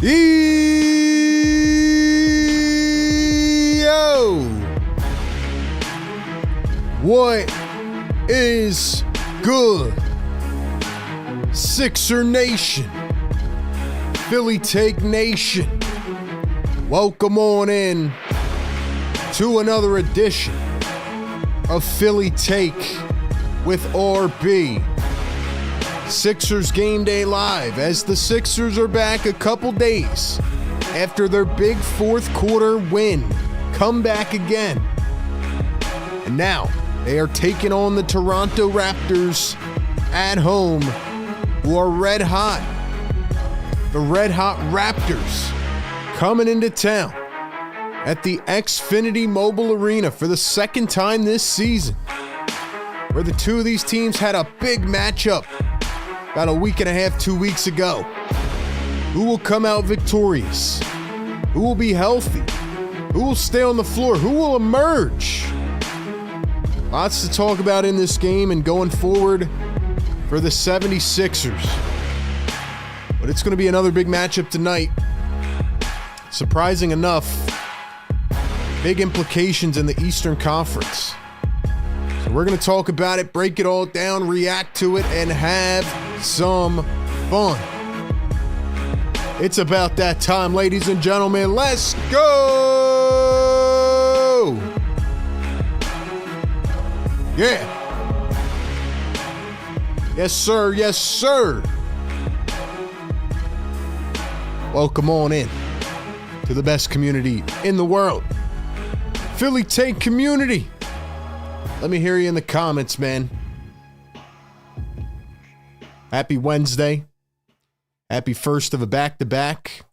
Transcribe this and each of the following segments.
Yo! What is good? Sixer Nation, Philly Take Nation, welcome on in to another edition of Philly Take with RB. Sixers Game Day Live, as the Sixers are back a couple days after their big fourth quarter win. Come back again. And now they are taking on the Toronto Raptors at home, who are red hot. The red hot Raptors coming into town at the Xfinity Mobile Arena for the second time this season, where the two of these teams had a big matchup about a week and a half, 2 weeks ago. Who will come out victorious? Who will be healthy? Who will stay on the floor? Who will emerge? Lots to talk about in this game and going forward for the 76ers. But it's going to be another big matchup tonight. Surprising enough, big implications in the Eastern Conference. So we're going to talk about it, break it all down, react to it, and have some fun. It's about that time, ladies and gentlemen. Let's go! Yeah. Yes, sir. Yes, sir. Welcome on in to the best community in the world. Philly Take community. Let me hear you in the comments, man. Happy Wednesday. Happy first of a back-to-back.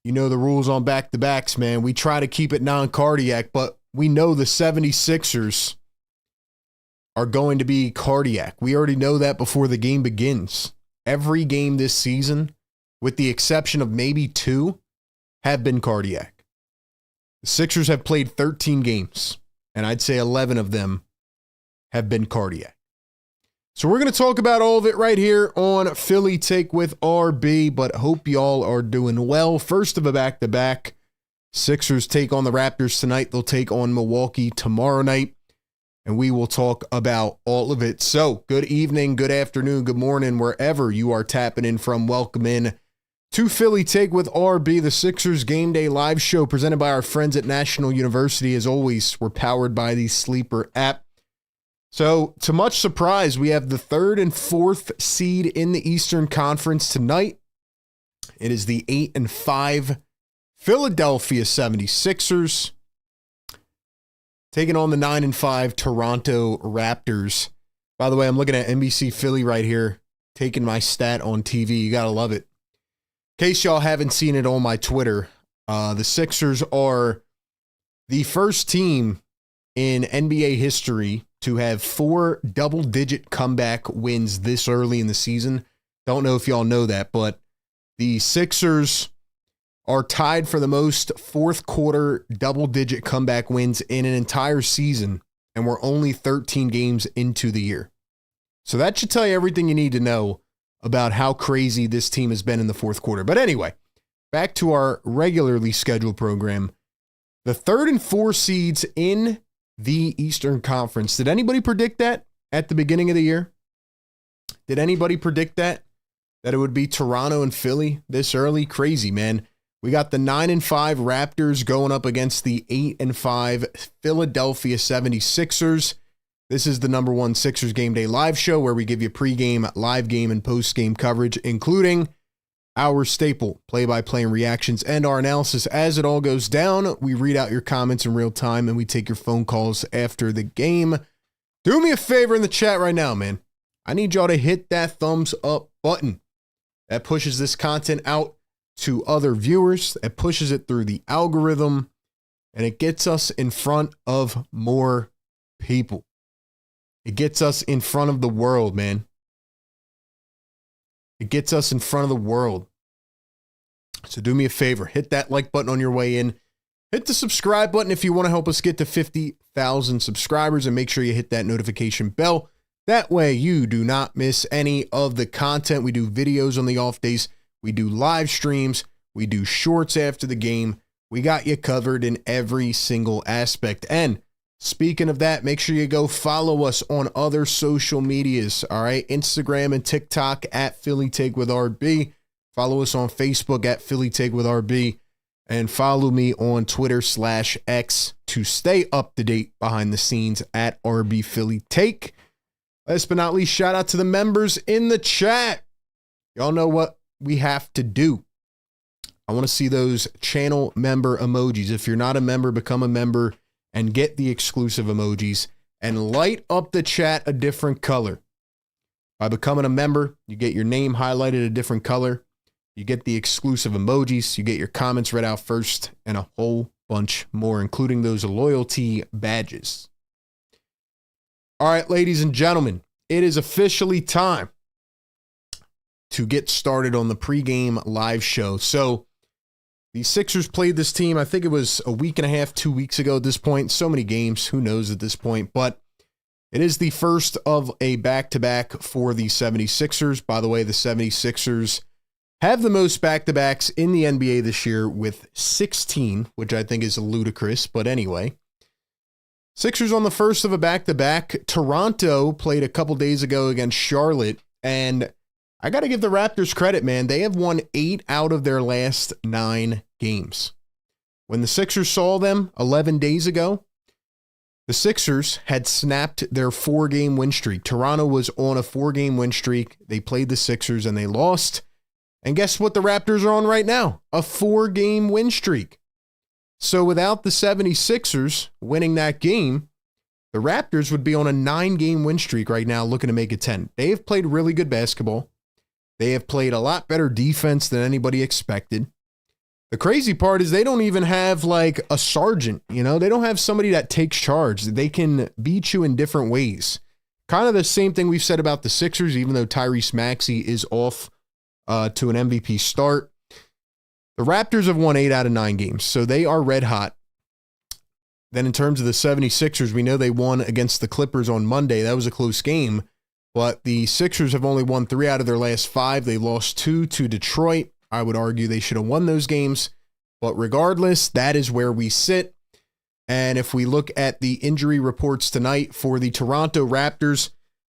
You know the rules on back-to-backs, man. We try to keep it non-cardiac, but we know the 76ers are going to be cardiac. We already know that before the game begins. Every game this season, with the exception of maybe two, have been cardiac. The Sixers have played 13 games, and I'd say 11 of them have been cardiac. So we're going to talk about all of it right here on Philly Take with RB, but hope y'all are doing well. First of a back-to-back. Sixers take on the Raptors tonight. They'll take on Milwaukee tomorrow night, and we will talk about all of it. So good evening, good afternoon, good morning, wherever you are tapping in from. Welcome in to Philly Take with RB, the Sixers Game Day Live show presented by our friends at National University. As always, we're powered by the Sleeper app. So, to much surprise, we have the third and fourth seed in the Eastern Conference tonight. It is the 8-5 Philadelphia 76ers taking on the 9-5 Toronto Raptors. By the way, I'm looking at NBC Philly right here, taking my stat on TV. You got to love it. In case y'all haven't seen it on my Twitter, the Sixers are the first team in NBA history to have 4 double-digit comeback wins this early in the season. Don't know if y'all know that, but the Sixers are tied for the most fourth quarter double-digit comeback wins in an entire season, and we're only 13 games into the year. So that should tell you everything you need to know about how crazy this team has been in the fourth quarter. But anyway, back to our regularly scheduled program. The third and 4 seeds in the Eastern Conference. Did anybody predict that at the beginning of the year? Did anybody predict that it would be Toronto and Philly this early? Crazy, man. We got the 9-5 Raptors going up against the 8-5 Philadelphia 76ers. This is the number one Sixers Game Day Live show where we give you pregame, live game, and postgame coverage, including our staple play-by-play and reactions and our analysis as it all goes down. We read out your comments in real time and we take your phone calls after the game. Do me a favor in the chat right now, man. I need y'all to hit that thumbs up button. That pushes this content out to other viewers. It pushes it through the algorithm and it gets us in front of more people. It gets us in front of the world, man. It gets us in front of the world. So do me a favor. Hit that like button on your way in. Hit the subscribe button if you want to help us get to 50,000 subscribers. And make sure you hit that notification bell. That way you do not miss any of the content. We do videos on the off days. We do live streams. We do shorts after the game. We got you covered in every single aspect. And speaking of that, make sure you go follow us on other social medias, all right? Instagram and TikTok at Philly Take with RB. Follow us on Facebook at Philly Take with RB. And follow me on Twitter/X to stay up to date behind the scenes at RB Philly Take. Last but not least, shout out to the members in the chat. Y'all know what we have to do. I want to see those channel member emojis. If you're not a member, become a member and get the exclusive emojis and light up the chat a different color. By becoming a member, you get your name highlighted a different color. You get the exclusive emojis. You get your comments read out first and a whole bunch more, including those loyalty badges. All right, ladies and gentlemen, it is officially time to get started on the pregame live show. So the Sixers played this team, I think it was a week and a half, 2 weeks ago at this point. So many games, who knows at this point. But it is the first of a back-to-back for the 76ers. By the way, the 76ers have the most back-to-backs in the NBA this year with 16, which I think is ludicrous. But anyway, Sixers on the first of a back-to-back. Toronto played a couple days ago against Charlotte, and I got to give the Raptors credit, man. They have won 8 out of their last 9 games. When the Sixers saw them 11 days ago, the Sixers had snapped their 4-game win streak. Toronto was on a 4-game win streak. They played the Sixers and they lost. And guess what the Raptors are on right now? A 4-game win streak. So without the 76ers winning that game, the Raptors would be on a 9-game win streak right now, looking to make it 10. They have played really good basketball. They have played a lot better defense than anybody expected. The crazy part is they don't even have like a sergeant, you know? They don't have somebody that takes charge. They can beat you in different ways. Kind of the same thing we've said about the Sixers, even though Tyrese Maxey is off to an MVP start. The Raptors have won 8 out of 9 games, so they are red hot. Then in terms of the 76ers, we know they won against the Clippers on Monday. That was a close game, but the Sixers have only won 3 out of their last 5. They lost 2 to Detroit. I would argue they should have won those games, but regardless, that is where we sit. And if we look at the injury reports tonight for the Toronto Raptors,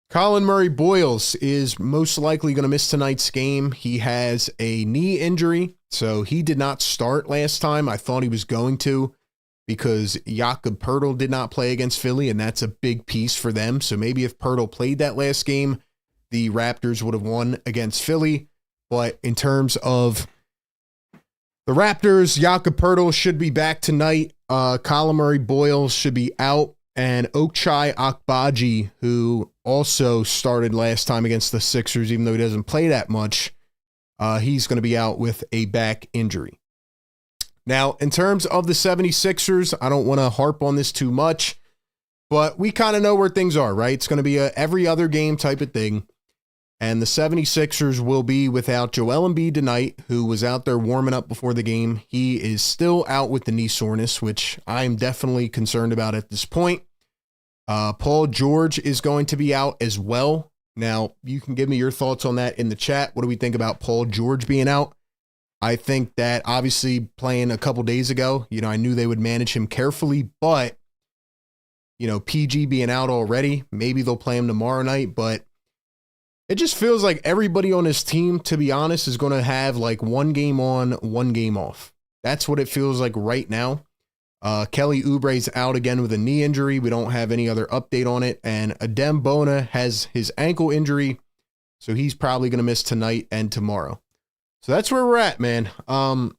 Colin Murray-Boyles is most likely going to miss tonight's game. He has a knee injury, so he did not start last time. I thought he was going to because Jakob Poeltl did not play against Philly, and that's a big piece for them. So maybe if Poeltl played that last game, the Raptors would have won against Philly. But in terms of the Raptors, Jakob Poeltl should be back tonight. Colin Murray-Boyles should be out. And Ochai Agbaji, who also started last time against the Sixers, even though he doesn't play that much, he's going to be out with a back injury. Now, in terms of the 76ers, I don't want to harp on this too much, but we kind of know where things are, right? It's going to be a every other game type of thing. And the 76ers will be without Joel Embiid tonight, who was out there warming up before the game. He is still out with the knee soreness, which I'm definitely concerned about at this point. Paul George is going to be out as well. Now, you can give me your thoughts on that in the chat. What do we think about Paul George being out? I think that obviously playing a couple days ago, I knew they would manage him carefully, but, PG being out already, maybe they'll play him tomorrow night, but it just feels like everybody on his team, to be honest, is going to have like 1 game on, 1 game off. That's what it feels like right now. Kelly Oubre's out again with a knee injury. We don't have any other update on it. And Adem Bona has his ankle injury, so he's probably going to miss tonight and tomorrow. So that's where we're at, man. How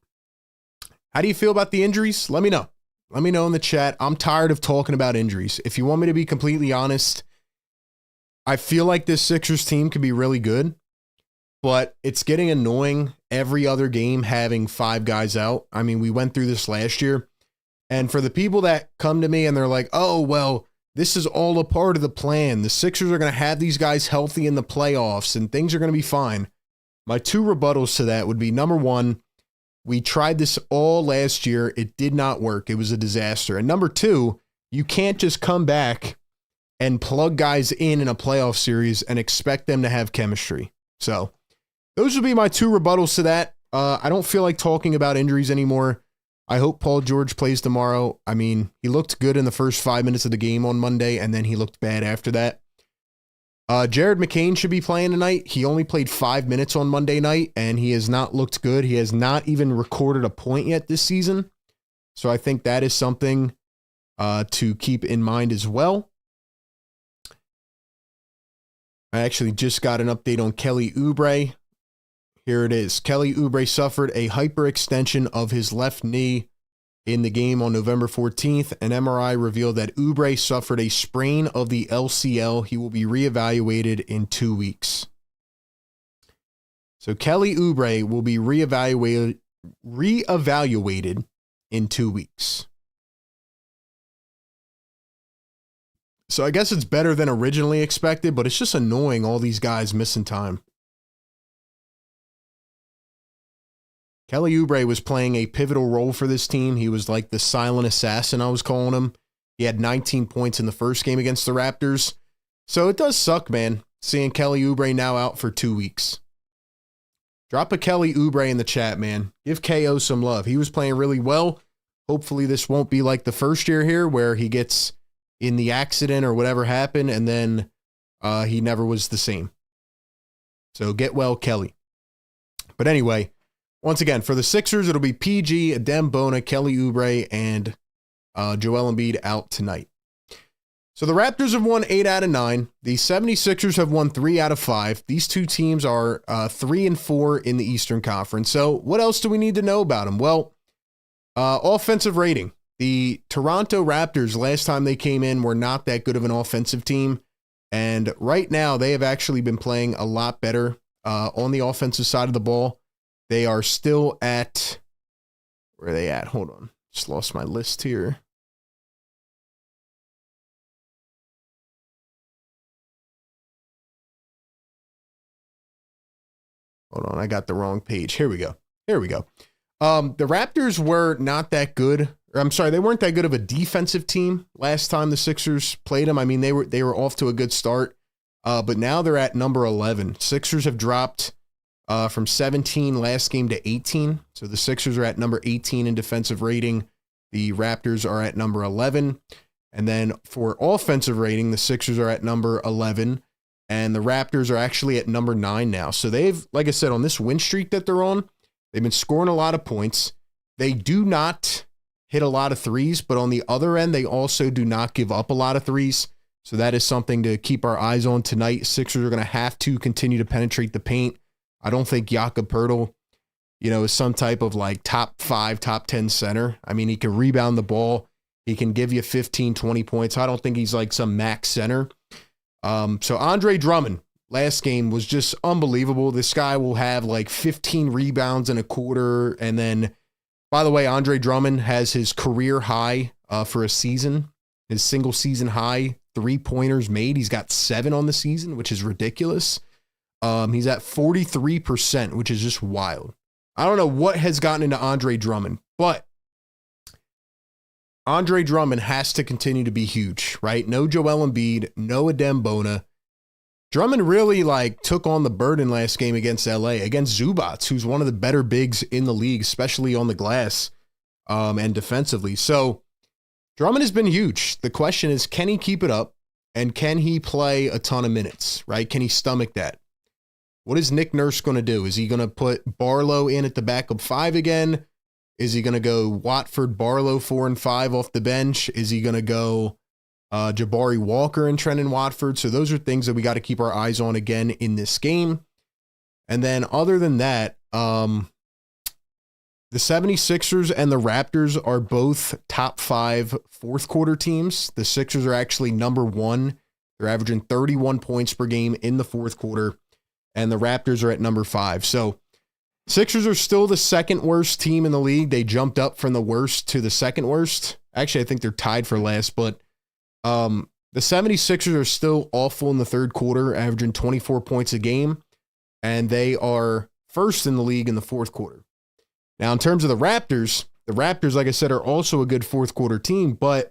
do you feel about the injuries? Let me know. Let me know in the chat. I'm tired of talking about injuries. If you want me to be completely honest, I feel like this Sixers team could be really good, but it's getting annoying every other game having 5 guys out. I mean, we went through this last year. And for the people that come to me and they're like, oh, well, this is all a part of the plan. The Sixers are going to have these guys healthy in the playoffs and things are going to be fine. My 2 rebuttals to that would be, number 1, we tried this all last year. It did not work. It was a disaster. And number 2, you can't just come back and plug guys in a playoff series and expect them to have chemistry. So those would be my 2 rebuttals to that. I don't feel like talking about injuries anymore. I hope Paul George plays tomorrow. I mean, he looked good in the first 5 minutes of the game on Monday, and then he looked bad after that. Jared McCain should be playing tonight. He only played 5 minutes on Monday night, and he has not looked good. He has not even recorded a point yet this season. So I think that is something to keep in mind as well. I actually just got an update on Kelly Oubre. Here it is. Kelly Oubre suffered a hyperextension of his left knee in the game on November 14th. An MRI revealed that Oubre suffered a sprain of the LCL. He will be reevaluated in 2 weeks. So Kelly Oubre will be reevaluated in 2 weeks. So I guess it's better than originally expected, but it's just annoying all these guys missing time. Kelly Oubre was playing a pivotal role for this team. He was like the silent assassin, I was calling him. He had 19 points in the first game against the Raptors. So it does suck, man, seeing Kelly Oubre now out for 2 weeks. Drop a Kelly Oubre in the chat, man. Give KO some love. He was playing really well. Hopefully this won't be like the first year here where he gets in the accident or whatever happened, and then he never was the same. So get well, Kelly. But anyway, once again, for the Sixers, it'll be PG, Adem Bona, Kelly Oubre, and Joel Embiid out tonight. So the Raptors have won 8 out of 9. The 76ers have won 3 out of 5. These two teams are 3 and 4 in the Eastern Conference. So what else do we need to know about them? Well, offensive rating. The Toronto Raptors, last time they came in, were not that good of an offensive team. And right now, they have actually been playing a lot better on the offensive side of the ball. They are still at, where are they at? Hold on. Just lost my list here. Hold on. I got the wrong page. Here we go. Here we go. The Raptors were not that good. I'm sorry, they weren't that good of a defensive team last time the Sixers played them. I mean, they were off to a good start, but now they're at number 11. Sixers have dropped from 17 last game to 18. So the Sixers are at number 18 in defensive rating. The Raptors are at number 11. And then for offensive rating, the Sixers are at number 11. And the Raptors are actually at number 9 now. So they've, like I said, on this win streak that they're on, they've been scoring a lot of points. They do not hit a lot of threes, but on the other end, they also do not give up a lot of threes. So that is something to keep our eyes on tonight. Sixers are going to have to continue to penetrate the paint. I don't think Jakob Poeltl, is some type of like top 5, top 10 center. I mean, he can rebound the ball. He can give you 15, 20 points. I don't think he's like some max center. So Andre Drummond, last game was just unbelievable. This guy will have like 15 rebounds in a quarter. And then, by the way, Andre Drummond has his career high for a season, his single season high 3-pointers made. He's got 7 on the season, which is ridiculous. He's at 43%, which is just wild. I don't know what has gotten into Andre Drummond, but Andre Drummond has to continue to be huge, right? No Joel Embiid, no Adem Bona. Drummond really took on the burden last game against LA, against Zubats, who's one of the better bigs in the league, especially on the glass and defensively. So Drummond has been huge. The question is, can he keep it up? And can he play a ton of minutes, right? Can he stomach that? What is Nick Nurse going to do? Is he going to put Barlow in at the backup 5 again? Is he going to go Watford, Barlow 4 and 5 off the bench? Is he going to go Jabari Walker and Trenton Watford? So those are things that we got to keep our eyes on again in this game. And then other than that, the 76ers and the Raptors are both top 5 fourth quarter teams. The Sixers are actually number 1. They're averaging 31 points per game in the fourth quarter. And the Raptors are at number 5. So Sixers are still the second worst team in the league. They jumped up from the worst to the second worst. Actually, I think they're tied for last, but the 76ers are still awful in the third quarter, averaging 24 points a game, and they are first in the league in the fourth quarter. Now, in terms of the Raptors, like I said, are also a good fourth quarter team, but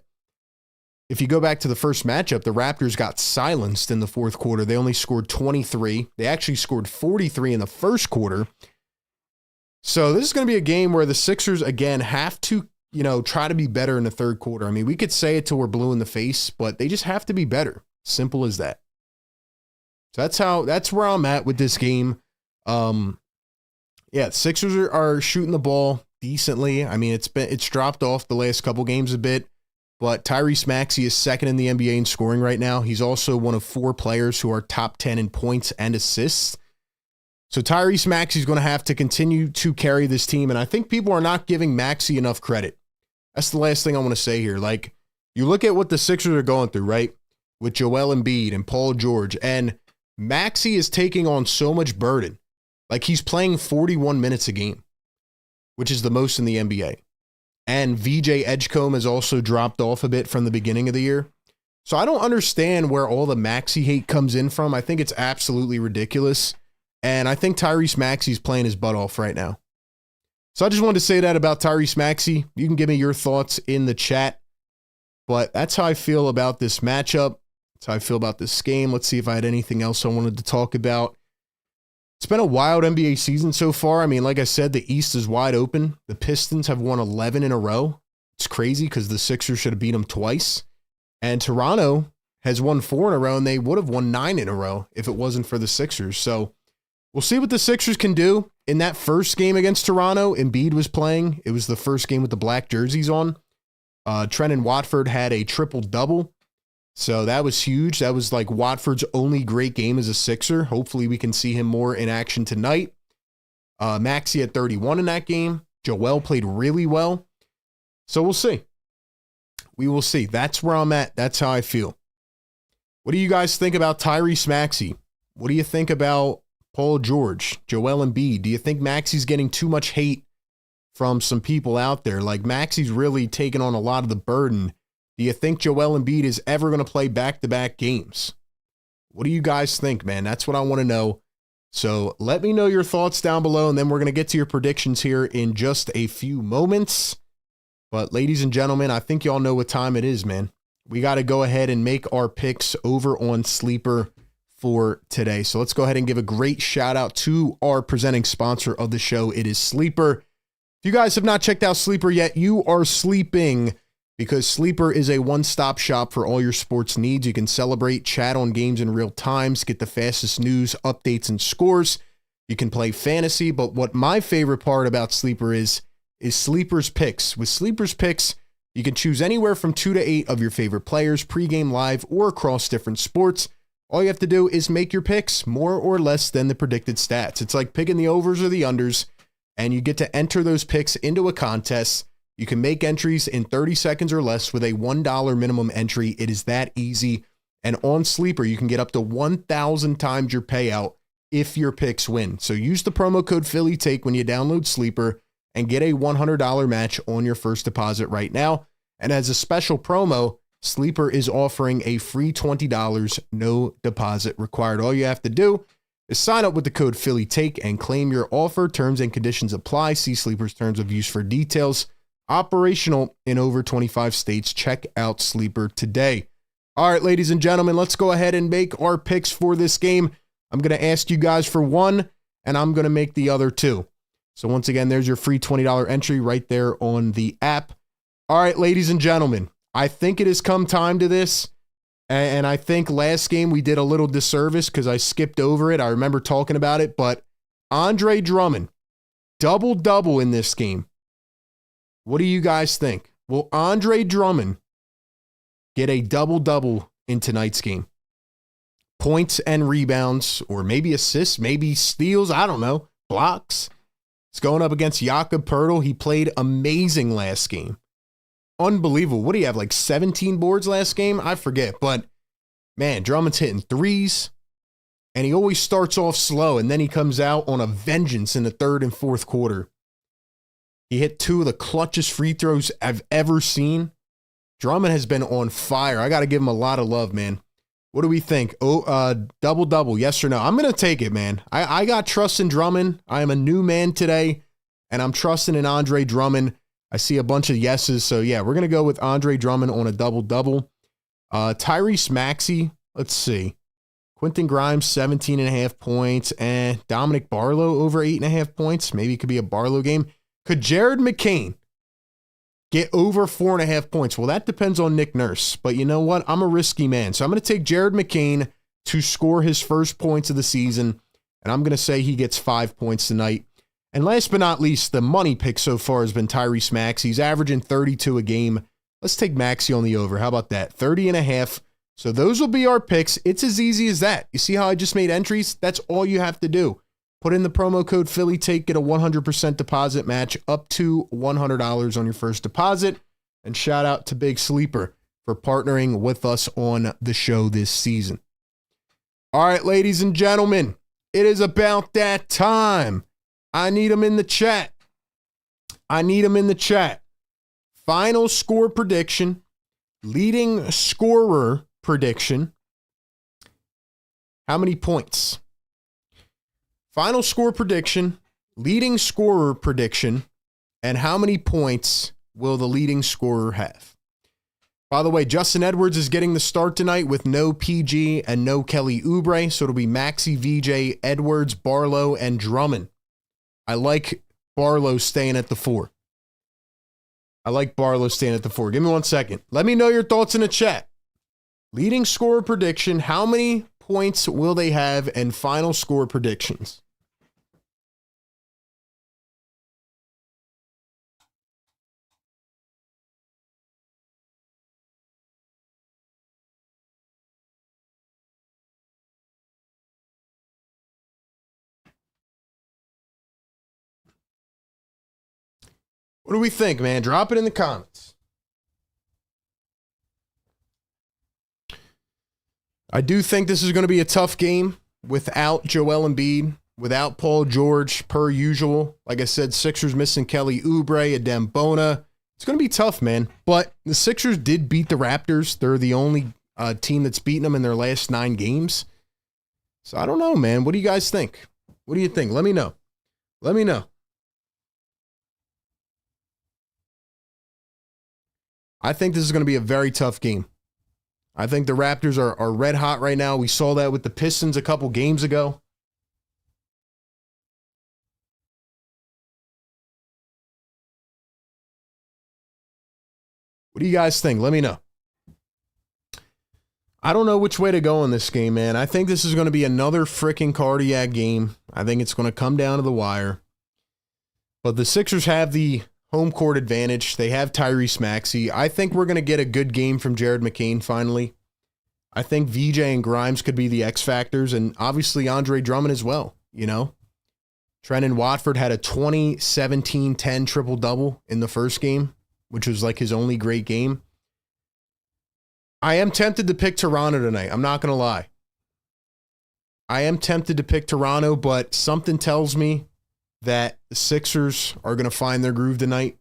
if you go back to the first matchup, the Raptors got silenced in the fourth quarter. They only scored 23. They actually scored 43 in the first quarter. So this is going to be a game where the Sixers, again, have to, try to be better in the third quarter. I mean, we could say it till we're blue in the face, but they just have to be better. Simple as that. So that's where I'm at with this game. Yeah, Sixers are shooting the ball decently. I mean, it's dropped off the last couple games a bit, but Tyrese Maxey is second in the NBA in scoring right now. He's also one of 4 players who are top 10 in points and assists. So Tyrese Maxey is going to have to continue to carry this team, and I think people are not giving Maxey enough credit. That's the last thing I want to say here. Like, you look at what the Sixers are going through, right? With Joel Embiid and Paul George, and Maxey is taking on so much burden. Like, he's playing 41 minutes a game, which is the most in the NBA. And VJ Edgecombe has also dropped off a bit from the beginning of the year. So I don't understand where all the Maxey hate comes in from. I think it's absolutely ridiculous. And I think Tyrese Maxey's playing his butt off right now. So I just wanted to say that about Tyrese Maxey. You can give me your thoughts in the chat. But that's how I feel about this matchup. That's how I feel about this game. Let's see if I had anything else I wanted to talk about. It's been a wild NBA season so far. I mean, like I said, the East is wide open. The Pistons have won 11 in a row. It's crazy because the Sixers should have beat them twice. And Toronto has won 4 in a row, and they would have won 9 in a row if it wasn't for the Sixers. So we'll see what the Sixers can do. In that first game against Toronto, Embiid was playing. It was the first game with the black jerseys on. Trenton Watford had a triple-double. So that was huge. That was like Watford's only great game as a Sixer. Hopefully we can see him more in action tonight. Maxey had 31 in that game. Joel played really well. So we'll see. We will see. That's where I'm at. That's how I feel. What do you guys think about Tyrese Maxey? What do you think about Paul George, Joel Embiid? Do you think Maxey's getting too much hate from some people out there? Like, Maxey's really taken on a lot of the burden. Do you think Joel Embiid is ever going to play back-to-back games? What do you guys think, man? That's what I want to know. So let me know your thoughts down below, and then we're going to get to your predictions here in just a few moments. But ladies and gentlemen, I think y'all know what time it is, man. We got to go ahead and make our picks over on Sleeper for today. So let's go ahead and give a great shout out to our presenting sponsor of the show. It is Sleeper. If you guys have not checked out Sleeper yet, you are sleeping, because Sleeper is a one-stop shop for all your sports needs. You can celebrate, chat on games in real time, get the fastest news, updates, and scores. You can play fantasy, but what my favorite part about Sleeper is Sleeper's picks. With Sleeper's picks, you can choose anywhere from 2 to 8 of your favorite players, pregame, live, or across different sports. All you have to do is make your picks more or less than the predicted stats. It's like picking the overs or the unders, and you get to enter those picks into a contest. You can make entries in 30 seconds or less with a $1 minimum entry. It is that easy. And on Sleeper, you can get up to 1,000 times your payout if your picks win. So use the promo code PhillyTake when you download Sleeper and get a $100 match on your first deposit right now. And as a special promo, Sleeper is offering a free $20, no deposit required. All you have to do is sign up with the code PhillyTake and claim your offer. Terms and conditions apply. See Sleeper's terms of use for details. Operational in over 25 states. Check out Sleeper today. All right, ladies and gentlemen, let's go ahead and make our picks for this game. I'm going to ask you guys for one, and I'm going to make the other two. So once again, there's your free $20 entry right there on the app. All right, ladies and gentlemen, I think it has come time to this. And I think last game we did a little disservice because I skipped over it. I remember talking about it, but Andre Drummond, double-double in this game. What do you guys think? Will Andre Drummond get a double-double in tonight's game? Points and rebounds, or maybe assists, maybe steals, I don't know, blocks. It's going up against Jakob Poeltl. He played amazing last game. Unbelievable. What do you have, like 17 boards last game? I forget, but man, Drummond's hitting threes, and he always starts off slow, and then he comes out on a vengeance in the third and fourth quarter. He hit 2 of the clutchest free throws I've ever seen. Drummond has been on fire. I got to give him a lot of love, man. What do we think? Double-double, yes or no? I'm going to take it, man. I got trust in Drummond. I am a new man today, and I'm trusting in Andre Drummond. I see a bunch of yeses, so yeah, we're going to go with Andre Drummond on a double-double. Tyrese Maxey, let's see. Quentin Grimes, 17.5 points. And Dominic Barlow over 8.5 points. Maybe it could be a Barlow game. Could Jared McCain get over 4.5 points? Well, that depends on Nick Nurse. But you know what? I'm a risky man. So I'm going to take Jared McCain to score his first points of the season. And I'm going to say he gets 5 points tonight. And last but not least, the money pick so far has been Tyrese Maxey. He's averaging 32 a game. Let's take Maxey on the over. How about that? 30.5. So those will be our picks. It's as easy as that. You see how I just made entries? That's all you have to do. Put in the promo code PhillyTake, get a 100% deposit match up to $100 on your first deposit. And shout out to Big Sleeper for partnering with us on the show this season. All right, ladies and gentlemen, it is about that time. I need them in the chat. Final score prediction, leading scorer prediction. How many points? Final score prediction, leading scorer prediction, and how many points will the leading scorer have? By the way, Justin Edwards is getting the start tonight with no PG and no Kelly Oubre, so it'll be Maxey, VJ, Edwards, Barlow, and Drummond. I like Barlow staying at the 4. Give me 1 second. Let me know your thoughts in the chat. Leading scorer prediction, how many points will they have, and final score predictions? What do we think, man? Drop it in the comments. I do think this is going to be a tough game without Joel Embiid, without Paul George, per usual. Like I said, Sixers missing Kelly Oubre, Adem Bona. It's going to be tough, man. But the Sixers did beat the Raptors. They're the only team that's beaten them in their last 9 games. So I don't know, man. What do you guys think? What do you think? Let me know. I think this is going to be a very tough game. I think the Raptors are red hot right now. We saw that with the Pistons a couple games ago. What do you guys think? Let me know. I don't know which way to go in this game, man. I think this is going to be another freaking cardiac game. I think it's going to come down to the wire. But the Sixers have the home court advantage. They have Tyrese Maxey. I think we're going to get a good game from Jared McCain finally. I think VJ and Grimes could be the X factors, and obviously Andre Drummond as well, you know. Trendon Watford had a 20-17-10 triple-double in the first game, which was like his only great game. I am tempted to pick Toronto tonight. I'm not going to lie. I am tempted to pick Toronto, but something tells me that the Sixers are going to find their groove tonight.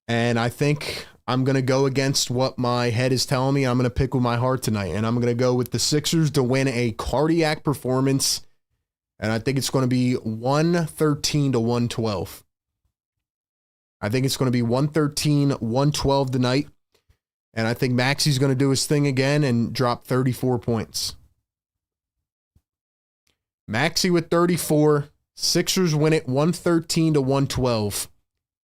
And I think I'm going to go against what my head is telling me. I'm going to pick with my heart tonight. And I'm going to go with the Sixers to win a cardiac performance. And I think it's going to be 113-112. I think it's going to be 113-112 tonight. And I think Maxey's going to do his thing again and drop 34 points. Maxey with 34. Sixers win it 113-112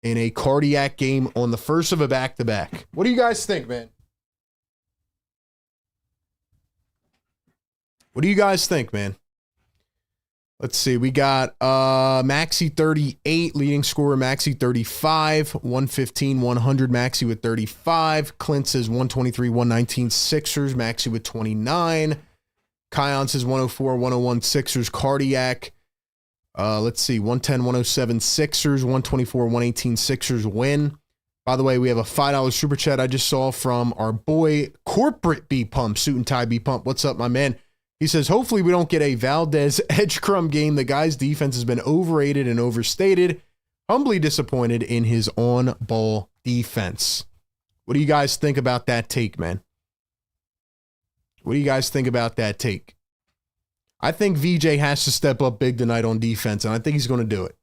in a cardiac game on the first of a back-to-back. What do you guys think, man? Let's see. We got Maxey 38, leading scorer Maxey 35, 115, 100, Maxey with 35. Clint says 123, 119, Sixers, Maxey with 29. Kion says 104, 101, Sixers, cardiac. Let's see, 110, 107, Sixers, 124, 118, Sixers win. By the way, we have a $5 super chat I just saw from our boy Corporate B Pump, Suit and Tie B Pump. What's up, my man? He says, hopefully we don't get a Valdez Edgecrumb game. The guy's defense has been overrated and overstated. Humbly disappointed in his on-ball defense. What do you guys think about that take, man? I think VJ has to step up big tonight on defense, and I think he's going to do it.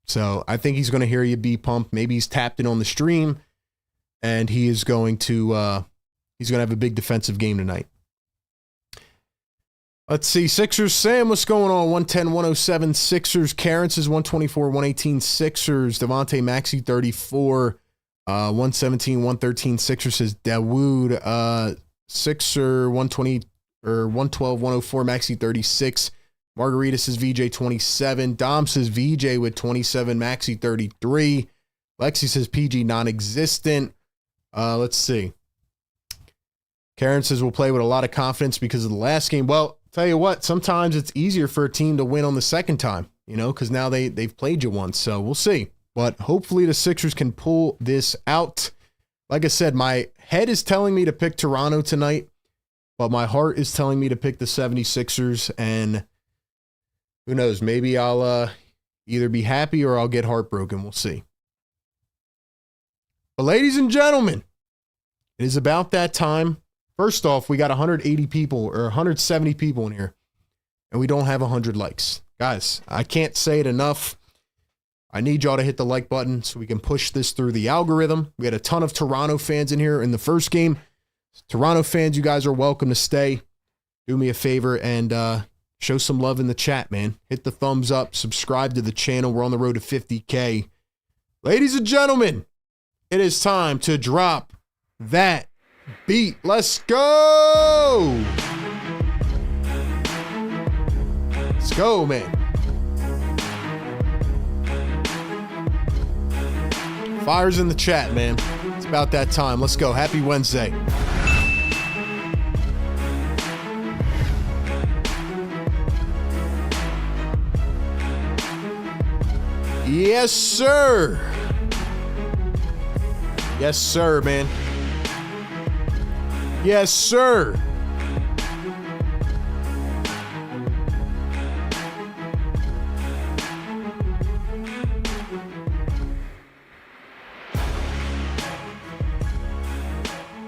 So I think he's going to hear you be pumped. Maybe he's tapped in on the stream, and he is going to have a big defensive game tonight. Let's see. Sixers, Sam, what's going on? 110, 107 Sixers. Karen says 124, 118 Sixers. Devontae Maxey, 34. 117, 113 Sixers says Dawood. Sixer, 120 or 112, 104 Maxey, 36. Margarita says VJ, 27. Dom says VJ with 27. Maxey, 33. Lexi says PG, non-existent. Let's see. Karen says we'll play with a lot of confidence because of the last game. Well, tell you what, sometimes it's easier for a team to win on the second time, you know, because now they've played you once. So we'll see. But hopefully the Sixers can pull this out. Like I said, my head is telling me to pick Toronto tonight, but my heart is telling me to pick the 76ers. And who knows, maybe I'll either be happy or I'll get heartbroken. We'll see. But ladies and gentlemen, it is about that time. First off, we got 180 people or 170 people in here, and we don't have 100 likes. Guys, I can't say it enough. I need y'all to hit the like button so we can push this through the algorithm. We had a ton of Toronto fans in here in the first game. Toronto fans, you guys are welcome to stay. Do me a favor and show some love in the chat, man. Hit the thumbs up. Subscribe to the channel. We're on the road to 50K. Ladies and gentlemen, it is time to drop that beat. Let's go. Let's go, man. Fire's in the chat, man. It's about that time. Let's go. Happy Wednesday. Yes, sir. Yes, sir, man. Yes, sir.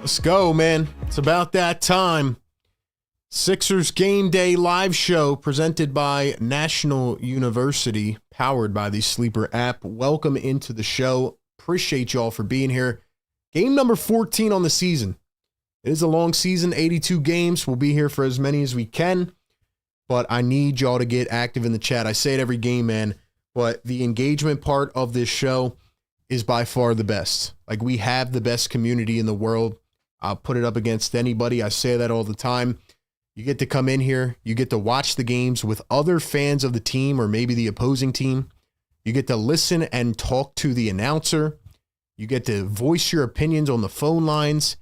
Let's go, man. It's about that time. Sixers Game Day live show presented by National University, powered by the Sleeper app. Welcome into the show. Appreciate y'all for being here. Game number 14 on the season. It is a long season, 82 games. We'll be here for as many as we can, but I need y'all to get active in the chat. I say it every game, man, but the engagement part of this show is by far the best. Like, we have the best community in the world. I'll put it up against anybody. I say that all the time. You get to come in here. You get to watch the games with other fans of the team or maybe the opposing team. You get to listen and talk to the announcer. You get to voice your opinions on the phone lines.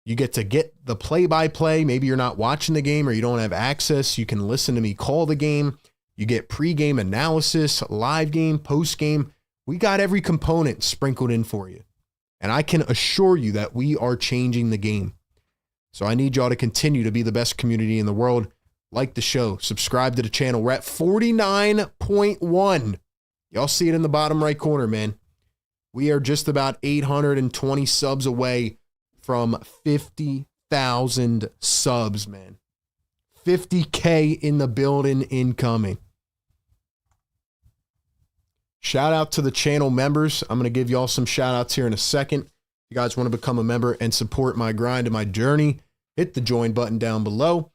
You get to get the play-by-play. Maybe you're not watching the game or you don't have access. You can listen to me call the game. You get pre-game analysis, live game, post-game. We got every component sprinkled in for you. And I can assure you that we are changing the game. So I need y'all to continue to be the best community in the world. Like the show. Subscribe to the channel. We're at 49.1. Y'all see it in the bottom right corner, man. We are just about 820 subs away from 50,000 subs, man. 50K in the building incoming. Shout out to the channel members. I'm going to give y'all some shout outs here in a second. If you guys want to become a member and support my grind and my journey, hit the join button down below.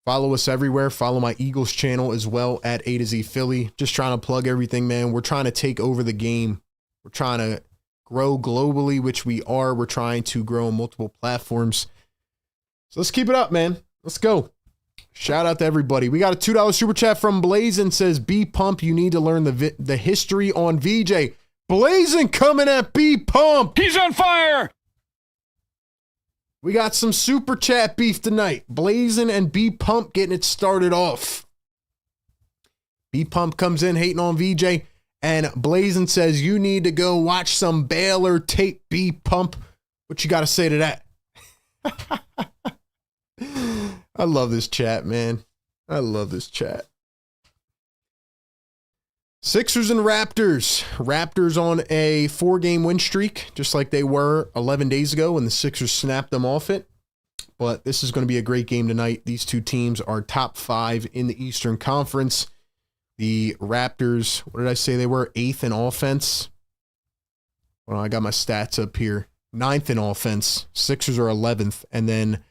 Follow us everywhere. Follow my Eagles channel as well at A to Z Philly. Just trying to plug everything, man. We're trying to take over the game. We're trying to grow globally, which we are. We're trying to grow on multiple platforms. So let's keep it up, man. Let's go. Shout out to everybody. We got a $2 super chat from Blazin. Says, B Pump, you need to learn the history on VJ. Blazin coming at B Pump. He's on fire. We got some super chat beef tonight. Blazin and B Pump getting it started off. B Pump comes in hating on VJ. And Blazin says, you need to go watch some Baylor tape, B Pump. What you got to say to that? I love this chat, man. I love this chat. Sixers and Raptors. Raptors on a 4-game win streak, just like they were 11 days ago when the Sixers snapped them off it. But this is going to be a great game tonight. These two teams are top 5 in the Eastern Conference. The Raptors, what did I say they were? 8th in offense. Well, I got my stats up here. 9th in offense. Sixers are 11th. And then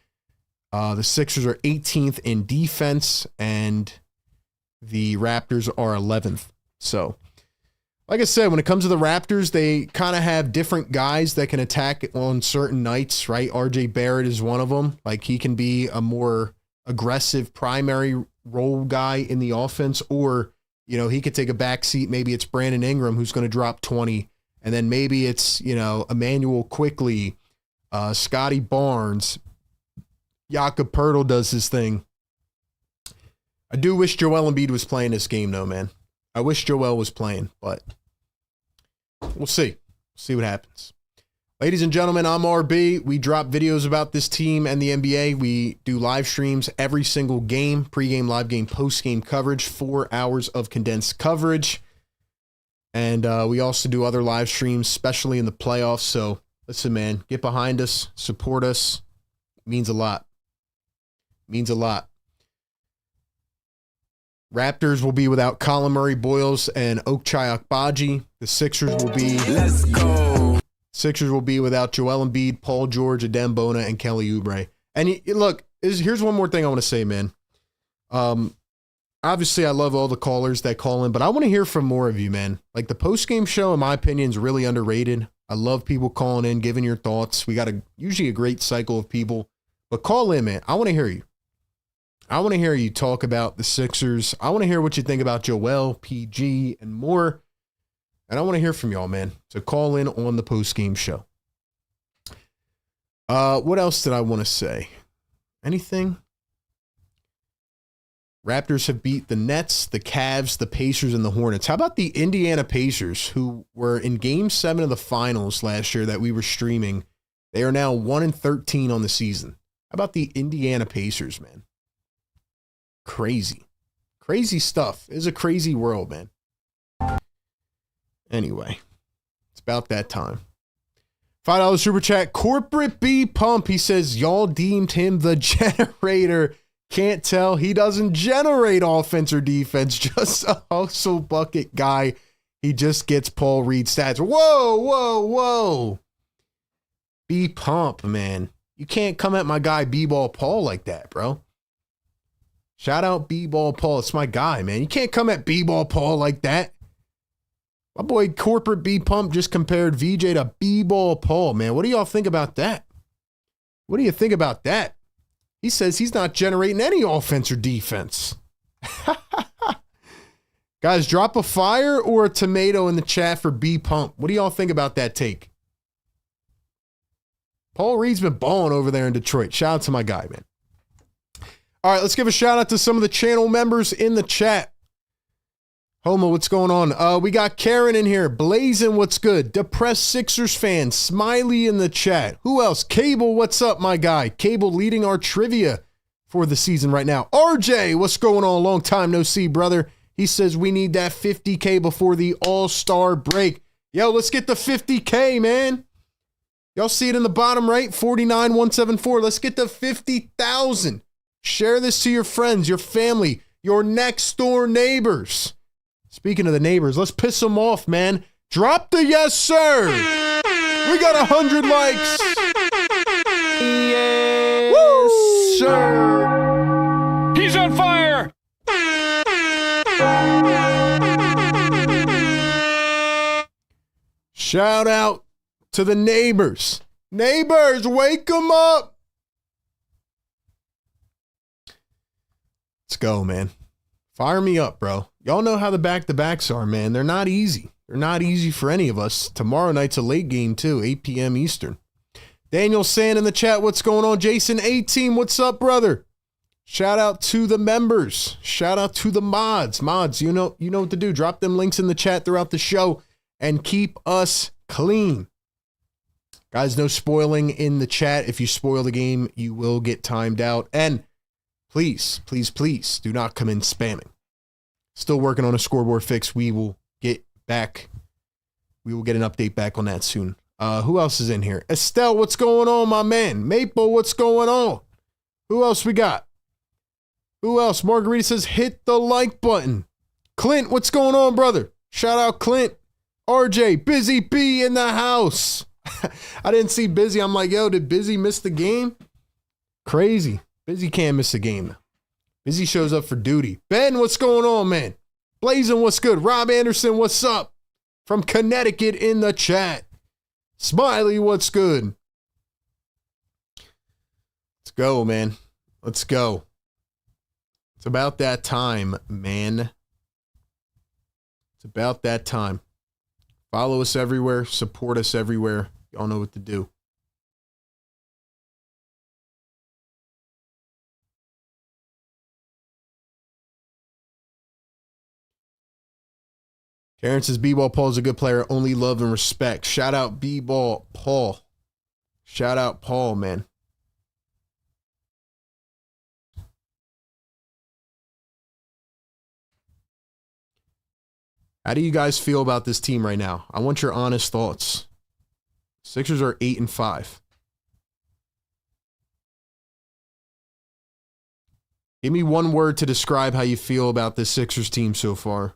The Sixers are 18th in defense, and the Raptors are 11th. So, like I said, when it comes to the Raptors, they kind of have different guys that can attack on certain nights, right? RJ Barrett is one of them. Like, he can be a more aggressive primary role guy in the offense, or, you know, he could take a back seat. Maybe it's Brandon Ingram who's going to drop 20, and then maybe it's, you know, Emmanuel Quickly, Scotty Barnes, Jakob Poeltl does his thing. I do wish Joel Embiid was playing this game, though, man. I wish Joel was playing, but we'll see. See what happens. Ladies and gentlemen, I'm RB. We drop videos about this team and the NBA. We do live streams every single game, pregame, live game, postgame coverage, 4 hours of condensed coverage. And we also do other live streams, especially in the playoffs. So listen, man, get behind us, support us. It means a lot. It means a lot. Raptors will be without Colin Murray-Boyles and Ochai Agbaji. The Sixers will be... Let's go. Sixers will be without Joel Embiid, Paul George, Adem Bona, and Kelly Oubre. And look, here's one more thing I want to say, man. Obviously, I love all the callers that call in, but I want to hear from more of you, man. Like, the post-game show, in my opinion, is really underrated. I love people calling in, giving your thoughts. We got usually a great cycle of people. But call in, man. I want to hear you. I want to hear you talk about the Sixers. I want to hear what you think about Joel, PG, and more. And I want to hear from y'all, man. So call in on the post-game show. What else did I want to say? Anything? Raptors have beat the Nets, the Cavs, the Pacers, and the Hornets. How about the Indiana Pacers, who were in Game 7 of the finals last year that we were streaming? They are now 1-13 on the season. How about the Indiana Pacers, man? Crazy. Crazy stuff. It's a crazy world, man. Anyway, it's about that time. $5 super chat. Corporate B Pump. He says, y'all deemed him the generator. Can't tell. He doesn't generate offense or defense. Just a hustle bucket guy. He just gets Paul Reed stats. Whoa, whoa, whoa. B Pump, man. You can't come at my guy B-Ball Paul like that, bro. Shout out B-Ball Paul. It's my guy, man. You can't come at B-Ball Paul like that. My boy Corporate B-Pump just compared VJ to B-Ball Paul, man. What do y'all think about that? What do you think about that? He says he's not generating any offense or defense. Guys, drop a fire or a tomato in the chat for B-Pump. What do y'all think about that take? Paul Reed's been balling over there in Detroit. Shout out to my guy, man. All right, let's give a shout out to some of the channel members in the chat. Homo, what's going on? We got Karen in here. Blazing, what's good? Depressed Sixers fan. Smiley in the chat. Who else? Cable, what's up, my guy? Cable leading our trivia for the season right now. RJ, what's going on? Long time no see, brother. He says we need that 50K before the All-Star break. Yo, let's get the 50K, man. Y'all see it in the bottom right? 49,174. Let's get to 50,000. Share this to your friends, your family, your next door neighbors. Speaking of the neighbors, let's piss them off, man. Drop the yes, sir. We got 100 likes. Yes, woo, sir. He's on fire. Shout out to the neighbors. Neighbors, wake them up. Let's go, man. Fire me up, bro. Y'all know how the back-to-backs are, man. They're not easy. They're not easy for any of us. Tomorrow night's a late game, too, 8 p.m. Eastern. Daniel Sand in the chat, what's going on? Jason 18, what's up, brother? Shout out to the members. Shout out to the mods. Mods, you know what to do. Drop them links in the chat throughout the show and keep us clean. Guys, no spoiling in the chat. If you spoil the game, you will get timed out. And please, please, please do not come in spamming. Still working on a scoreboard fix. We will get back. We will get an update back on that soon. Who else is in here? Estelle, what's going on, my man? Maple, what's going on? Who else we got? Who else? Margarita says, hit the like button. Clint, what's going on, brother? Shout out Clint. RJ, Busy B in the house. I didn't see Busy. I'm like, yo, did Busy miss the game? Crazy. Busy can't miss a game. Busy shows up for duty. Ben, what's going on, man? Blazing, what's good? Rob Anderson, what's up? From Connecticut in the chat. Smiley, what's good? Let's go, man. Let's go. It's about that time, man. It's about that time. Follow us everywhere. Support us everywhere. Y'all know what to do. Karen says, B-Ball Paul's a good player. Only love and respect. Shout out B-Ball Paul. Shout out Paul, man. How do you guys feel about this team right now? I want your honest thoughts. Sixers are 8-5. Give me one word to describe how you feel about this Sixers team so far.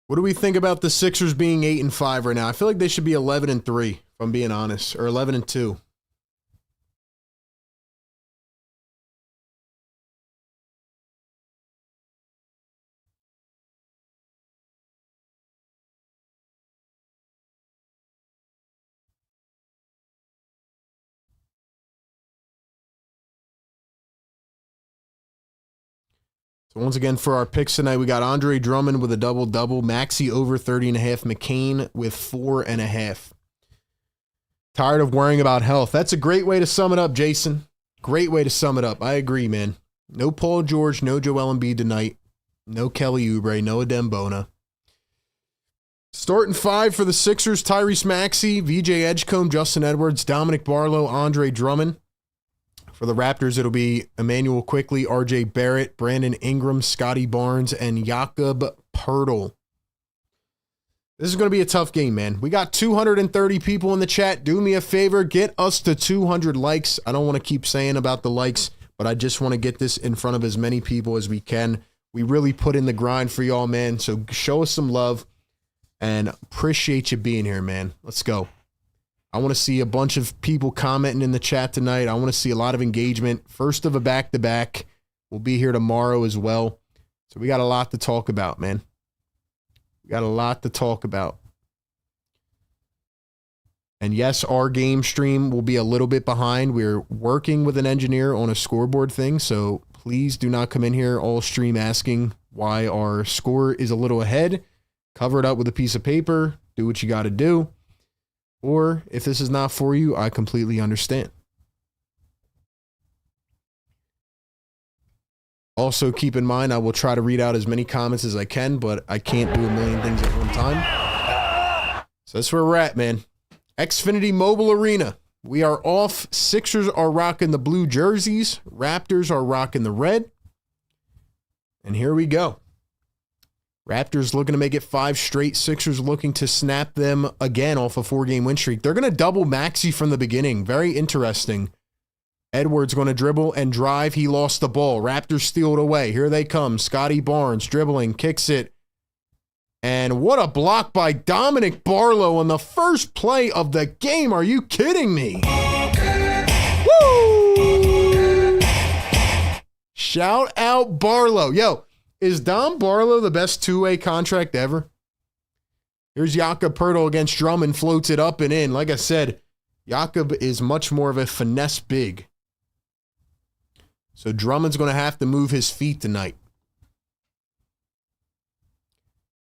What do we think about the Sixers being 8-5 right now? I feel like they should be 11-3, if I'm being honest, or 11-2. So once again, for our picks tonight, we got Andre Drummond with a double-double, Maxey over 30.5, McCain with 4.5. Tired of worrying about health. That's a great way to sum it up, Jason. Great way to sum it up. I agree, man. No Paul George, no Joel Embiid tonight. No Kelly Oubre, no Adembona. Starting 5 for the Sixers, Tyrese Maxey, VJ Edgecombe, Justin Edwards, Dominic Barlow, Andre Drummond. For the Raptors, it'll be Emmanuel Quickley, RJ Barrett, Brandon Ingram, Scotty Barnes, and Jakob Poeltl. This is going to be a tough game, man. We got 230 people in the chat. Do me a favor, get us to 200 likes. I don't want to keep saying about the likes, but I just want to get this in front of as many people as we can. We really put in the grind for y'all, man. So show us some love and appreciate you being here, man. Let's go. I want to see a bunch of people commenting in the chat tonight. I want to see a lot of engagement. First of a back-to-back. We'll be here tomorrow as well. So we got a lot to talk about, man. We got a lot to talk about. And yes, our game stream will be a little bit behind. We're working with an engineer on a scoreboard thing, so please do not come in here all stream asking why our score is a little ahead. Cover it up with a piece of paper. Do what you got to do. Or if this is not for you, I completely understand. Also, keep in mind, I will try to read out as many comments as I can, but I can't do a million things at one time. So that's where we're at, man. Xfinity Mobile Arena. We are off. Sixers are rocking the blue jerseys. Raptors are rocking the red. And here we go. Raptors looking to make it 5 straight. Sixers looking to snap them again off a 4-game win streak. They're going to double Maxey from the beginning. Very interesting. Edwards going to dribble and drive. He lost the ball. Raptors steal it away. Here they come. Scotty Barnes dribbling, kicks it. And what a block by Dominic Barlow on the first play of the game. Are you kidding me? Woo! Shout out Barlow. Yo. Is Dom Barlow the best two-way contract ever? Here's Jakob Poeltl against Drummond, floats it up and in. Like I said, Jakob is much more of a finesse big. So Drummond's going to have to move his feet tonight.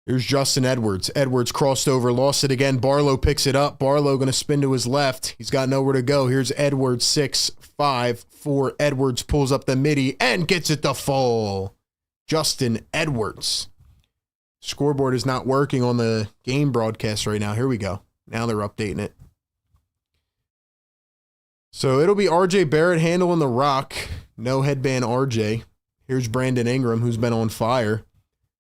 Here's Justin Edwards. Edwards crossed over, lost it again. Barlow picks it up. Barlow going to spin to his left. He's got nowhere to go. Here's Edwards, 6-5-4. Edwards pulls up the midi and gets it to fall. Justin Edwards. Scoreboard is not working on the game broadcast right now. Here we go. Now they're updating it. So it'll be RJ Barrett handling the rock. No headband RJ. Here's Brandon Ingram, who's been on fire.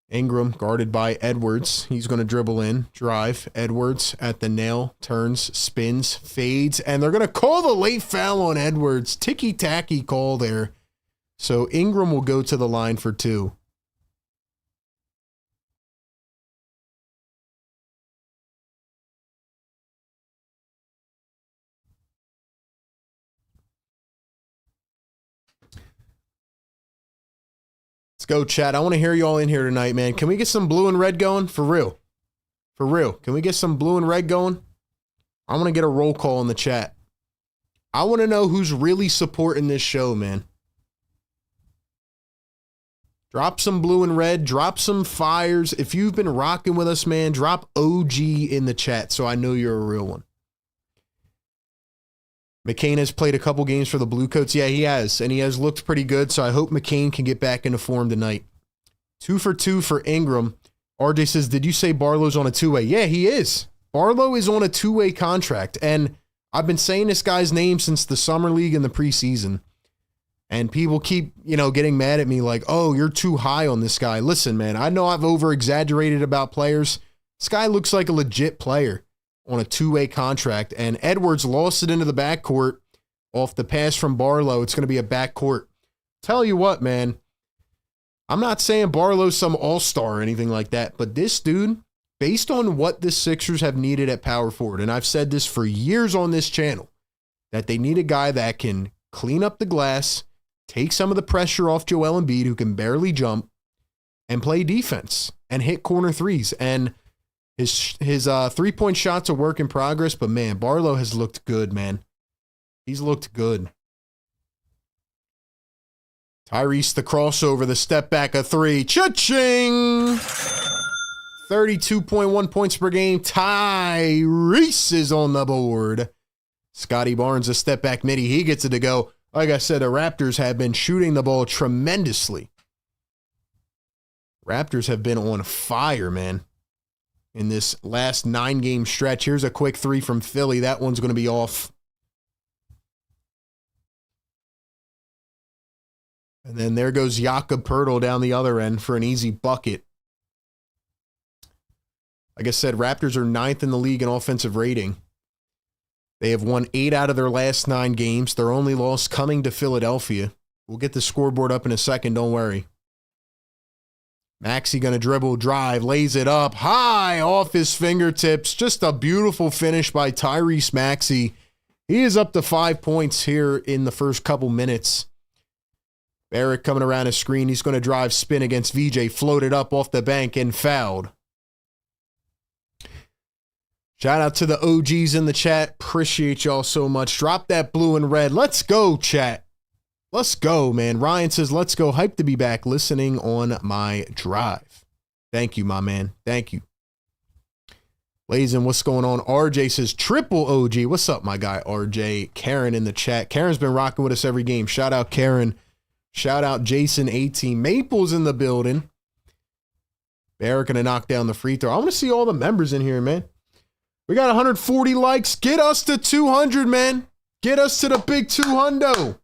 Ingram guarded by Edwards. He's going to dribble in, drive. Edwards at the nail, turns, spins, fades, and they're going to call the late foul on Edwards. Ticky-tacky call there. So Ingram will go to the line for 2. Let's go, chat. I want to hear you all in here tonight, man. Can we get some blue and red going? For real. For real. Can we get some blue and red going? I want to get a roll call in the chat. I want to know who's really supporting this show, man. Drop some blue and red. Drop some fires. If you've been rocking with us, man, drop OG in the chat so I know you're a real one. McCain has played a couple games for the Bluecoats. Yeah, he has. And he has looked pretty good, so I hope McCain can get back into form tonight. 2 for 2 for Ingram. RJ says, did you say Barlow's on a 2-way? Yeah, he is. Barlow is on a 2-way contract. And I've been saying this guy's name since the Summer League and the preseason. And people keep, getting mad at me like, oh, you're too high on this guy. Listen, man, I know I've over-exaggerated about players. This guy looks like a legit player on a 2-way contract, and Edwards lost it into the backcourt off the pass from Barlow. It's going to be a backcourt. Tell you what, man, I'm not saying Barlow's some all-star or anything like that, but this dude, based on what the Sixers have needed at power forward, and I've said this for years on this channel, that they need a guy that can clean up the glass, take some of the pressure off Joel Embiid, who can barely jump, and play defense and hit corner threes. And his 3-point shot's a work in progress, but man, Barlow has looked good, man. He's looked good. Tyrese, the crossover, the step back, a 3. Cha-ching! 32.1 points per game. Tyrese is on the board. Scotty Barnes, a step back midi. He gets it to go. Like I said, the Raptors have been shooting the ball tremendously. Raptors have been on fire, man, in this last 9-game stretch. Here's a quick 3 from Philly. That one's going to be off. And then there goes Jakob Poeltl down the other end for an easy bucket. Like I said, Raptors are 9th in the league in offensive rating. They have won 8 out of their last 9 games. Their only loss coming to Philadelphia. We'll get the scoreboard up in a second, don't worry. Maxey going to dribble, drive, lays it up high off his fingertips. Just a beautiful finish by Tyrese Maxey. He is up to 5 points here in the first couple minutes. Barrett coming around his screen. He's going to drive, spin against VJ, floated up off the bank and fouled. Shout out to the OGs in the chat. Appreciate y'all so much. Drop that blue and red. Let's go, chat. Let's go, man. Ryan says, let's go. Hyped to be back listening on my drive. Thank you, my man. Thank you. Lazen, what's going on? RJ says, triple OG. What's up, my guy, RJ? Karen in the chat. Karen's been rocking with us every game. Shout out, Karen. Shout out, Jason 18. Maple's in the building. Barrett going to knock down the free throw. I want to see all the members in here, man. We got 140 likes. Get us to 200, man. Get us to the big 200.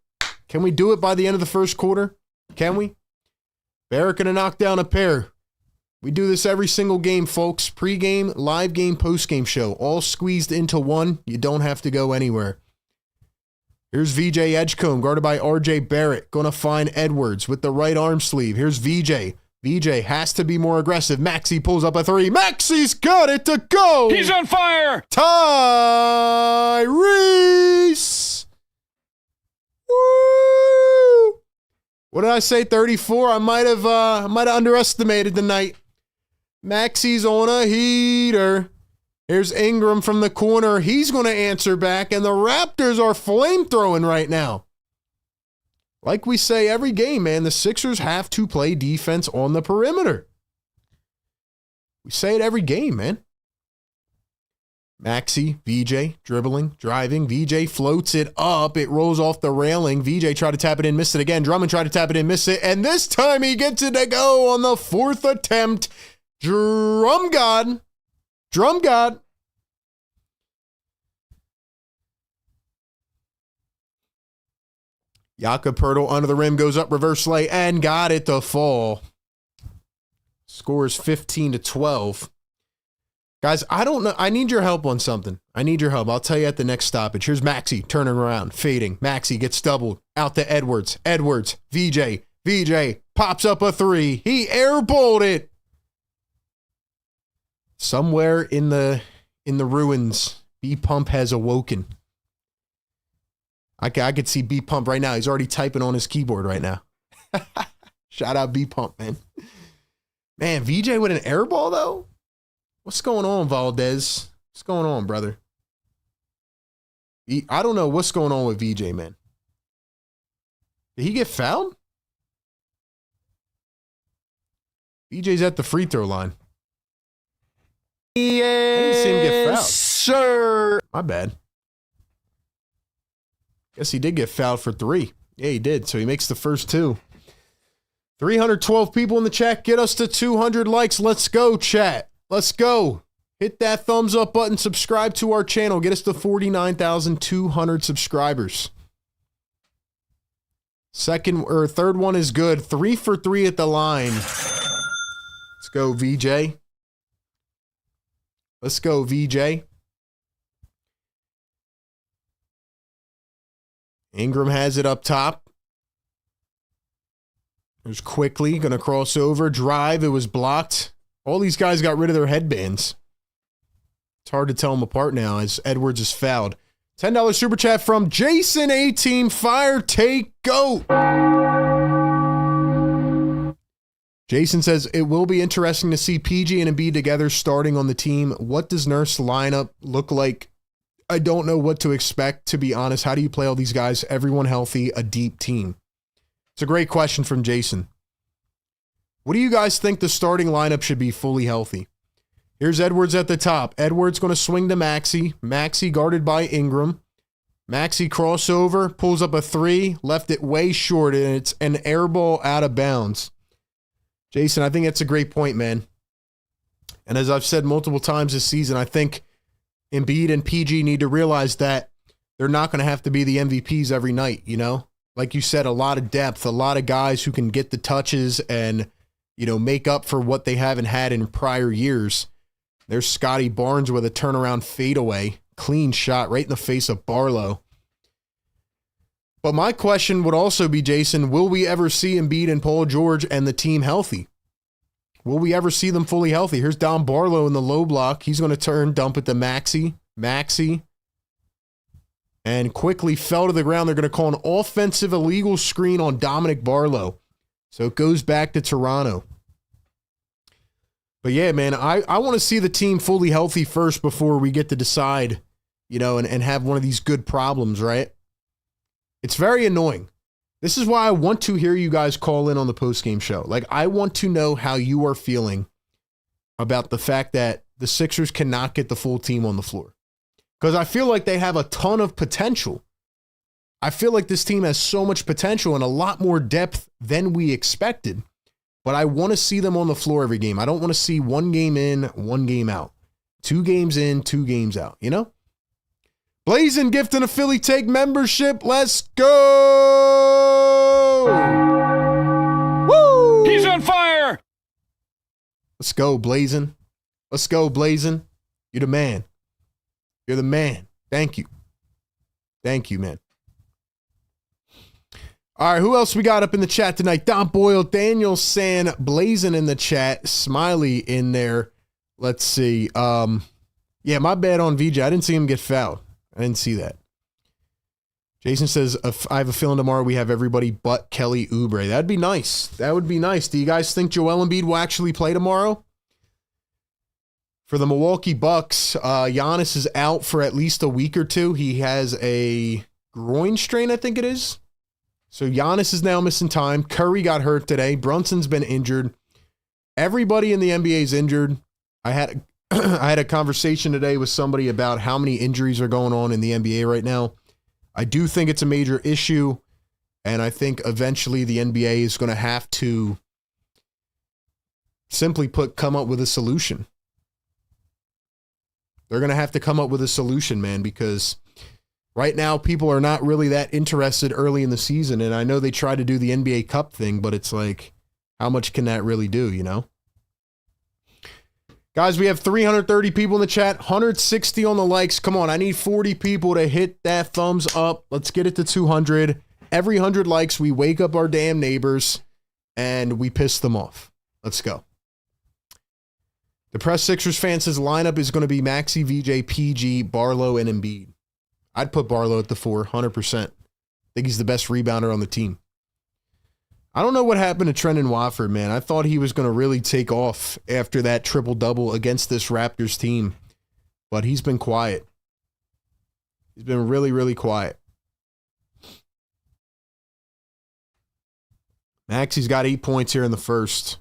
Can we do it by the end of the first quarter? Can we? Barrett going to knock down a pair. We do this every single game, folks. Pre-game, live game, post-game show. All squeezed into one. You don't have to go anywhere. Here's VJ Edgecombe, guarded by RJ Barrett. Going to find Edwards with the right arm sleeve. Here's VJ. VJ has to be more aggressive. Maxey pulls up a 3. Maxey's got it to go. He's on fire. Tyrese. Woo! What did I say? 34. I might have underestimated the night. Maxey's on a heater. Here's Ingram from the corner. He's going to answer back, and the Raptors are flamethrowing right now. Like we say every game, man, the Sixers have to play defense on the perimeter. We say it every game, man. Maxey, VJ, dribbling, driving. VJ floats it up. It rolls off the railing. VJ tried to tap it in, missed it again. Drummond tried to tap it in, missed it. And this time he gets it to go on the 4th attempt. Drum God. Drum God. Jakob Poeltl under the rim, goes up, reverse lay, and got it to fall. Scores 15-12. Guys, I don't know. I need your help on something. I need your help. I'll tell you at the next stoppage. Here's Maxey turning around, fading. Maxey gets doubled. Out to Edwards. Edwards. VJ. VJ pops up a three. He airballed it. Somewhere in the ruins, B-Pump has awoken. I could see B-Pump right now. He's already typing on his keyboard right now. Shout out B-Pump, man. Man, VJ with an airball, though? What's going on, Valdez? What's going on, brother? I don't know what's going on with VJ, man. Did he get fouled? VJ's at the free throw line. Yes, I didn't see him get fouled. sir. My bad. Guess he did get fouled for 3. Yeah, he did. So he makes the first 2. 312 people in the chat. Get us to 200 likes. Let's go, chat. Let's go. Hit that thumbs up button. Subscribe to our channel. Get us to 49,200 subscribers. Third one is good. 3 for 3 at the line. Let's go, VJ. Let's go, VJ. Ingram has it up top. There's Quickly going to cross over, drive. It was blocked. All these guys got rid of their headbands. It's hard to tell them apart now as Edwards is fouled. $10 super chat from Jason 18. Fire, take, go. Jason says, it will be interesting to see PG and Embiid together starting on the team. What does Nurse lineup look like? I don't know what to expect, to be honest. How do you play all these guys? Everyone healthy, a deep team. It's a great question from Jason. What do you guys think the starting lineup should be fully healthy? Here's Edwards at the top. Edwards going to swing to Maxey. Maxey guarded by Ingram. Maxey crossover, pulls up a 3, left it way short, and it's an air ball out of bounds. Jason, I think that's a great point, man. And as I've said multiple times this season, I think Embiid and PG need to realize that they're not going to have to be the MVPs every night, you know? Like you said, a lot of depth, a lot of guys who can get the touches and, you know, make up for what they haven't had in prior years. There's Scotty Barnes with a turnaround fadeaway, clean shot right in the face of Barlow. But my question would also be, Jason, will we ever see Embiid and Paul George and the team healthy? Will we ever see them fully healthy? Here's Don Barlow in the low block. He's going to turn, dump it to Maxey. Maxey. And quickly fell to the ground. They're going to call an offensive illegal screen on Dominic Barlow. So it goes back to Toronto. But yeah, man, I want to see the team fully healthy first before we get to decide, you know, and have one of these good problems, right? It's very annoying. This is why I want to hear you guys call in on the postgame show. Like, I want to know how you are feeling about the fact that the Sixers cannot get the full team on the floor. Because I feel like they have a ton of potential. I feel like this team has so much potential and a lot more depth than we expected. But I want to see them on the floor every game. I don't want to see one game in, one game out. 2 games in, 2 games out, you know? Blazing gifting a Philly Take membership. Let's go! Woo! He's on fire. Let's go, Blazing. Let's go, Blazing. You're the man. You're the man. Thank you. Thank you, man. All right, who else we got up in the chat tonight? Don Boyle, Daniel San, Blazing in the chat, Smiley in there. Let's see. Yeah, my bad on VJ. I didn't see him get fouled. I didn't see that. Jason says, I have a feeling tomorrow we have everybody but Kelly Oubre. That'd be nice. That would be nice. Do you guys think Joel Embiid will actually play tomorrow? For the Milwaukee Bucks, Giannis is out for at least a week or 2. He has a groin strain, I think it is. So Giannis is now missing time. Curry got hurt today. Brunson's been injured. Everybody in the NBA is injured. I had a conversation today with somebody about how many injuries are going on in the NBA right now. I do think it's a major issue, and I think eventually the NBA is going to have to simply come up with a solution. They're going to have to come up with a solution, man, because right now people are not really that interested early in the season. And I know they try to do the NBA Cup thing, but it's like, how much can that really do, you know? Guys, we have 330 people in the chat, 160 on the likes. Come on, I need 40 people to hit that thumbs up. Let's get it to 200. Every 100 likes, we wake up our damn neighbors and we piss them off. Let's go. The Press Sixers fan says lineup is going to be Maxey, VJ, PG, Barlow, and Embiid. I'd put Barlow at the 4, 100%. I think he's the best rebounder on the team. I don't know what happened to Trendon Watford, man. I thought he was going to really take off after that triple-double against this Raptors team, but he's been quiet. He's been really, really quiet. Maxey's got 8 points here in the first.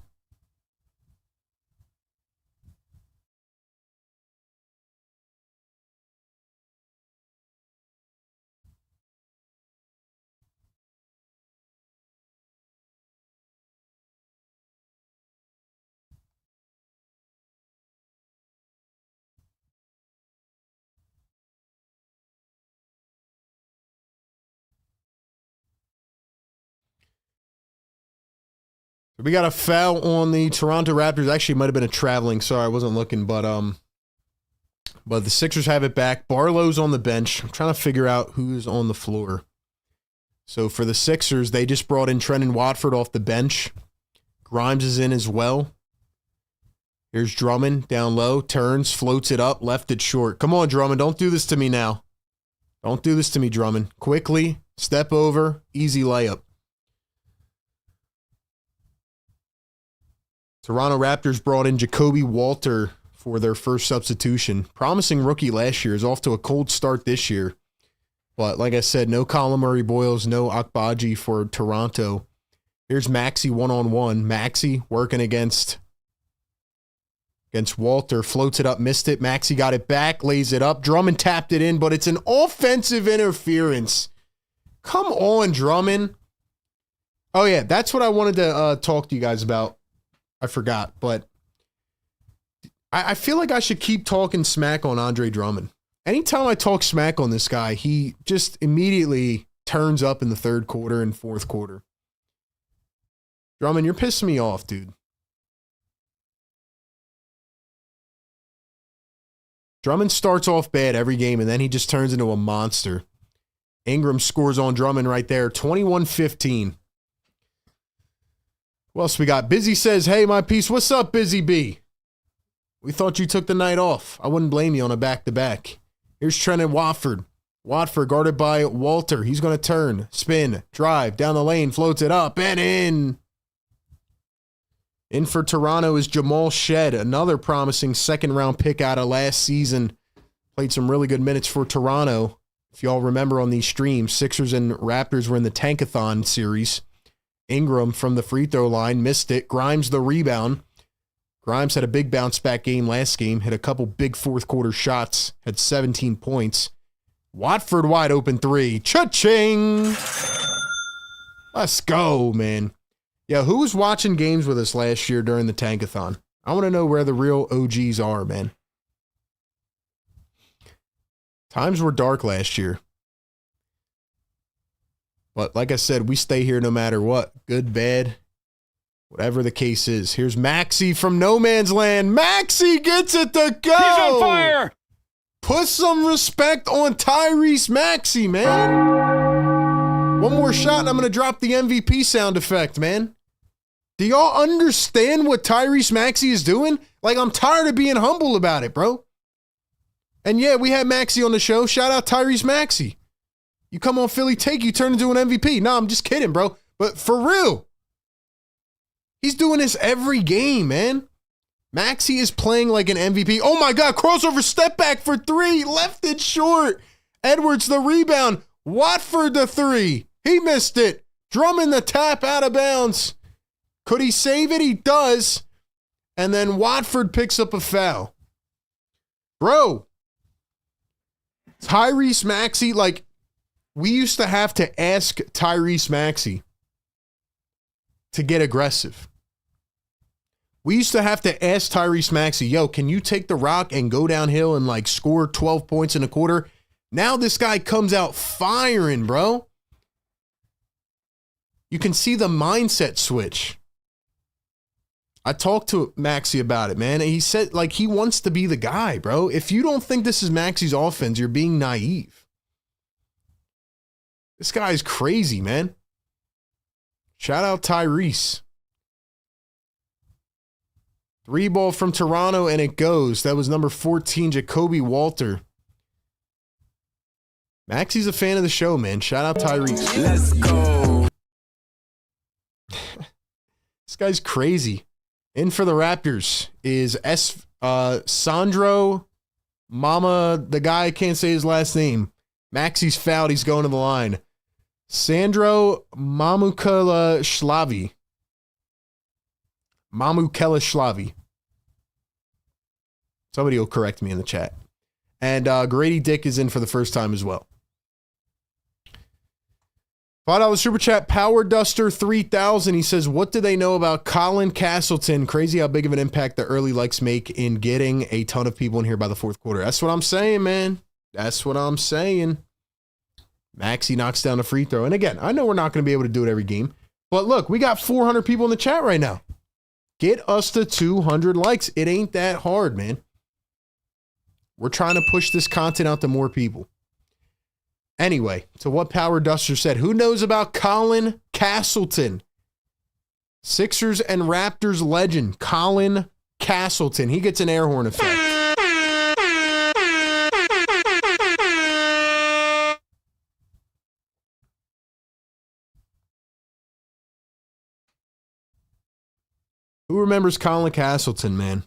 We got a foul on the Toronto Raptors. Actually, it might have been a traveling. Sorry, I wasn't looking, but the Sixers have it back. Barlow's on the bench. I'm trying to figure out who's on the floor. So for the Sixers, they just brought in Trendon Watford off the bench. Grimes is in as well. Here's Drummond down low, turns, floats it up, left it short. Come on, Drummond, don't do this to me now. Don't do this to me, Drummond. Quickly, step over, easy layup. Toronto Raptors brought in Jacoby Walter for their first substitution. Promising rookie last year, is off to a cold start this year. But like I said, no Colin Murray-Boyles, no Akbaji for Toronto. Here's Maxey one-on-one. Maxey working against Walter. Floats it up, missed it. Maxey got it back, lays it up. Drummond tapped it in, but it's an offensive interference. Come on, Drummond. Oh, yeah, that's what I wanted to talk to you guys about. I forgot, but I feel like I should keep talking smack on Andre Drummond. Anytime I talk smack on this guy, he just immediately turns up in the third quarter and fourth quarter. Drummond, you're pissing me off, dude. Drummond starts off bad every game, and then he just turns into a monster. Ingram scores on Drummond right there, 21-15. What else we got? Busy says, hey, my piece. What's up, Busy B? We thought you took the night off. I wouldn't blame you on a back-to-back. Here's Trendon Watford. Watford guarded by Walter. He's going to turn, spin, drive, down the lane, floats it up, and in. In for Toronto is Jamal Shed, another promising second-round pick out of last season. Played some really good minutes for Toronto. If y'all remember on these streams, Sixers and Raptors were in the Tankathon series. Ingram from the free throw line, missed it. Grimes the rebound. Grimes had a big bounce back game last game, hit a couple big fourth quarter shots, had 17 points. Watford wide open three. Cha-ching! Let's go, man. Yeah, who was watching games with us last year during the Tankathon? I want to know where the real OGs are, man. Times were dark last year. But like I said, we stay here no matter what. Good, bad, whatever the case is. Here's Maxey from no man's land. Maxey gets it to go. He's on fire. Put some respect on Tyrese Maxey, man. One more shot and I'm going to drop the MVP sound effect, man. Do y'all understand what Tyrese Maxey is doing? Like, I'm tired of being humble about it, bro. And yeah, we had Maxey on the show. Shout out Tyrese Maxey. You come on Philly Take, you turn into an MVP. No, I'm just kidding, bro. But for real, he's doing this every game, man. Maxey is playing like an MVP. Oh my God, crossover step back for three. Left it short. Edwards the rebound. Watford the three. He missed it. Drummond the tap out of bounds. Could he save it? He does. And then Watford picks up a foul. Bro, Tyrese Maxey, like, we used to have to ask Tyrese Maxey to get aggressive. We used to have to ask Tyrese Maxey, yo, can you take the rock and go downhill and like score 12 points in a quarter? Now this guy comes out firing, bro. You can see the mindset switch. I talked to Maxey about it, man. And he said, like, he wants to be the guy, bro. If you don't think this is Maxey's offense, you're being naive. This guy's crazy, man. Shout out Tyrese. 3-ball from Toronto, and it goes. That was number 14, Jacoby Walter. Maxey's a fan of the show, man. Shout out Tyrese. Let's go. This guy's crazy. In for the Raptors is Sandro Mama, the guy I can't say his last name. Maxey's fouled. He's going to the line. Sandro Mamukelashvili. Somebody will correct me in the chat. And Grady Dick is in for the first time as well. $5 super chat, Power Duster 3000. He says, what do they know about Colin Castleton? Crazy how big of an impact the early likes make in getting a ton of people in here by the fourth quarter. That's what I'm saying, man. That's what I'm saying. Maxey knocks down a free throw. And again, I know we're not going to be able to do it every game. But look, we got 400 people in the chat right now. Get us to 200 likes. It ain't that hard, man. We're trying to push this content out to more people. Anyway, so what Power Duster said, who knows about Colin Castleton? Sixers and Raptors legend, Colin Castleton. He gets an air horn effect. Who remembers Colin Castleton, man?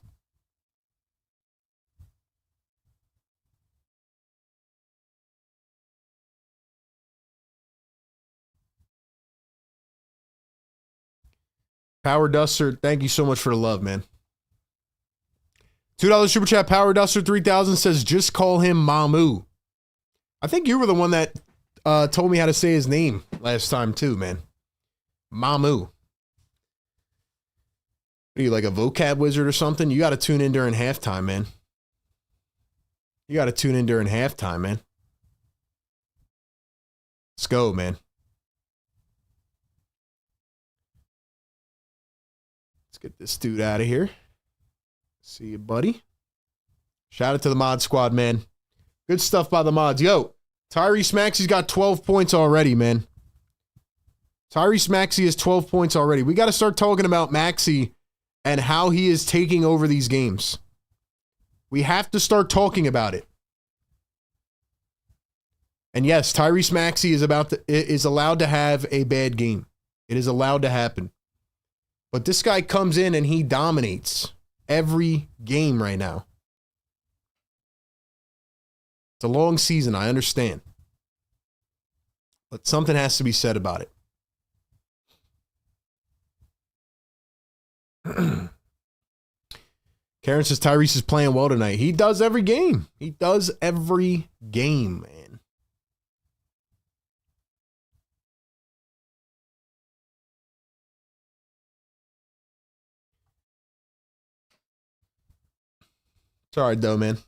Power Duster, thank you so much for the love, man. $2 super chat, Power Duster 3000 says, just call him Mamu. I think you were the one that told me how to say his name last time too, man. Mamu. Are you like a vocab wizard or something? You got to tune in during halftime, man. You got to tune in during halftime, man. Let's go, man. Get this dude out of here. See you, buddy. Shout out to the mod squad, man. Good stuff by the mods. Yo, Tyrese Maxey's got 12 points already, man. Tyrese Maxey has 12 points already. We got to start talking about Maxey and how he is taking over these games. We have to start talking about it. And yes, Tyrese Maxey is allowed to have a bad game. It is allowed to happen. But this guy comes in and he dominates every game right now. It's a long season, I understand. But something has to be said about it. Karen says Tyrese is playing well tonight. He does every game. He does every game, man. Sorry, though, man.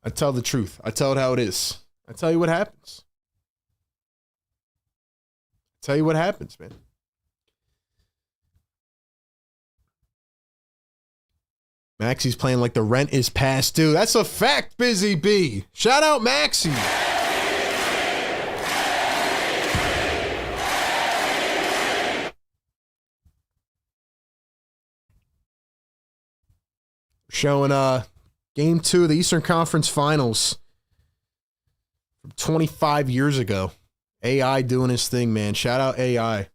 I tell the truth. I tell it how it is. I tell you what happens. I tell you what happens, man. Maxey's playing like the rent is past due. That's a fact, Busy B. Shout out Maxey. Showing Game 2 of the Eastern Conference Finals from 25 years ago. AI doing his thing, man. Shout out AI.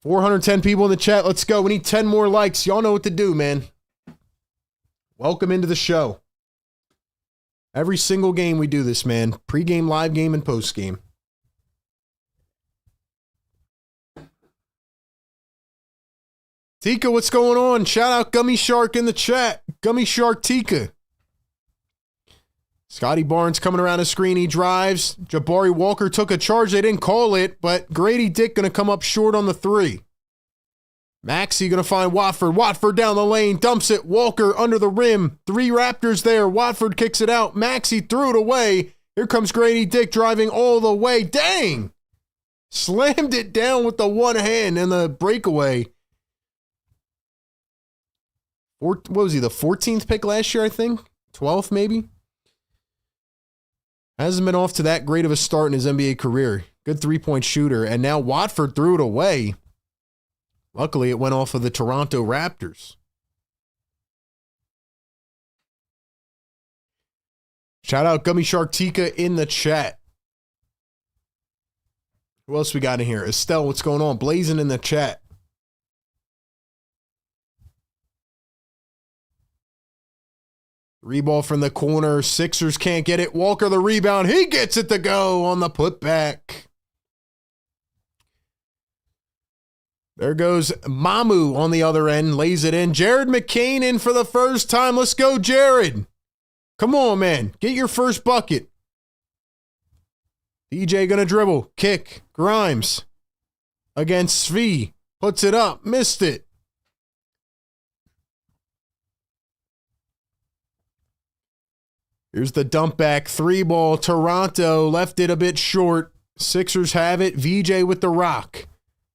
410 people in the chat. Let's go. We need 10 more likes. Y'all know what to do, man. Welcome into the show. Every single game we do this, man. Pre-game, live game, and post-game. Tika, what's going on? Shout out Gummy Shark in the chat. Gummy Shark Tika. Scotty Barnes coming around the screen. He drives. Jabari Walker took a charge. They didn't call it, but Grady Dick going to come up short on the three. Maxey going to find Watford. Watford down the lane. Dumps it. Walker under the rim. 3 Raptors there. Watford kicks it out. Maxey threw it away. Here comes Grady Dick driving all the way. Dang! Slammed it down with the one hand in the breakaway. What was he, the 14th pick last year, I think? 12th, maybe? Hasn't been off to that great of a start in his NBA career. Good three-point shooter. And now Watford threw it away. Luckily, it went off of the Toronto Raptors. Shout out Gummy Shark Tika in the chat. Who else we got in here? Estelle, what's going on? Blazing in the chat. Reball from the corner. Sixers can't get it. Walker the rebound. He gets it to go on the putback. There goes Mamu on the other end. Lays it in. Jared McCain in for the first time. Let's go, Jared. Come on, man. Get your first bucket. DJ gonna dribble. Kick. Grimes. Against Svi. Puts it up. Missed it. Here's the dump back. 3-ball. Toronto left it a bit short. Sixers have it. VJ with the rock.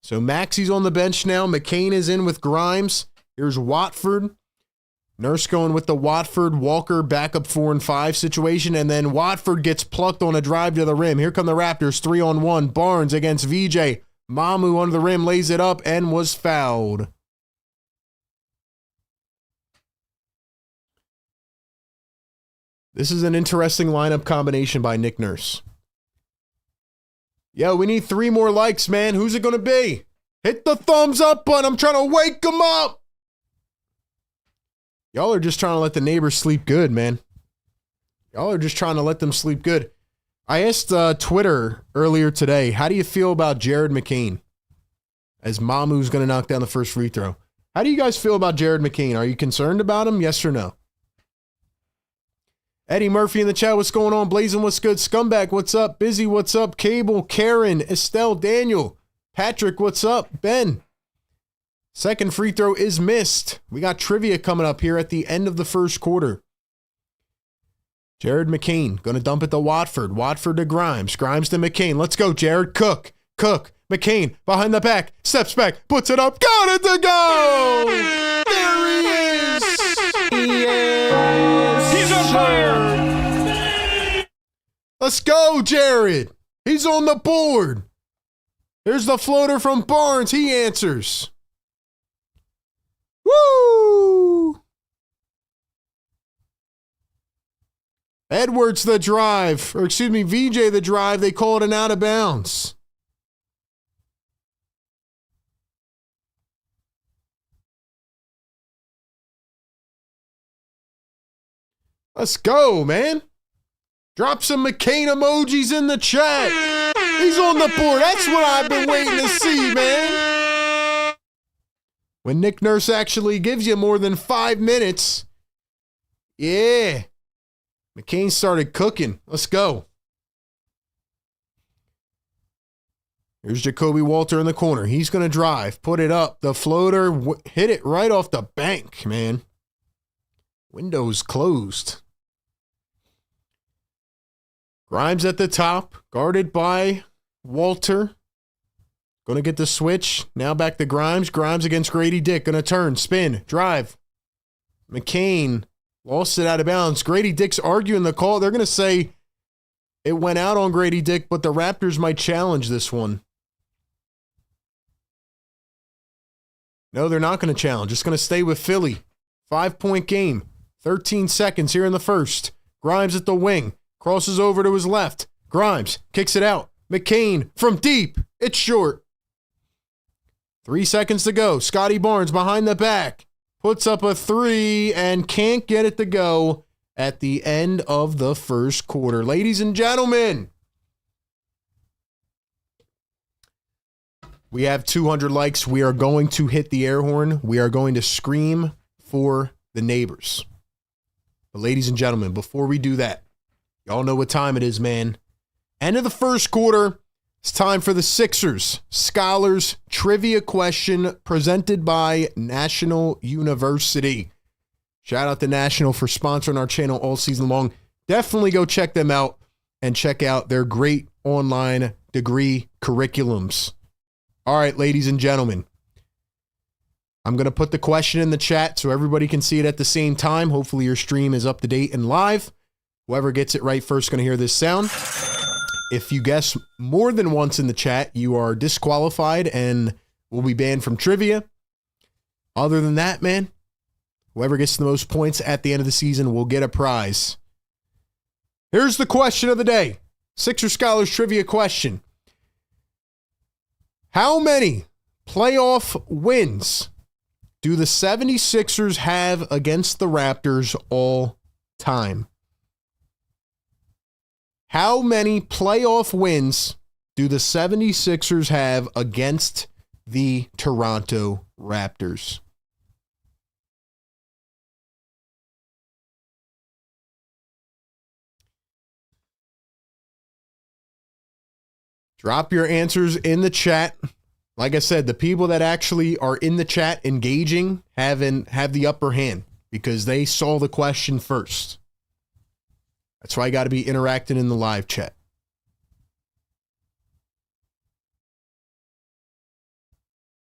So Maxey's on the bench now. McCain is in with Grimes. Here's Watford. Nurse going with the Watford. Walker backup 4 and 5 situation. And then Watford gets plucked on a drive to the rim. Here come the Raptors. 3-on-1. Barnes against VJ. Mamu under the rim. Lays it up and was fouled. This is an interesting lineup combination by Nick Nurse. Yo, we need 3 more likes, man. Who's it going to be? Hit the thumbs up button. I'm trying to wake them up. Y'all are just trying to let the neighbors sleep good, man. Y'all are just trying to let them sleep good. I asked Twitter earlier today, how do you feel about Jared McCain? As Mamu's going to knock down the first free throw. How do you guys feel about Jared McCain? Are you concerned about him? Yes or no? Eddie Murphy in the chat, what's going on? Blazing, what's good? Scumbag, what's up? Busy, what's up? Cable, Karen, Estelle, Daniel, Patrick, what's up? Ben. Second free throw is missed. We got trivia coming up here at the end of the first quarter. Jared McCain going to dump it to Watford. Watford to Grimes. Grimes to McCain. Let's go, Jared. Cook. McCain behind the back. Steps back. Puts it up. Got it to go! There he is! Yes! He's on fire! Let's go, Jared. He's on the board. There's the floater from Barnes. He answers. Woo! Edwards the drive, or excuse me, VJ the drive. They call it an out of bounds. Let's go, man. Drop some McCain emojis in the chat. He's on the board. That's what I've been waiting to see, man. When Nick Nurse actually gives you more than 5 minutes. Yeah. McCain started cooking. Let's go. Here's Jacoby Walter in the corner. He's going to drive. Put it up. The floater. Hit it right off the bank, man. Windows closed. Grimes at the top, guarded by Walter. Going to get the switch. Now back to Grimes. Grimes against Grady Dick. Going to turn, spin, drive. McCain lost it out of bounds. Grady Dick's arguing the call. They're going to say it went out on Grady Dick, but the Raptors might challenge this one. No, they're not going to challenge. It's going to stay with Philly. 5-point game. 13 seconds here in the first. Grimes at the wing. Crosses over to his left. Grimes kicks it out. McCain from deep. It's short. 3 seconds to go. Scotty Barnes behind the back. Puts up a 3 and can't get it to go at the end of the first quarter. Ladies and gentlemen, we have 200 likes. We are going to hit the air horn. We are going to scream for the neighbors. But ladies and gentlemen, before we do that, y'all know what time it is, man. End of the first quarter. It's time for the Sixers Scholars Trivia Question presented by National University. Shout out to National for sponsoring our channel all season long. Definitely go check them out and check out their great online degree curriculums. All right, ladies and gentlemen, I'm going to put the question in the chat so everybody can see it at the same time. Hopefully your stream is up to date and live. Whoever gets it right first is going to hear this sound. If you guess more than once in the chat, you are disqualified and will be banned from trivia. Other than that, man, whoever gets the most points at the end of the season will get a prize. Here's the question of the day. Sixer Scholars Trivia question. How many playoff wins do the 76ers have against the Raptors all time? How many playoff wins do the 76ers have against the Toronto Raptors? Drop your answers in the chat. Like I said, the people that actually are in the chat engaging have the upper hand because they saw the question first. That's why I got to be interacting in the live chat.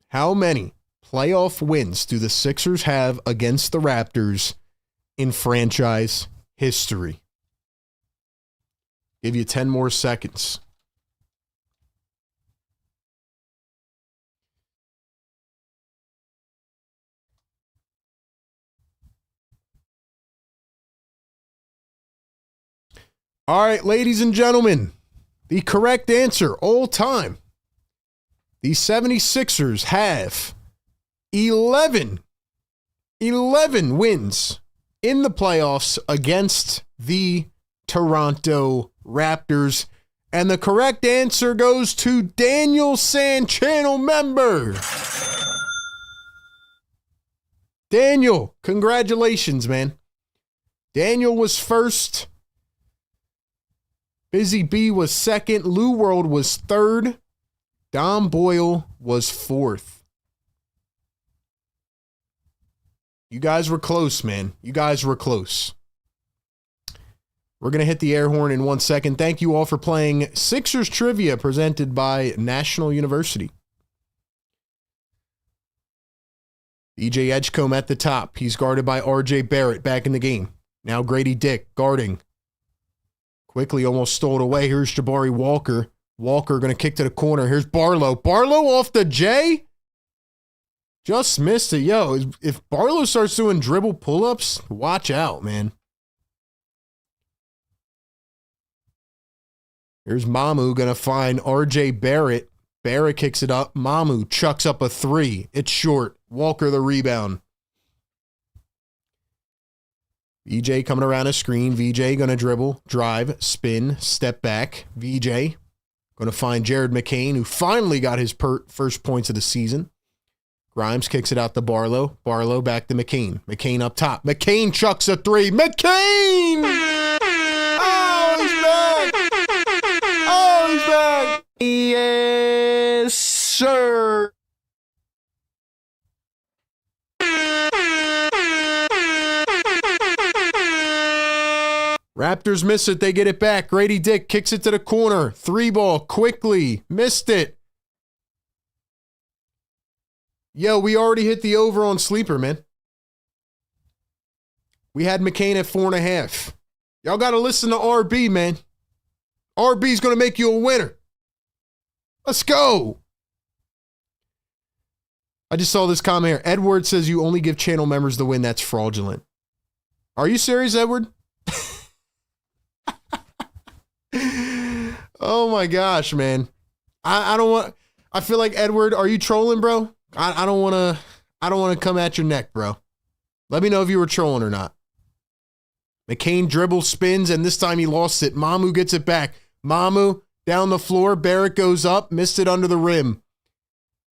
How many playoff wins do the Sixers have against the Raptors in franchise history? Give you 10 more seconds. All right, ladies and gentlemen, the correct answer all time. The 76ers have 11 wins in the playoffs against the Toronto Raptors. And the correct answer goes to Daniel San, channel member. Daniel, congratulations, man. Daniel was first. Busy B was second. Lou World was third. Dom Boyle was fourth. You guys were close, man. You guys were close. We're going to hit the air horn in 1 second. Thank you all for playing Sixers Trivia presented by National University. EJ Edgecombe at the top. He's guarded by RJ Barrett back in the game. Now Grady Dick guarding. Quickly almost stole it away. Here's Jabari Walker. Walker going to kick to the corner. Here's Barlow. Barlow off the J. Just missed it. Yo, if Barlow starts doing dribble pull-ups, watch out, man. Here's Mamu going to find RJ Barrett. Barrett kicks it up. Mamu chucks up a three. It's short. Walker the rebound. VJ coming around a screen. VJ going to dribble, drive, spin, step back. VJ going to find Jared McCain, who finally got his first points of the season. Grimes kicks it out to Barlow. Barlow back to McCain. McCain up top. McCain chucks a three. McCain! Oh, he's back! Oh, he's back! Yes, sir. Raptors miss it. They get it back. Grady Dick kicks it to the corner. Three ball quickly. Missed it. Yo, we already hit the over on Sleeper, man. We had McCain at 4.5. Y'all got to listen to RB, man. RB's going to make you a winner. Let's go. I just saw this comment here. Edward says you only give channel members the win. That's fraudulent. Are you serious, Edward? Oh my gosh, man. I don't want, I feel like Edward, are you trolling, bro? I don't want to come at your neck, bro. Let me know if you were trolling or not. McCain dribbles, spins, and this time he lost it. Mamu gets it back. Mamu down the floor. Barrett goes up, missed it under the rim.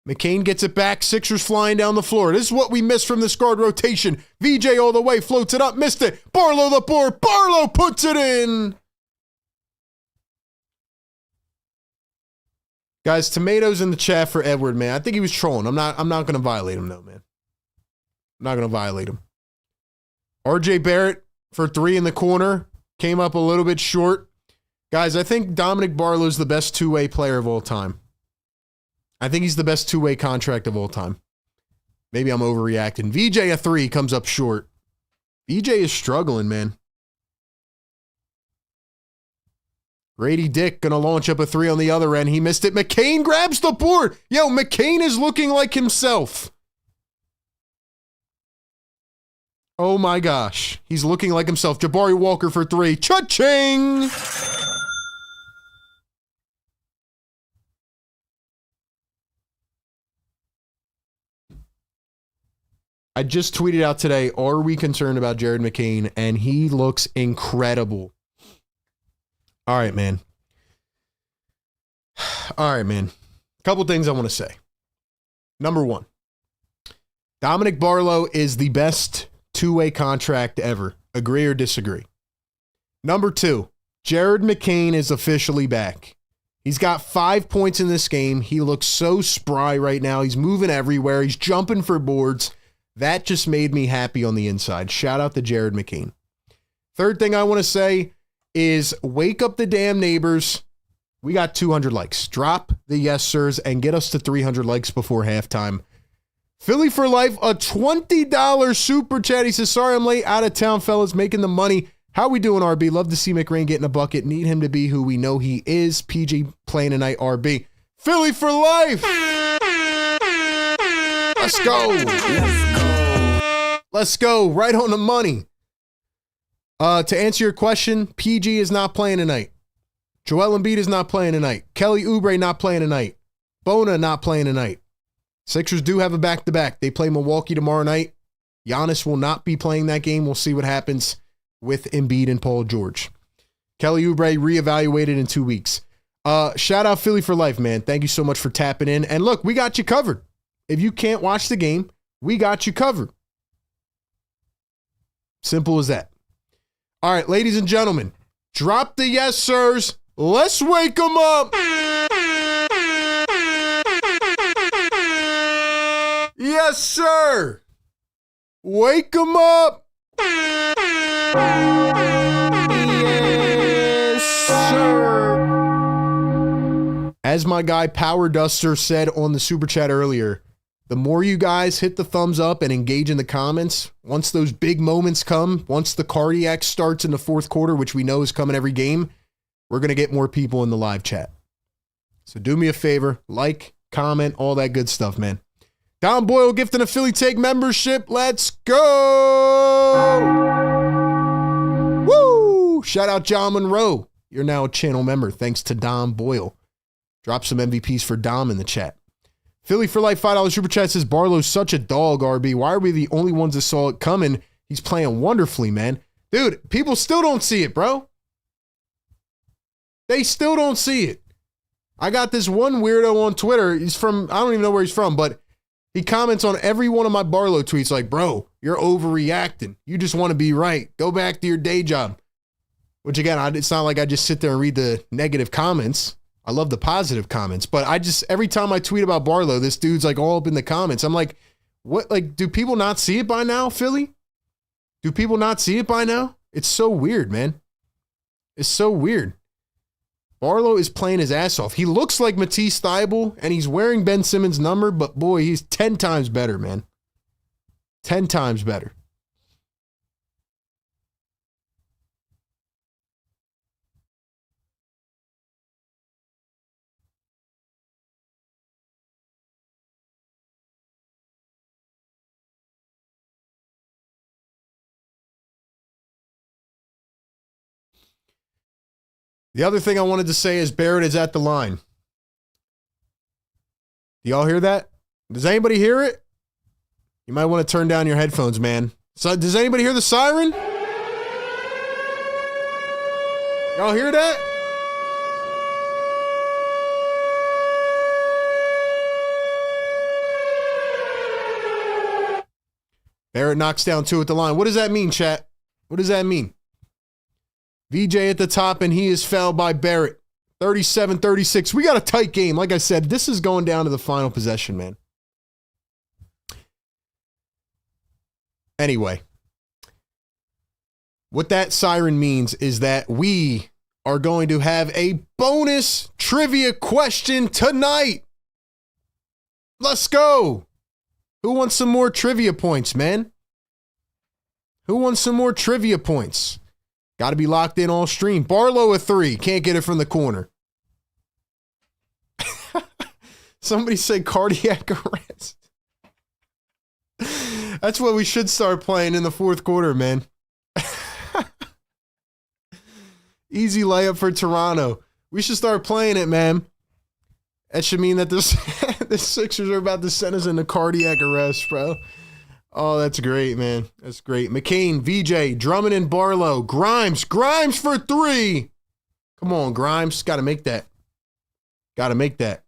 McCain gets it back. Sixers flying down the floor. This is what we missed from this guard rotation. VJ all the way, floats it up, missed it. Barlow the board. Barlow puts it in. Guys, tomatoes in the chat for Edward, man. I think he was trolling. I'm not going to violate him, though, man. I'm not going to violate him. RJ Barrett for 3 in the corner. Came up a little bit short. Guys, I think Dominic Barlow's the best two-way player of all time. I think he's the best two-way contract of all time. Maybe I'm overreacting. VJ a 3 comes up short. VJ is struggling, man. Grady Dick gonna launch up a 3 on the other end. He missed it. McCain grabs the board. Yo, McCain is looking like himself. Oh my gosh. He's looking like himself. Jabari Walker for 3. Cha-ching! I just tweeted out today, are we concerned about Jared McCain? And he looks incredible. All right, man. All right, man. Couple things I want to say. Number 1, Dominic Barlow is the best two-way contract ever. Agree or disagree? Number 2, Jared McCain is officially back. He's got 5 points in this game. He looks so spry right now. He's moving everywhere. He's jumping for boards. That just made me happy on the inside. Shout out to Jared McCain. Third thing I want to say is wake up the damn neighbors. We got 200 likes. Drop the yes sirs and get us to 300 likes before halftime. Philly for life, a $20 super chat. He says, sorry I'm late. Out of town, fellas, making the money. How we doing, RB? Love to see McRain get in a bucket. Need him to be who we know he is. PG playing tonight, RB. Philly for life. Let's go. Let's go. Let's go. Right on the money. To answer your question, PG is not playing tonight. Joel Embiid is not playing tonight. Kelly Oubre not playing tonight. Bona not playing tonight. Sixers do have a back-to-back. They play Milwaukee tomorrow night. Giannis will not be playing that game. We'll see what happens with Embiid and Paul George. Kelly Oubre reevaluated in 2 weeks. Shout out Philly for life, man. Thank you so much for tapping in. And look, we got you covered. If you can't watch the game, we got you covered. Simple as that. All right, ladies and gentlemen, drop the yes, sirs. Let's wake them up. Yes, sir. Wake them up. Yes, sir. As my guy Power Duster said on the super chat earlier, the more you guys hit the thumbs up and engage in the comments, once those big moments come, once the cardiac starts in the fourth quarter, which we know is coming every game, we're going to get more people in the live chat. So do me a favor, like, comment, all that good stuff, man. Don Boyle gifting a Philly Take membership. Let's go. Woo! Shout out John Monroe. You're now a channel member thanks to Don Boyle. Drop some MVPs for Dom in the chat. Philly for life, $5 super chat says, Barlow's such a dog, RB. Why are we the only ones that saw it coming? He's playing wonderfully, man. Dude, people still don't see it, bro. They still don't see it. I got this one weirdo on Twitter. He's from, I don't even know where he's from, but he comments on every one of my Barlow tweets like, bro, you're overreacting. You just want to be right. Go back to your day job. Which again, it's not like I just sit there and read the negative comments. I love the positive comments, but every time I tweet about Barlow, this dude's like all up in the comments. I'm like, what? Like, do people not see it by now, Philly? Do people not see it by now? It's so weird, man. It's so weird. Barlow is playing his ass off. He looks like Matisse Thybulle, and he's wearing Ben Simmons' number, but boy, he's 10 times better, man. 10 times better. The other thing I wanted to say is Barrett is at the line. Do y'all hear that? Does anybody hear it? You might want to turn down your headphones, man. So, does anybody hear the siren? Y'all hear that? Barrett knocks down 2 at the line. What does that mean, chat? What does that mean? VJ at the top, and he is fouled by Barrett. 37-36. We got a tight game. Like I said, this is going down to the final possession, man. Anyway, what that siren means is that we are going to have a bonus trivia question tonight. Let's go. Who wants some more trivia points, man? Who wants some more trivia points? Got to be locked in all stream. Barlow a 3. Can't get it from the corner. Somebody said cardiac arrest. That's what we should start playing in the fourth quarter, man. Easy layup for Toronto. We should start playing it, man. That should mean that the Sixers are about to send us into cardiac arrest, bro. Oh, that's great, man. That's great. McCain, VJ, Drummond and Barlow. Grimes for 3. Come on, Grimes. Got to make that. Got to make that.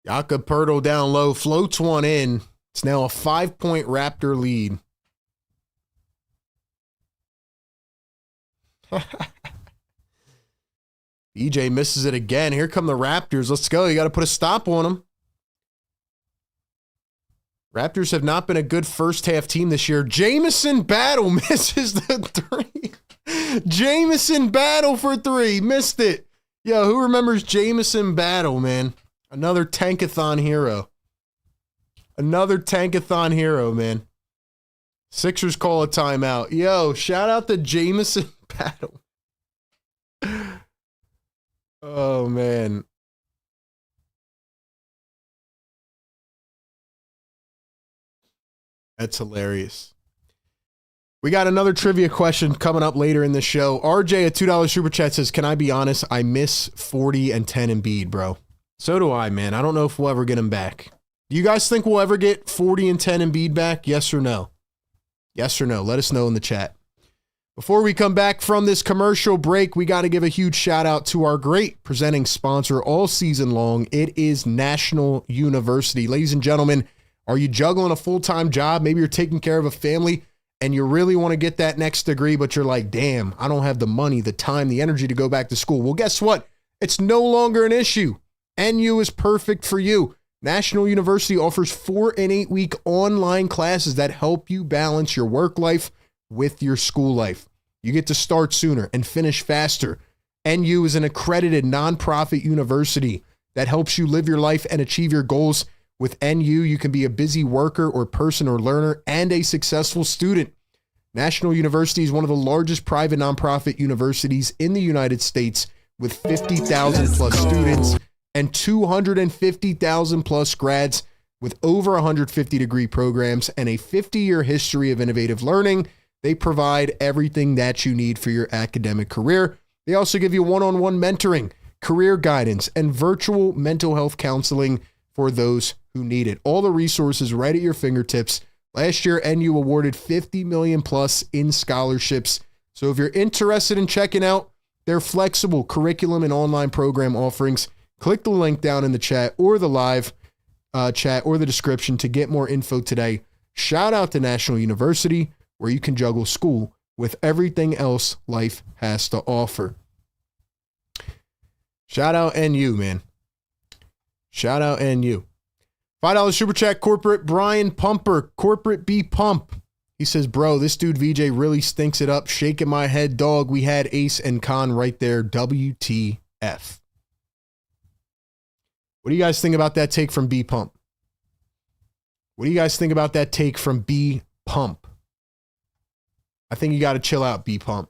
Jakob Poeltl down low, floats one in. It's now a 5-point Raptor lead. EJ misses it again. Here come the Raptors. Let's go. You got to put a stop on them. Raptors have not been a good first half team this year. Jamison Battle misses the 3. Jamison Battle for 3. Missed it. Yo, who remembers Jamison Battle, man? Another tankathon hero. Another tankathon hero, man. Sixers call a timeout. Yo, shout out to Jamison Battle. Oh, man. That's hilarious. We got another trivia question coming up later in the show. RJ at $2 Super Chat says, can I be honest? I miss 40 and 10 Embiid, bro. So do I, man. I don't know if we'll ever get him back. Do you guys think we'll ever get 40 and 10 Embiid back? Yes or no? Yes or no? Let us know in the chat. Before we come back from this commercial break, we got to give a huge shout out to our great presenting sponsor all season long. It is National University. Ladies and gentlemen, are you juggling a full-time job? Maybe you're taking care of a family and you really want to get that next degree, but you're like, damn, I don't have the money, the time, the energy to go back to school. Well, guess what? It's no longer an issue. NU is perfect for you. National University offers 4 and 8 week online classes that help you balance your work life with your school life. You get to start sooner and finish faster. NU is an accredited nonprofit university that helps you live your life and achieve your goals. With NU, you can be a busy worker or person or learner and a successful student. National University is one of the largest private nonprofit universities in the United States with 50,000 plus students and 250,000 plus grads with over 150 degree programs and a 50-year history of innovative learning. They provide everything that you need for your academic career. They also give you one-on-one mentoring, career guidance, and virtual mental health counseling for those who need it. All the resources right at your fingertips. Last year, NU awarded $50 million plus in scholarships. So if you're interested in checking out their flexible curriculum and online program offerings, click the link down in the chat or the live chat or the description to get more info today. Shout out to National University, where you can juggle school with everything else life has to offer. Shout out NU, man. Shout out NU. $5 Super Chat Corporate Brian Pumper, Corporate B Pump. He says, bro, this dude VJ really stinks it up. Shaking my head, dog. We had Ace and Con right there. WTF. What do you guys think about that take from B Pump? What do you guys think about that take from B Pump? I think you got to chill out, B Pump.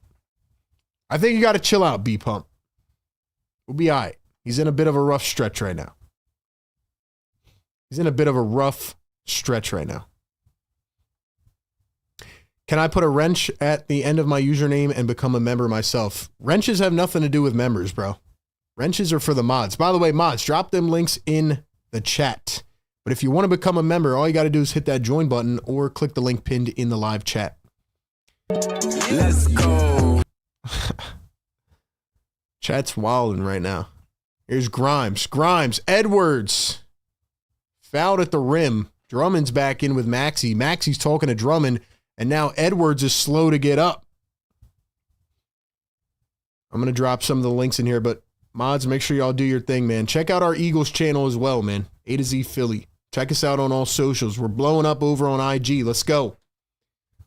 I think you got to chill out, B Pump. We'll be all right. He's in a bit of a rough stretch right now. He's in a bit of a rough stretch right now. Can I put a wrench at the end of my username and become a member myself? Wrenches have nothing to do with members, bro. Wrenches are for the mods. By the way, mods, drop them links in the chat. But if you want to become a member, all you got to do is hit that join button or click the link pinned in the live chat. Let's go. Chat's wilding right now. Here's Grimes. Grimes. Edwards. Fouled at the rim. Drummond's back in with Maxey. Maxey's talking to Drummond, and now Edwards is slow to get up. I'm going to drop some of the links in here, but mods, make sure y'all do your thing, man. Check out our Eagles channel as well, man. A to Z Philly. Check us out on all socials. We're blowing up over on IG. Let's go.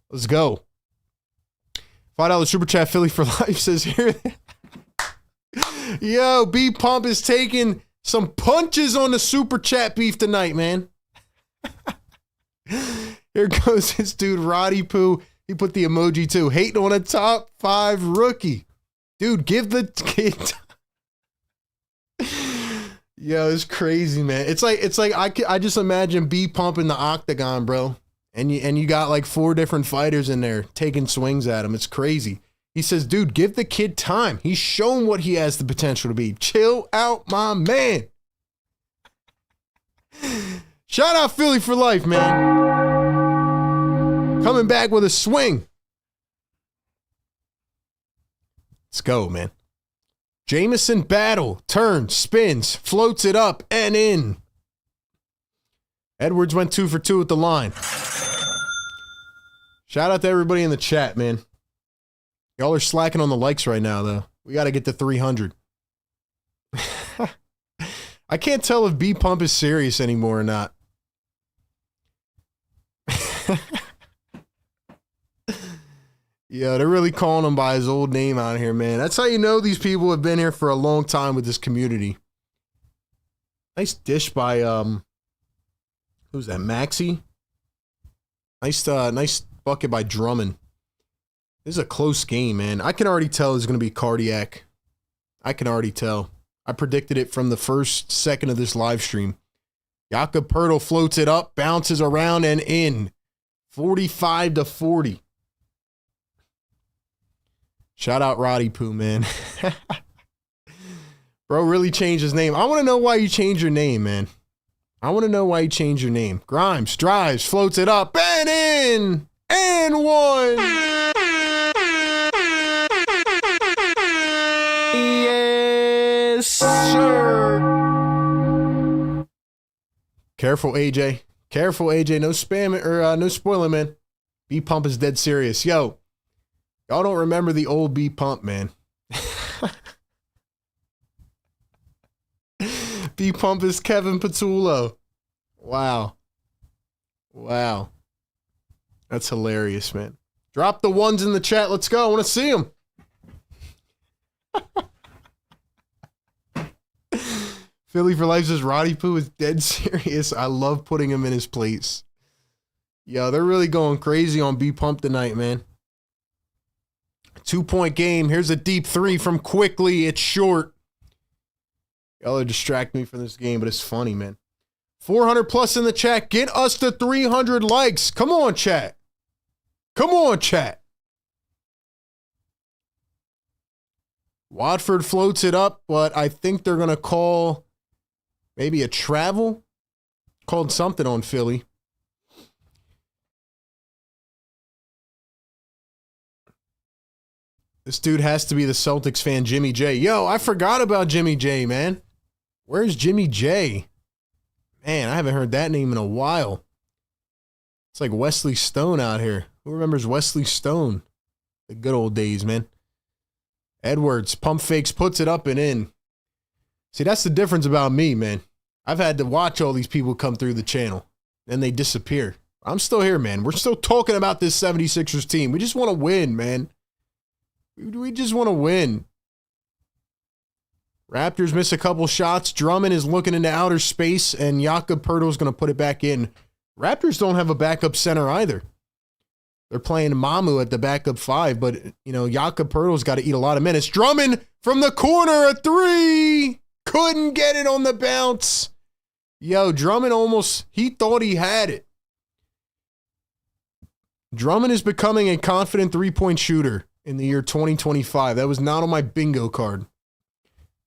Let's go. $5 super chat Philly for life says here. Yo, B Pump is taking some punches on the super chat beef tonight, man. Here goes this dude, Roddy Poo. He put the emoji too. Hating on a top 5 rookie. Dude, give the kid. Yo, it's crazy, man. It's like I just imagine B Pump in the octagon, bro. And you got like 4 different fighters in there taking swings at him. It's crazy. He says, dude, give the kid time. He's shown what he has the potential to be. Chill out, my man. Shout out Philly for life, man. Coming back with a swing. Let's go, man. Jameson battle, turns, spins, floats it up and in. Edwards went 2 for 2 at the line. Shout out to everybody in the chat, man. Y'all are slacking on the likes right now, though. We got to get to 300. I can't tell if B Pump is serious anymore or not. Yeah, they're really calling him by his old name out here, man. That's how you know these people have been here for a long time with this community. Nice dish by who's that? Maxey. Nice bucket by Drummond. This is a close game, man. I can already tell it's going to be cardiac. I can already tell. I predicted it from the first second of this live stream. Jakob Poeltl floats it up, bounces around and in. 45-40. Shout out Roddy Poo, man. Bro really changed his name. I want to know why you changed your name, man. I want to know why you changed your name. Grimes drives, floats it up, and in, and one. Yes, sir. Careful, AJ. Careful, AJ. No spamming or no spoiling, man. B Pump is dead serious. Yo, y'all don't remember the old B Pump, man. B Pump is Kevin Patullo. Wow. Wow. That's hilarious, man. Drop the ones in the chat. Let's go. I want to see them. Philly for life says Roddy Poo is dead serious. I love putting him in his place. Yo, they're really going crazy on B Pump tonight, man. 2-point game. Here's a deep 3 from Quickly. It's short. Y'all are distracting me from this game, but it's funny, man. 400 plus in the chat. Get us to 300 likes. Come on, chat. Come on, chat. Watford floats it up, but I think they're going to call maybe a travel. Called something on Philly. This dude has to be the Celtics fan, Jimmy J. Yo, I forgot about Jimmy J, man. Where's Jimmy J? Man, I haven't heard that name in a while. It's like Wesley Stone out here. Who remembers Wesley Stone? The good old days, man. Edwards, pump fakes, puts it up and in. See, that's the difference about me, man. I've had to watch all these people come through the channel. Then they disappear. I'm still here, man. We're still talking about this 76ers team. We just want to win, man. We just want to win. Raptors miss a couple shots. Drummond is looking into outer space, and Jakob Poeltl is going to put it back in. Raptors don't have a backup center either. They're playing Mamu at the backup 5, but, you know, Jakob Poeltl's got to eat a lot of minutes. Drummond from the corner, a 3. Couldn't get it on the bounce. Yo, Drummond almost, he thought he had it. Drummond is becoming a confident three-point shooter in the year 2025. That was not on my bingo card.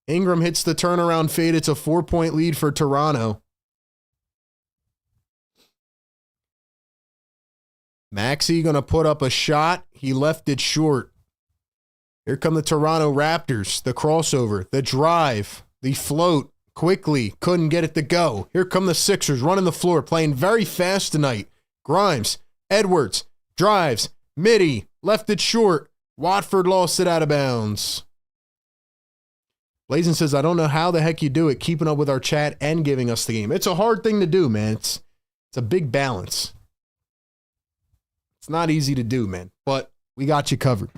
Ingram hits the turnaround fade. It's a 4-point lead for Toronto. Maxey going to put up a shot. He left it short. Here come the Toronto Raptors. The crossover, the drive, the float. Quickly, couldn't get it to go. Here come the Sixers running the floor, playing very fast tonight. Grimes, Edwards, drives, midi, left it short. Watford lost it out of bounds. Blazin says, I don't know how the heck you do it, keeping up with our chat and giving us the game. It's a hard thing to do, man. It's a big balance. It's not easy to do, man, but we got you covered.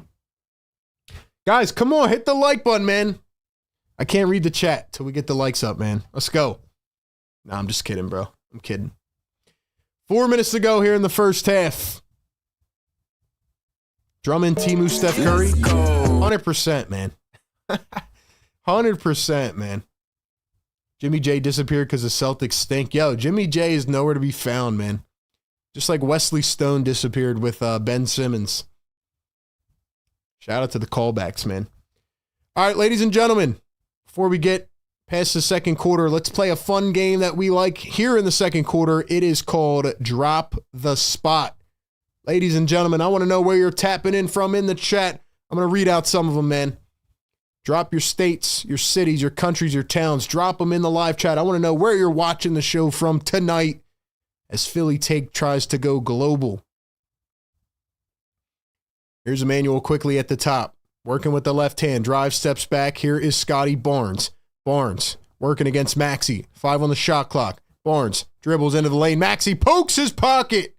Guys, come on, hit the like button, man. I can't read the chat till we get the likes up, man. Let's go. Nah, I'm just kidding, bro. I'm kidding. 4 minutes to go here in the first half. Drummond, Timu, Steph Curry. 100%, man. 100%, man. Jimmy J disappeared because the Celtics stink. Yo, Jimmy J is nowhere to be found, man. Just like Wesley Stone disappeared with Ben Simmons. Shout out to the callbacks, man. All right, ladies and gentlemen, before we get past the second quarter, let's play a fun game that we like here in the second quarter. It is called Drop the Spot. Ladies and gentlemen, I want to know where you're tapping in from in the chat. I'm going to read out some of them, man. Drop your states, your cities, your countries, your towns. Drop them in the live chat. I want to know where you're watching the show from tonight as Philly Take tries to go global. Here's Emmanuel quickly at the top. Working with the left hand. Drive, steps back. Here is Scotty Barnes. Barnes working against Maxey. 5 on the shot clock. Barnes dribbles into the lane. Maxey pokes his pocket.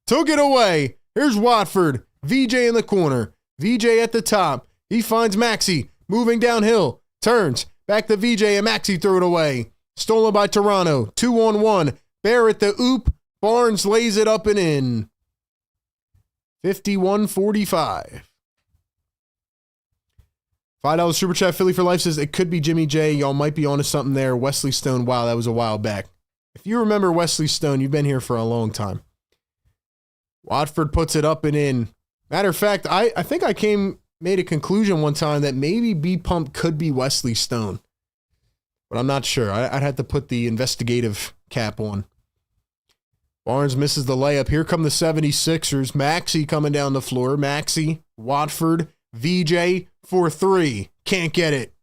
Took it away. Here's Watford. VJ in the corner. VJ at the top. He finds Maxey. Moving downhill. Turns. Back to VJ and Maxey threw it away. Stolen by Toronto. 2-on-1. Barrett the oop. Barnes lays it up and in. 51-45. $5 Super Chat Philly for Life says, it could be Jimmy J. Y'all might be onto something there. Wesley Stone. Wow, that was a while back. If you remember Wesley Stone, you've been here for a long time. Watford puts it up and in. Matter of fact, I think I made a conclusion one time that maybe B-Pump could be Wesley Stone. But I'm not sure. I'd have to put the investigative cap on. Barnes misses the layup. Here come the 76ers. Maxey coming down the floor. Maxey, Watford, VJ for 3. Can't get it.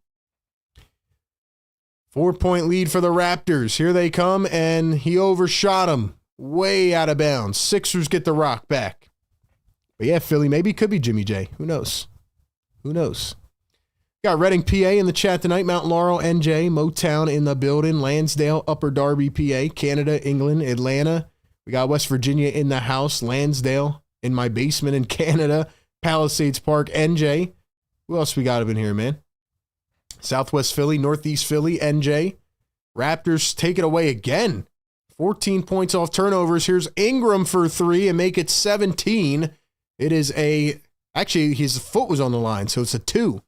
4-point lead for the Raptors. Here they come, and he overshot him. Way out of bounds. Sixers get the rock back. But yeah, Philly, maybe it could be Jimmy J. Who knows? Who knows? Got Reading, PA in the chat tonight. Mount Laurel, NJ. Motown in the building. Lansdale, Upper Darby, PA. Canada, England, Atlanta. We got West Virginia in the house. Lansdale in my basement in Canada. Palisades Park, NJ. Who else we got up in here, man? Southwest Philly, Northeast Philly, NJ. Raptors take it away again. 14 points off turnovers. Here's Ingram for 3 and make it 17. It is actually his foot was on the line, so it's a 2.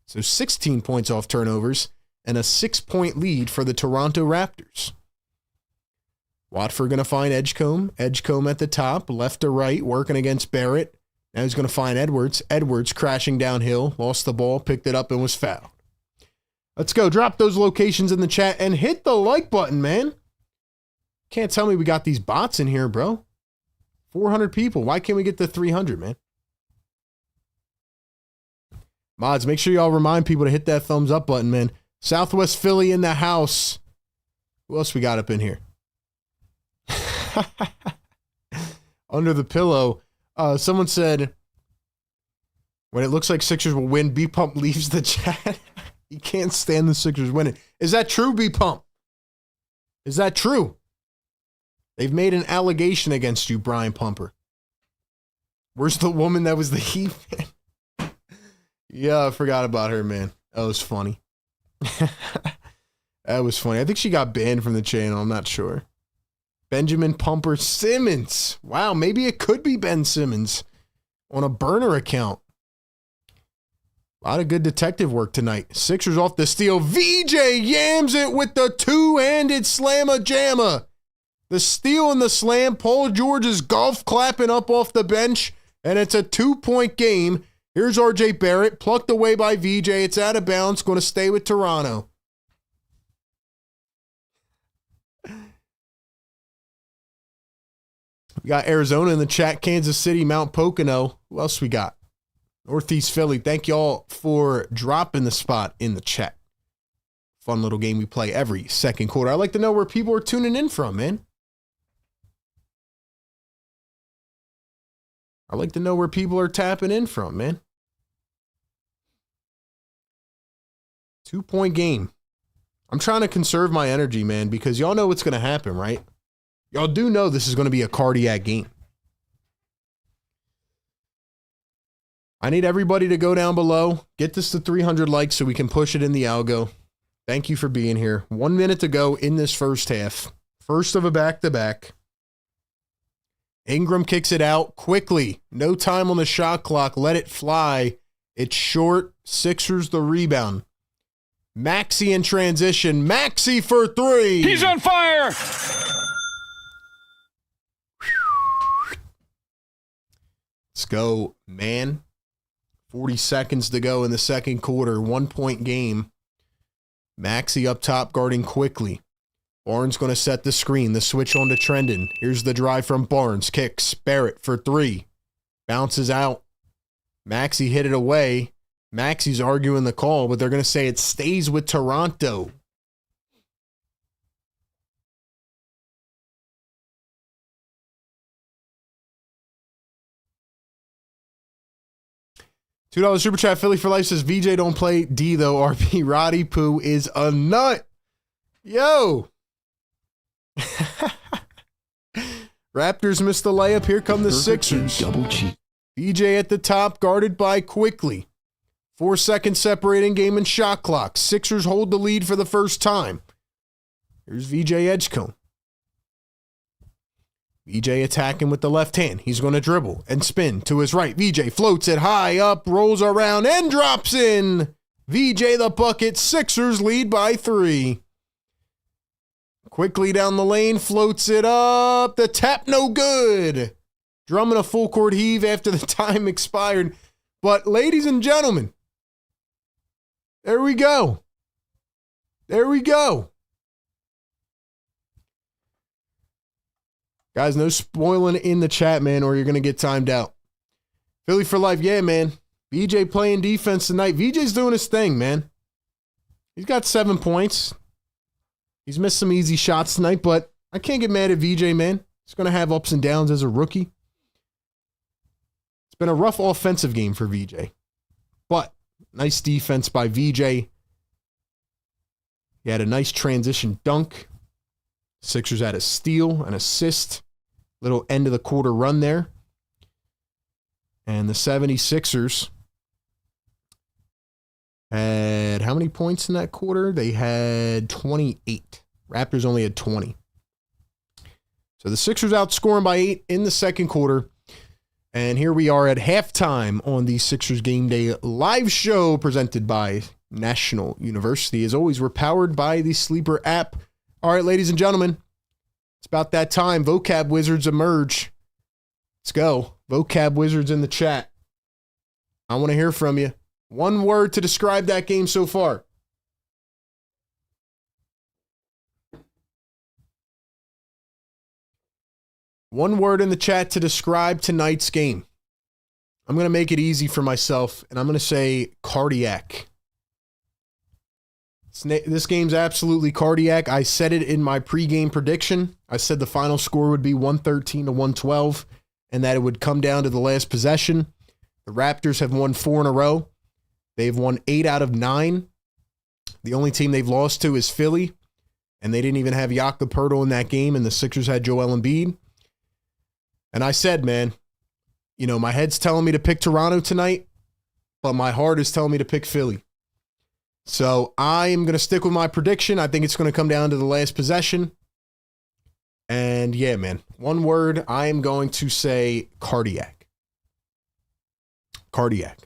So 16 points off turnovers and a 6-point lead for the Toronto Raptors. Watford going to find Edgecombe. Edgecombe at the top, left to right, working against Barrett. Now he's going to find Edwards. Edwards crashing downhill, lost the ball, picked it up, and was fouled. Let's go. Drop those locations in the chat and hit the like button, man. Can't tell me we got these bots in here, bro. 400 people. Why can't we get to 300, man? Mods, make sure y'all remind people to hit that thumbs up button, man. Southwest Philly in the house. Who else we got up in here? Under the pillow. Someone said, when it looks like Sixers will win, B-Pump leaves the chat. He can't stand the Sixers winning. Is that true, B-Pump? Is that true? They've made an allegation against you, Brian Pumper. Where's the woman that was the Heat fan? Yeah, I forgot about her, man. That was funny. That was funny. I think she got banned from the channel. I'm not sure. Benjamin Pumper Simmons. Wow, maybe it could be Ben Simmons on a burner account. A lot of good detective work tonight. Sixers off the steal. VJ yams it with the two-handed slamma-jamma. The steal and the slam. Paul George is golf clapping up off the bench, and it's a 2-point game. Here's RJ Barrett, plucked away by VJ. It's out of bounds, going to stay with Toronto. We got Arizona in the chat, Kansas City, Mount Pocono. Who else we got? Northeast Philly. Thank y'all for dropping the spot in the chat. Fun little game we play every second quarter. I'd like to know where people are tuning in from, man. I'd like to know where people are tapping in from, man. 2-point game. I'm trying to conserve my energy, man, because y'all know what's going to happen, right? Y'all do know this is going to be a cardiac game. I need everybody to go down below, get this to 300 likes so we can push it in the algo. Thank you for being here. 1 minute to go in this first half. First of a back-to-back. Ingram kicks it out quickly. No time on the shot clock. Let it fly. It's short. Sixers the rebound. Maxey in transition. Maxey for three. He's on fire. Let's go, man. 40 seconds to go in the second quarter. 1-point game. Maxey up top guarding quickly. Barnes going to set the screen. The switch on to Trendon. Here's the drive from Barnes. Kicks. Barrett for three. Bounces out. Maxey hit it away. Maxey's arguing the call, but they're going to say it stays with Toronto. $2 super chat. Philly for life says VJ don't play D though. RP Roddy Poo is a nut. Yo. Raptors missed the layup. Here come the Sixers. Double cheat. VJ at the top, guarded by quickly. 4 seconds separating game and shot clock. Sixers hold the lead for the first time. Here's VJ Edgecombe. VJ attacking with the left hand. He's going to dribble and spin to his right. VJ floats it high up, rolls around, and drops in. VJ the bucket. Sixers lead by 3. Quickly down the lane, floats it up. The tap no good. Drummond a full court heave after the time expired. But ladies and gentlemen, there we go. There we go. Guys, no spoiling in the chat, man, or you're going to get timed out. Philly for life. Yeah, man. VJ playing defense tonight. VJ's doing his thing, man. He's got 7 points. He's missed some easy shots tonight, but I can't get mad at VJ, man. He's going to have ups and downs as a rookie. It's been a rough offensive game for VJ, but nice defense by VJ. He had a nice transition dunk. Sixers had a steal, an assist. Little end of the quarter run there. And the 76ers had how many points in that quarter? They had 28. Raptors only had 20. So the Sixers outscoring by 8 in the second quarter. And here we are at halftime on the Sixers Game Day live show presented by National University. As always, we're powered by the Sleeper app. All right, ladies and gentlemen, it's about that time. Vocab Wizards emerge. Let's go. Vocab Wizards in the chat. I want to hear from you. One word to describe that game so far. One word in the chat to describe tonight's game. I'm going to make it easy for myself, and I'm going to say cardiac. This game's absolutely cardiac. I said it in my pregame prediction. I said the final score would be 113 to 112, and that it would come down to the last possession. The Raptors have won 4 in a row. They've won 8 out of 9. The only team they've lost to is Philly, and they didn't even have Jakob Poeltl in that game, and the Sixers had Joel Embiid. And I said, man, you know, my head's telling me to pick Toronto tonight, but my heart is telling me to pick Philly. So I am going to stick with my prediction. I think it's going to come down to the last possession. And yeah, man, one word, I am going to say cardiac. Cardiac.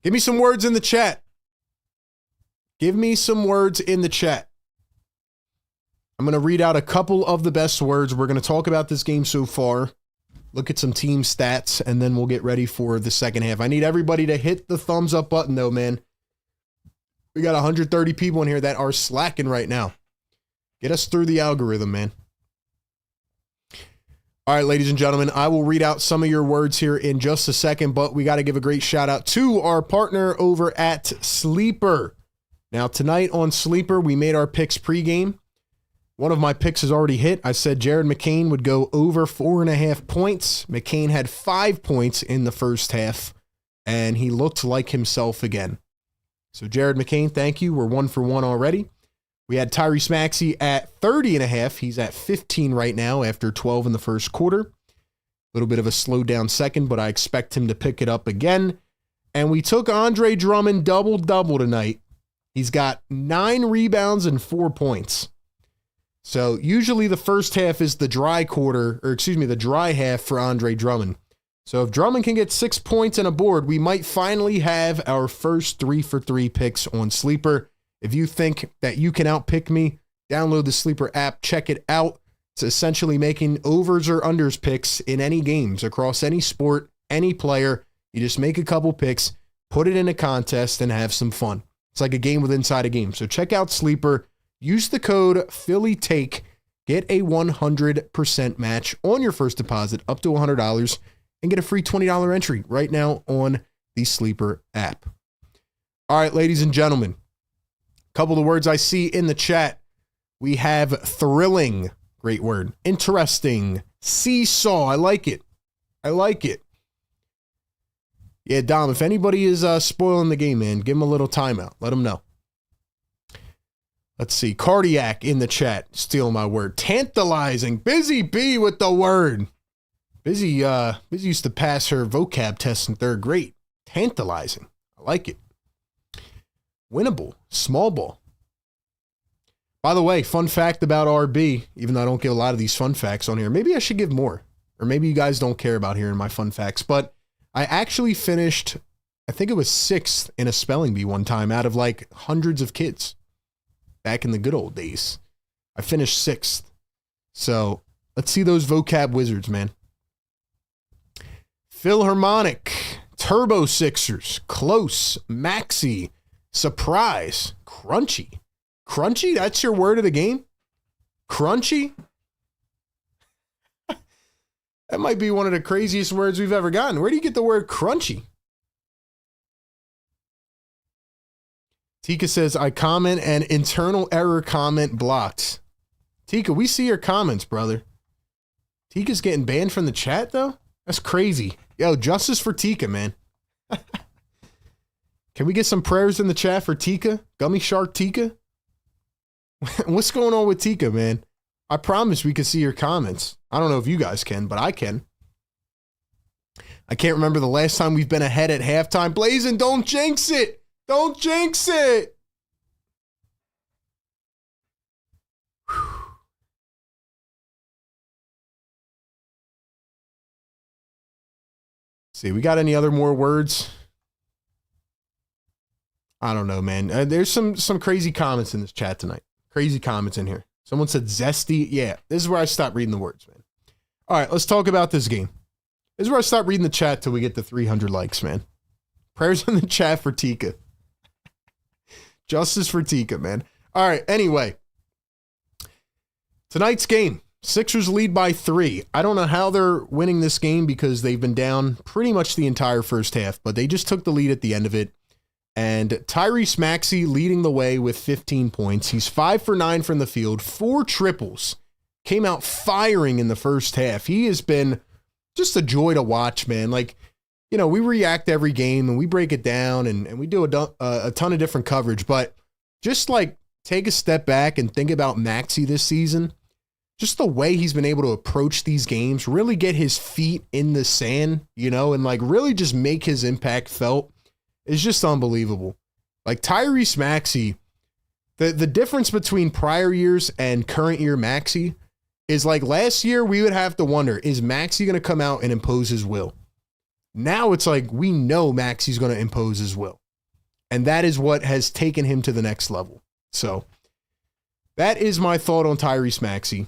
Give me some words in the chat. Give me some words in the chat. I'm going to read out a couple of the best words. We're going to talk about this game so far. Look at some team stats, and then we'll get ready for the second half. I need everybody to hit the thumbs up button, though, man. We got 130 people in here that are slacking right now. Get us through the algorithm, man. All right, ladies and gentlemen, I will read out some of your words here in just a second, but we got to give a great shout out to our partner over at Sleeper. Now, tonight on Sleeper, we made our picks pregame. One of my picks has already hit. I said Jared McCain would go over 4.5 points. McCain had 5 points in the first half, and he looked like himself again. So Jared McCain, thank you. We're 1 for 1 already. We had Tyrese Maxey at 30.5. He's at 15 right now after 12 in the first quarter. A little bit of a slow down second, but I expect him to pick it up again. And we took Andre Drummond double-double tonight. He's got 9 rebounds and 4 points. So usually the first half is the dry half for Andre Drummond. So if Drummond can get 6 points and a board, we might finally have our first 3 for 3 picks on Sleeper. If you think that you can outpick me, download the Sleeper app, check it out. It's essentially making overs or unders picks in any games, across any sport, any player. You just make a couple picks, put it in a contest, and have some fun. It's like a game with inside a game. So check out Sleeper. Use the code PhillyTake. Get a 100% match on your first deposit up to $100 and get a free $20 entry right now on the Sleeper app. All right, ladies and gentlemen, a couple of the words I see in the chat. We have thrilling, great word, interesting, seesaw. I like it. Yeah, Dom, if anybody is spoiling the game, man, give them a little timeout. Let them know. Let's see. Cardiac in the chat. Steal my word. Tantalizing. Busy B with the word. Busy used to pass her vocab test in 3rd grade. Tantalizing. I like it. Winnable. Small ball. By the way, fun fact about RB, even though I don't give a lot of these fun facts on here. Maybe I should give more. Or maybe you guys don't care about hearing my fun facts. But I actually finished, I think it was 6th in a spelling bee one time out of like hundreds of kids. Back in the good old days. I finished 6th. So let's see those vocab wizards, man. Philharmonic, Turbo Sixers, Close, Maxi, Surprise, Crunchy. Crunchy, that's your word of the game? Crunchy? That might be one of the craziest words we've ever gotten. Where do you get the word crunchy? Tika says, I comment and internal error comment blocked. Tika, we see your comments, brother. Tika's getting banned from the chat, though? That's crazy. Yo, justice for Tika, man. Can we get some prayers in the chat for Tika? Gummy Shark Tika? What's going on with Tika, man? I promise we can see your comments. I don't know if you guys can, but I can. I can't remember the last time we've been ahead at halftime. Blazin', don't jinx it. Don't jinx it. See, we got any other more words? I don't know, man. There's some crazy comments in this chat tonight. Crazy comments in here. Someone said zesty. Yeah, this is where I stop reading the words, man. All right, let's talk about this game. This is where I stop reading the chat till we get to 300 likes, man. Prayers in the chat for Tika. Justice for Tika, man. All right, anyway. Tonight's game. Sixers lead by 3. I don't know how they're winning this game because they've been down pretty much the entire first half, but they just took the lead at the end of it. And Tyrese Maxey leading the way with 15 points. He's 5 for 9 from the field, 4 triples. Came out firing in the first half. He has been just a joy to watch, man. Like, you know, we react to every game and we break it down and we do a ton of different coverage. But just like take a step back and think about Maxey this season. Just the way he's been able to approach these games, really get his feet in the sand, you know, and like really just make his impact felt is just unbelievable. Like Tyrese Maxey, the difference between prior years and current year Maxey is like last year we would have to wonder, is Maxey going to come out and impose his will? Now it's like we know Maxey's going to impose his will. And that is what has taken him to the next level. So that is my thought on Tyrese Maxey.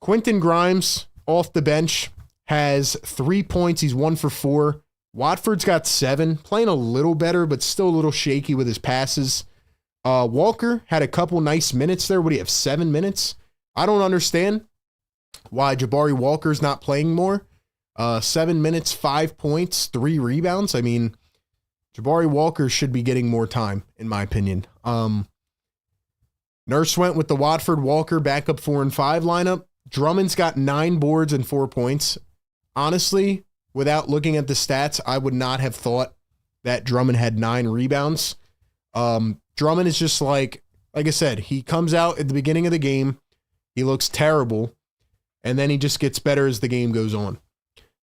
Quentin Grimes off the bench has 3 points. He's 1 for 4. Watford's got 7, playing a little better, but still a little shaky with his passes. Walker had a couple nice minutes there. What do you have, 7 minutes? I don't understand why Jabari Walker's not playing more. 7 minutes, 5 points, 3 rebounds. I mean, Jabari Walker should be getting more time, in my opinion. Nurse went with the Watford Walker backup 4 and 5 lineup. Drummond's got 9 boards and 4 points. Honestly, without looking at the stats, I would not have thought that Drummond had 9 rebounds. Drummond is just like I said, he comes out at the beginning of the game, he looks terrible, and then he just gets better as the game goes on.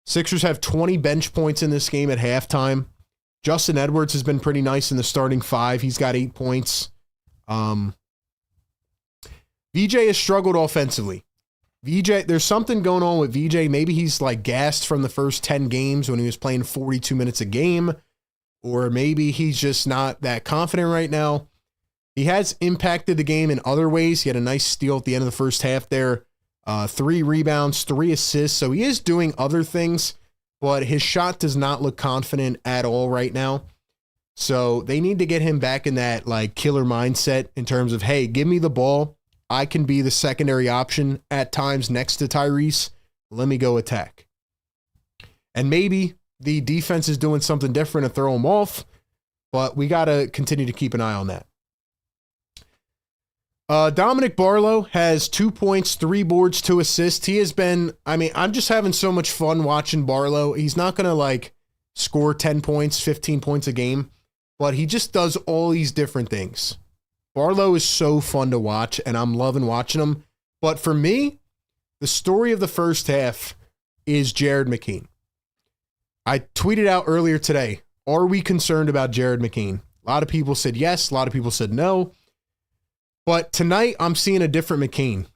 Sixers have 20 bench points in this game at halftime. Justin Edwards has been pretty nice in the starting 5. He's got 8 points. VJ has struggled offensively. VJ, there's something going on with VJ. Maybe he's like gassed from the first 10 games when he was playing 42 minutes a game, or maybe he's just not that confident right now. He has impacted the game in other ways. He had a nice steal at the end of the first half there. 3 rebounds, 3 assists. So he is doing other things, but his shot does not look confident at all right now. So they need to get him back in that like killer mindset in terms of, hey, give me the ball. I can be the secondary option at times next to Tyrese. Let me go attack. And maybe the defense is doing something different to throw him off, but we got to continue to keep an eye on that. Dominic Barlow has 2 points, 3 boards, 2 assists. He has been, I'm just having so much fun watching Barlow. He's not going to like score 10 points, 15 points a game, but he just does all these different things. Barlow is so fun to watch, and I'm loving watching him. But for me, the story of the first half is Jared McKean. I tweeted out earlier today, are we concerned about Jared McKean? A lot of people said yes. A lot of people said no. But tonight, I'm seeing a different McKean.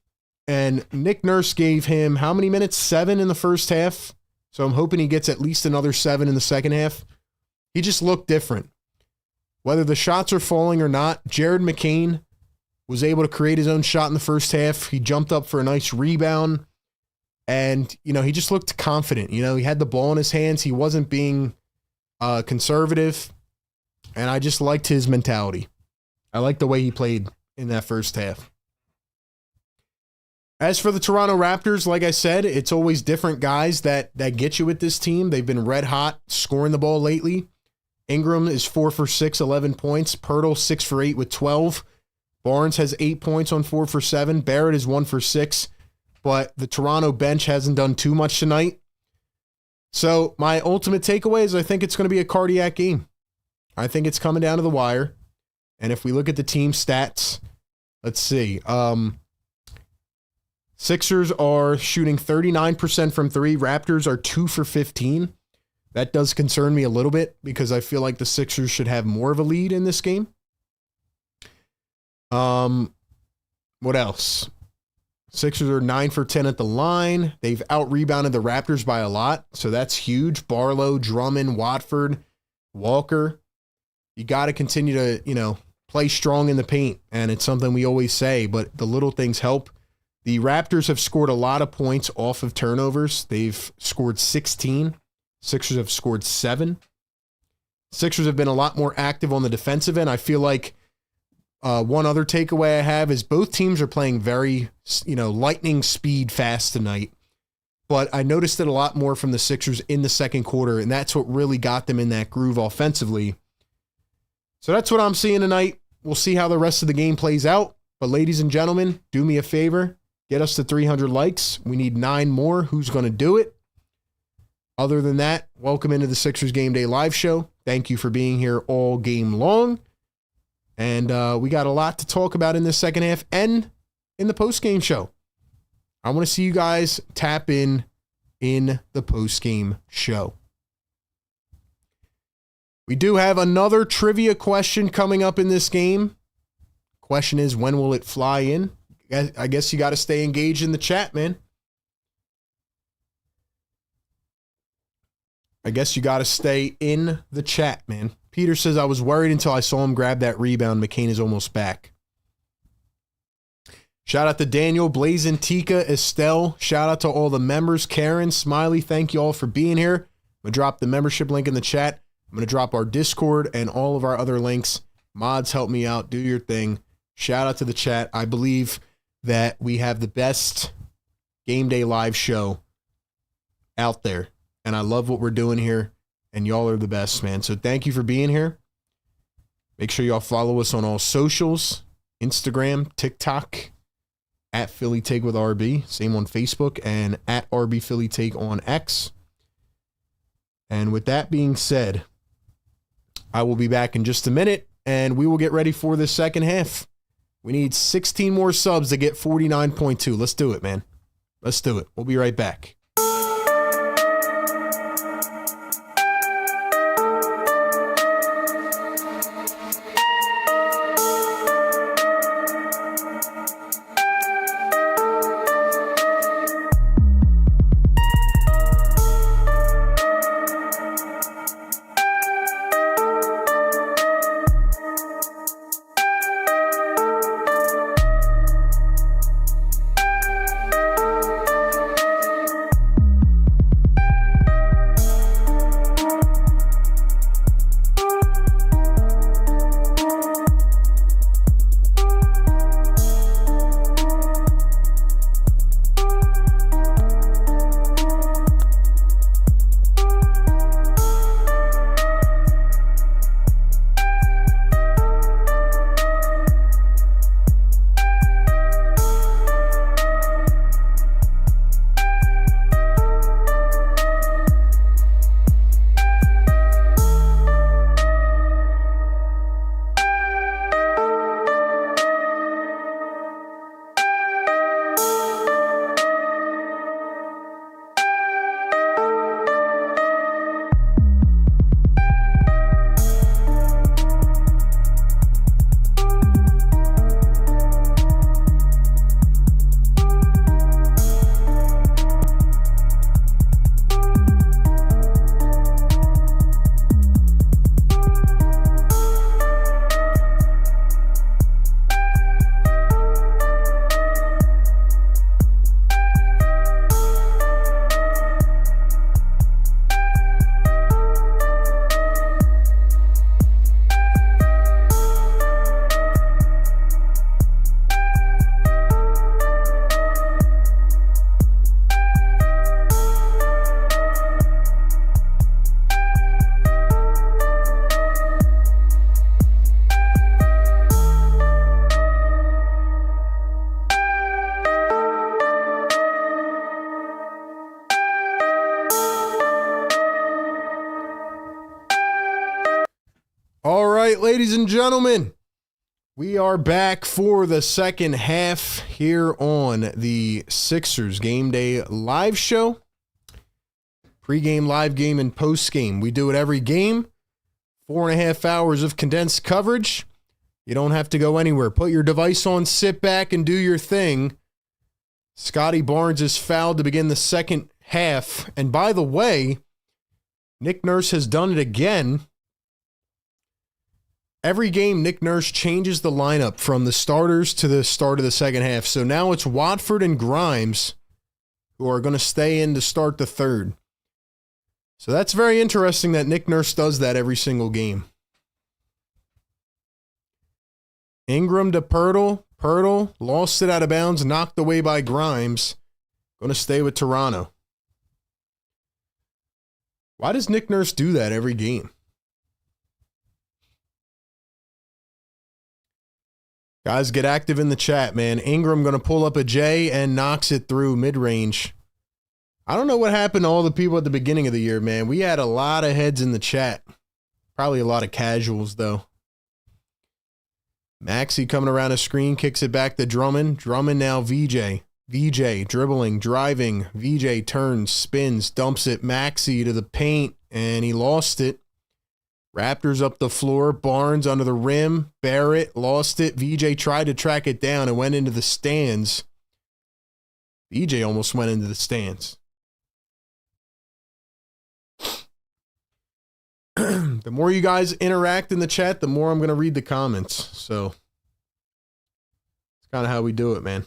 And Nick Nurse gave him how many minutes? 7 in the first half. So I'm hoping he gets at least another 7 in the second half. He just looked different. Whether the shots are falling or not, Jared McKean was able to create his own shot in the first half. He jumped up for a nice rebound. And, he just looked confident. He had the ball in his hands. He wasn't being conservative. And I just liked his mentality. I liked the way he played in that first half. As for the Toronto Raptors, like I said, it's always different guys that get you with this team. They've been red hot scoring the ball lately. Ingram is 4 for 6, 11 points. Pirtle 6 for 8 with 12. Barnes has 8 points on 4 for 7. Barrett is 1 for 6. But the Toronto bench hasn't done too much tonight. So my ultimate takeaway is I think it's going to be a cardiac game. I think it's coming down to the wire. And if we look at the team stats, let's see. Sixers are shooting 39% from 3. Raptors are 2 for 15. That does concern me a little bit because I feel like the Sixers should have more of a lead in this game. What else? Sixers are 9 for 10 at the line. They've out-rebounded the Raptors by a lot, so that's huge. Barlow, Drummond, Watford, Walker. You got to continue to, play strong in the paint, and it's something we always say, but the little things help. The Raptors have scored a lot of points off of turnovers. They've scored 16. Sixers have scored 7. Sixers have been a lot more active on the defensive end. I feel like one other takeaway I have is both teams are playing very, lightning speed fast tonight. But I noticed it a lot more from the Sixers in the second quarter, and that's what really got them in that groove offensively. So that's what I'm seeing tonight. We'll see how the rest of the game plays out. But ladies and gentlemen, do me a favor. Get us to 300 likes. We need 9 more. Who's going to do it? Other than that, welcome into the Sixers Game Day Live Show. Thank you for being here all game long. And we got a lot to talk about in this second half and in the post-game show. I want to see you guys tap in the post-game show. We do have another trivia question coming up in this game. Question is, when will it fly in? I guess you got to stay engaged in the chat, man. I guess you got to stay in the chat, man. Peter says, I was worried until I saw him grab that rebound. McCain is almost back. Shout out to Daniel, Blazin, Tika, Estelle. Shout out to all the members. Karen, Smiley, thank you all for being here. I'm going to drop the membership link in the chat. I'm going to drop our Discord and all of our other links. Mods, help me out. Do your thing. Shout out to the chat. I believe that we have the best game day live show out there. And I love what we're doing here. And y'all are the best, man. So thank you for being here. Make sure y'all follow us on all socials. Instagram, TikTok, at Philly Take with RB. Same on Facebook, and at RB Philly Take on X. And with that being said, I will be back in just a minute, and we will get ready for the second half. We need 16 more subs to get 49.2. Let's do it, man. Let's do it. We'll be right back. All right, ladies and gentlemen, we are back for the second half here on the Sixers Game Day live show. Pre-game, live game, and post-game. We do it every game. 4.5 hours of condensed coverage. You don't have to go anywhere. Put your device on, sit back, and do your thing. Scotty Barnes is fouled to begin the second half. And by the way, Nick Nurse has done it again. Every game, Nick Nurse changes the lineup from the starters to the start of the second half. So now it's Watford and Grimes who are going to stay in to start the third. So that's very interesting that Nick Nurse does that every single game. Ingram to Pirtle. Pirtle lost it out of bounds, knocked away by Grimes. Going to stay with Toronto. Why does Nick Nurse do that every game? Guys, get active in the chat, man. Ingram going to pull up a J and knocks it through mid-range. I don't know what happened to all the people at the beginning of the year, man. We had a lot of heads in the chat. Probably a lot of casuals, though. Maxey coming around a screen, kicks it back to Drummond. Drummond now VJ. VJ dribbling, driving. VJ turns, spins, dumps it. Maxey to the paint, and he lost it. Raptors up the floor. Barnes under the rim. Barrett lost it. VJ tried to track it down and went into the stands. VJ almost went into the stands. The more you guys interact in the chat, the more I'm going to read the comments. So it's kind of how we do it, man.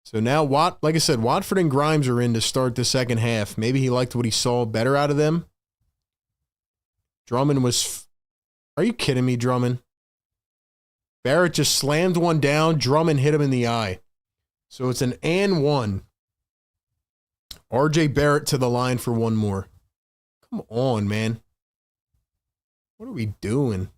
So now, like I said, Watford and Grimes are in to start the second half. Maybe he liked what he saw better out of them. Drummond was... Are you kidding me, Drummond? Barrett just slammed one down. Drummond hit him in the eye. So it's an and one. RJ Barrett to the line for one more. Come on, man. What are we doing?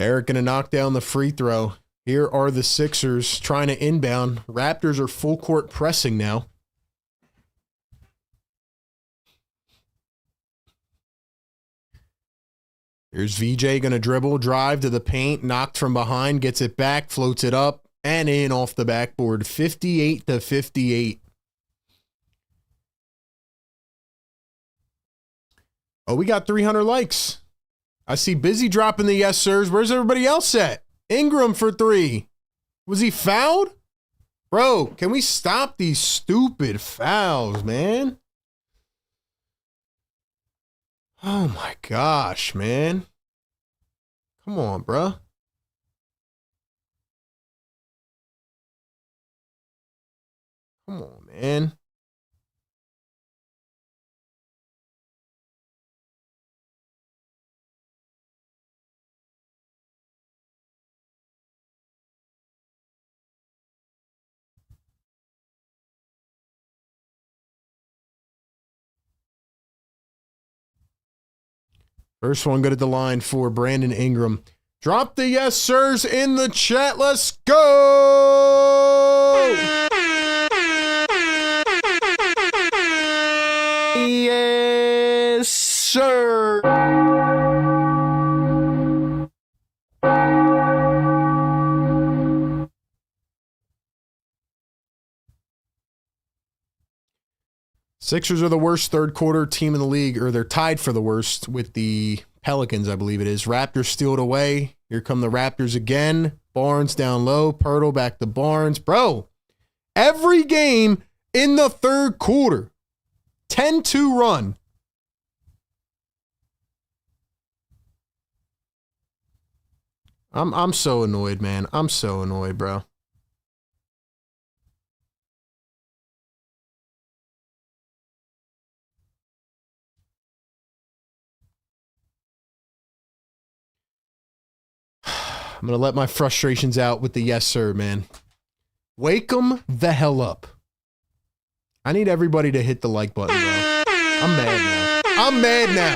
Eric going to knock down the free throw. Here are the Sixers trying to inbound. Raptors are full court pressing now. Here's VJ going to dribble, drive to the paint, knocked from behind, gets it back, floats it up, and in off the backboard. 58-58. Oh, we got 300 likes. I see Busy dropping the yes, sirs. Where's everybody else at? Ingram for 3. Was he fouled? Bro, can we stop these stupid fouls, man? Oh, my gosh, man. Come on, bro. Come on, man. First one good at the line for Brandon Ingram. Drop the yes, sirs, in the chat. Let's go! Yes, sir! Sixers are the worst third quarter team in the league, or they're tied for the worst with the Pelicans, I believe it is. Raptors steal it away. Here come the Raptors again. Barnes down low. Pirtle back to Barnes. Bro, every game in the third quarter, 10-2 run. I'm so annoyed, man. I'm so annoyed, bro. I'm going to let my frustrations out with the yes, sir, man. Wake them the hell up. I need everybody to hit the like button, bro. I'm mad now. I'm mad now.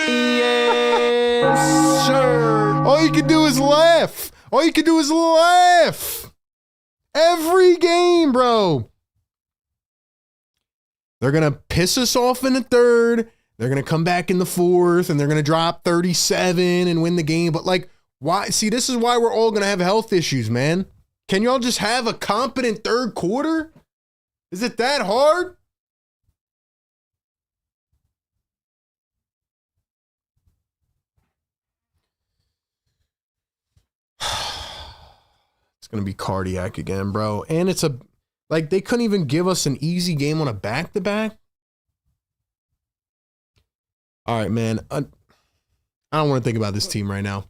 Yes, sir. All you can do is laugh. All you can do is laugh. Every game, bro. They're going to piss us off in the third. They're going to come back in the fourth, and they're going to drop 37 and win the game. But, like, why? See, this is why we're all going to have health issues, man. Can y'all just have a competent third quarter? Is it that hard? It's going to be cardiac again, bro. And it's like, they couldn't even give us an easy game on a back-to-back. All right, man. I don't want to think about this team right now.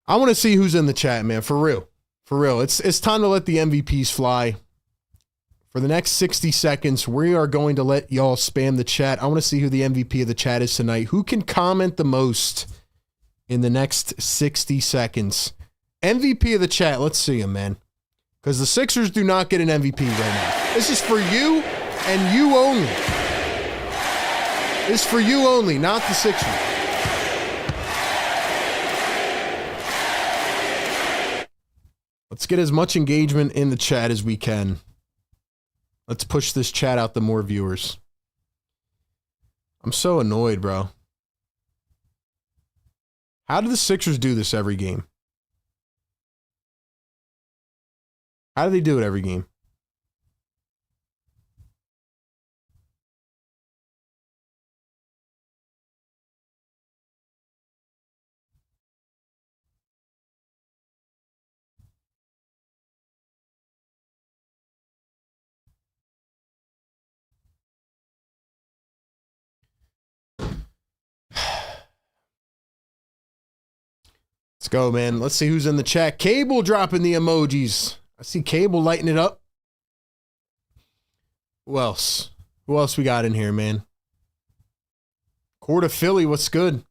I want to see who's in the chat, man. For real. For real. It's time to let the MVPs fly. For the next 60 seconds, we are going to let y'all spam the chat. I want to see who the MVP of the chat is tonight. Who can comment the most in the next 60 seconds? MVP of the chat. Let's see him, man. Because the Sixers do not get an MVP right now. This is for you and you only. This is for you only, not the Sixers. Let's get as much engagement in the chat as we can. Let's push this chat out to more viewers. I'm so annoyed, bro. How do the Sixers do this every game? How do they do it every game? Let's go, man. Let's see who's in the chat. Cable dropping the emojis. I see Cable lighting it up. Who else? Who else we got in here, man? Court of Philly, what's good?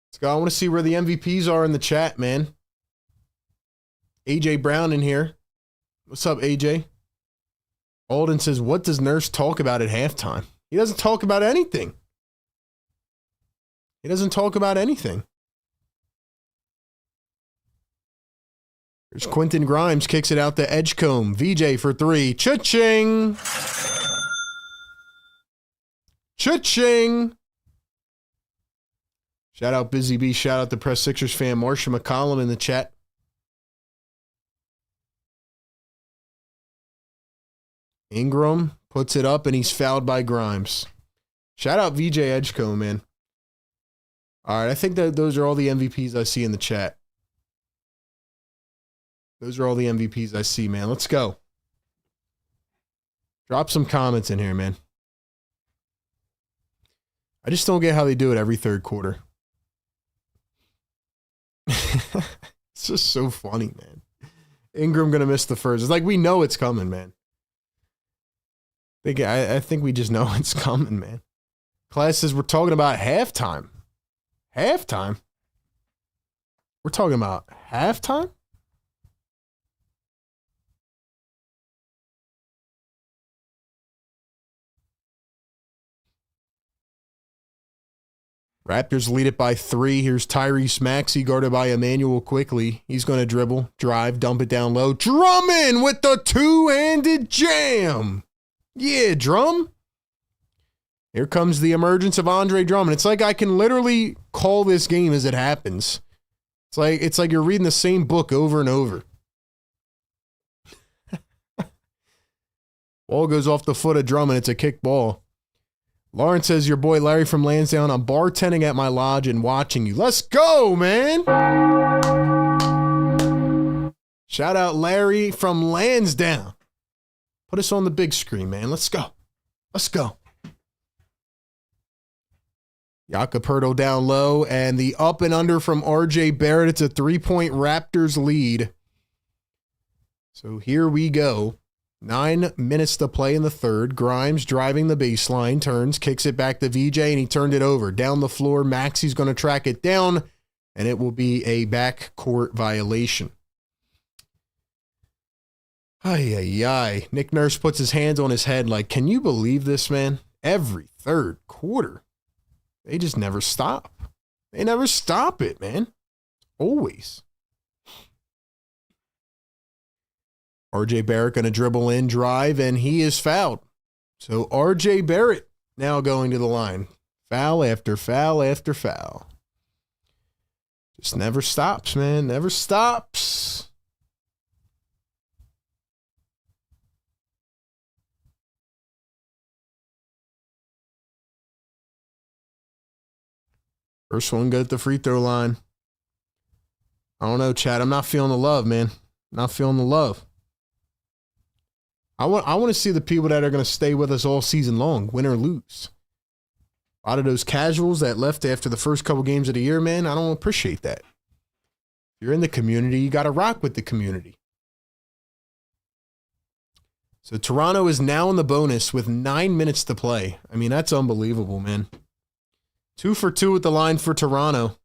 Let's go. I want to see where the MVPs are in the chat, man. AJ Brown in here. What's up, AJ? Alden says, what does Nurse talk about at halftime? He doesn't talk about anything. He doesn't talk about anything. There's Quentin Grimes, kicks it out to Edgecombe. VJ for three. Cha-ching! Cha-ching! Shout out Busy Bee. Shout out the Press Sixers fan, Marsha McCollum in the chat. Ingram puts it up and he's fouled by Grimes. Shout out VJ Edgecombe, man. All right, I think that those are all the MVPs I see in the chat. Those are all the MVPs I see, man. Let's go. Drop some comments in here, man. I just don't get how they do it every third quarter. It's just so funny, man. Ingram going to miss the first. It's like we know it's coming, man. I think we just know it's coming, man. Class says we're talking about halftime. Halftime? We're talking about halftime? Raptors lead it by 3. Here's Tyrese Maxey guarded by Emmanuel quickly. He's going to dribble, drive, dump it down low. Drummond with the two-handed jam. Yeah, Drum. Here comes the emergence of Andre Drummond. It's like I can literally call this game as it happens. It's like you're reading the same book over and over. Ball goes off the foot of Drummond. It's a kick ball. Lawrence says, your boy Larry from Lansdowne, I'm bartending at my lodge and watching you. Let's go, man. Shout out Larry from Lansdowne. Put us on the big screen, man. Let's go. Let's go. Jakob down low, and the up and under from RJ Barrett. It's a 3-point Raptors lead. So here we go. 9 minutes to play in the third. Grimes driving the baseline, turns, kicks it back to VJ, and he turned it over. Down the floor, Maxey's going to track it down, and it will be a backcourt violation. Ay, ay, ay. Nick Nurse puts his hands on his head like, can you believe this, man? Every third quarter. They just never stop. They never stop it, man. Always. RJ Barrett going to dribble in, drive, and he is fouled. So RJ Barrett now going to the line. Foul after foul after foul. Just never stops, man. Never stops. First one good at the free throw line. I don't know, Chad. I'm not feeling the love, man. Not feeling the love. I want to see the people that are going to stay with us all season long, win or lose. A lot of those casuals that left after the first couple games of the year, man, I don't appreciate that. If you're in the community, you got to rock with the community. So Toronto is now in the bonus with 9 minutes to play. I mean, that's unbelievable, man. 2 for 2 at the line for Toronto.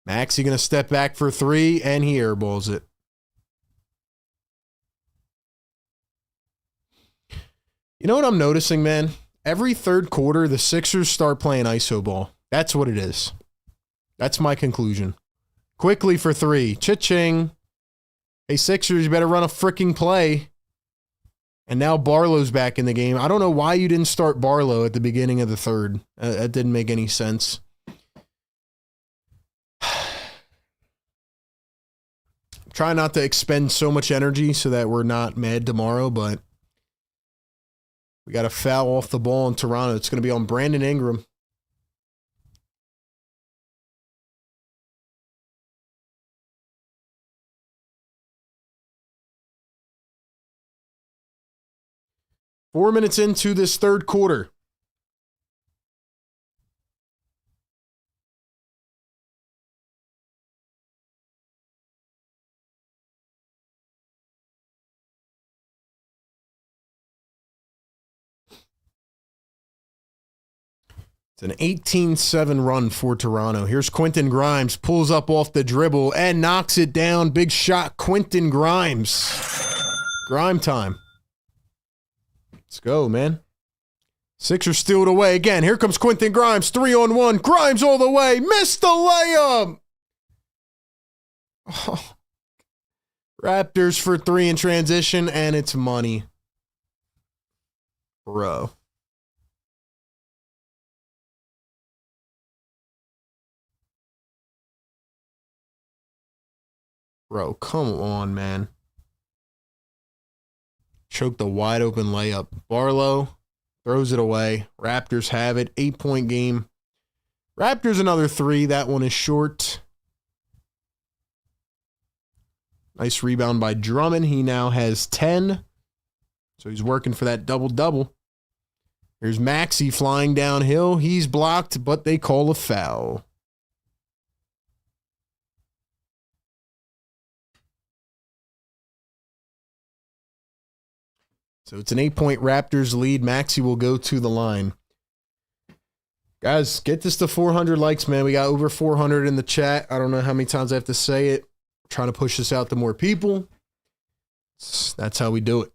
Maxey going to step back for 3, and he airballs it. You know what I'm noticing, man? Every third quarter, the Sixers start playing iso ball. That's what it is. That's my conclusion. Quickly for 3. Cha-ching. Hey, Sixers, you better run a freaking play. And now Barlow's back in the game. I don't know why you didn't start Barlow at the beginning of the third. That didn't make any sense. Try not to expend so much energy so that we're not mad tomorrow, but we got a foul off the ball in Toronto. It's going to be on Brandon Ingram. Four minutes into this third quarter. It's an 18-7 run for Toronto. Here's Quentin Grimes, pulls up off the dribble and knocks it down. Big shot, Quentin Grimes. Grime time. Let's go, man. Sixers steal it away again. Here comes Quentin Grimes, 3-on-1. Grimes all the way. Missed the layup. Oh. Raptors for 3 in transition, and it's money. Bro. Bro, come on, man. Choked the wide open layup. Barlow throws it away. Raptors have it. 8-point game. Raptors another 3. That one is short. Nice rebound by Drummond. He now has 10. So he's working for that double-double. Here's Maxey flying downhill. He's blocked, but they call a foul. So it's an 8-point Raptors lead. Maxey will go to the line. Guys, get this to 400 likes, man. We got over 400 in the chat. I don't know how many times I have to say it. I'm trying to push this out to more people. That's how we do it.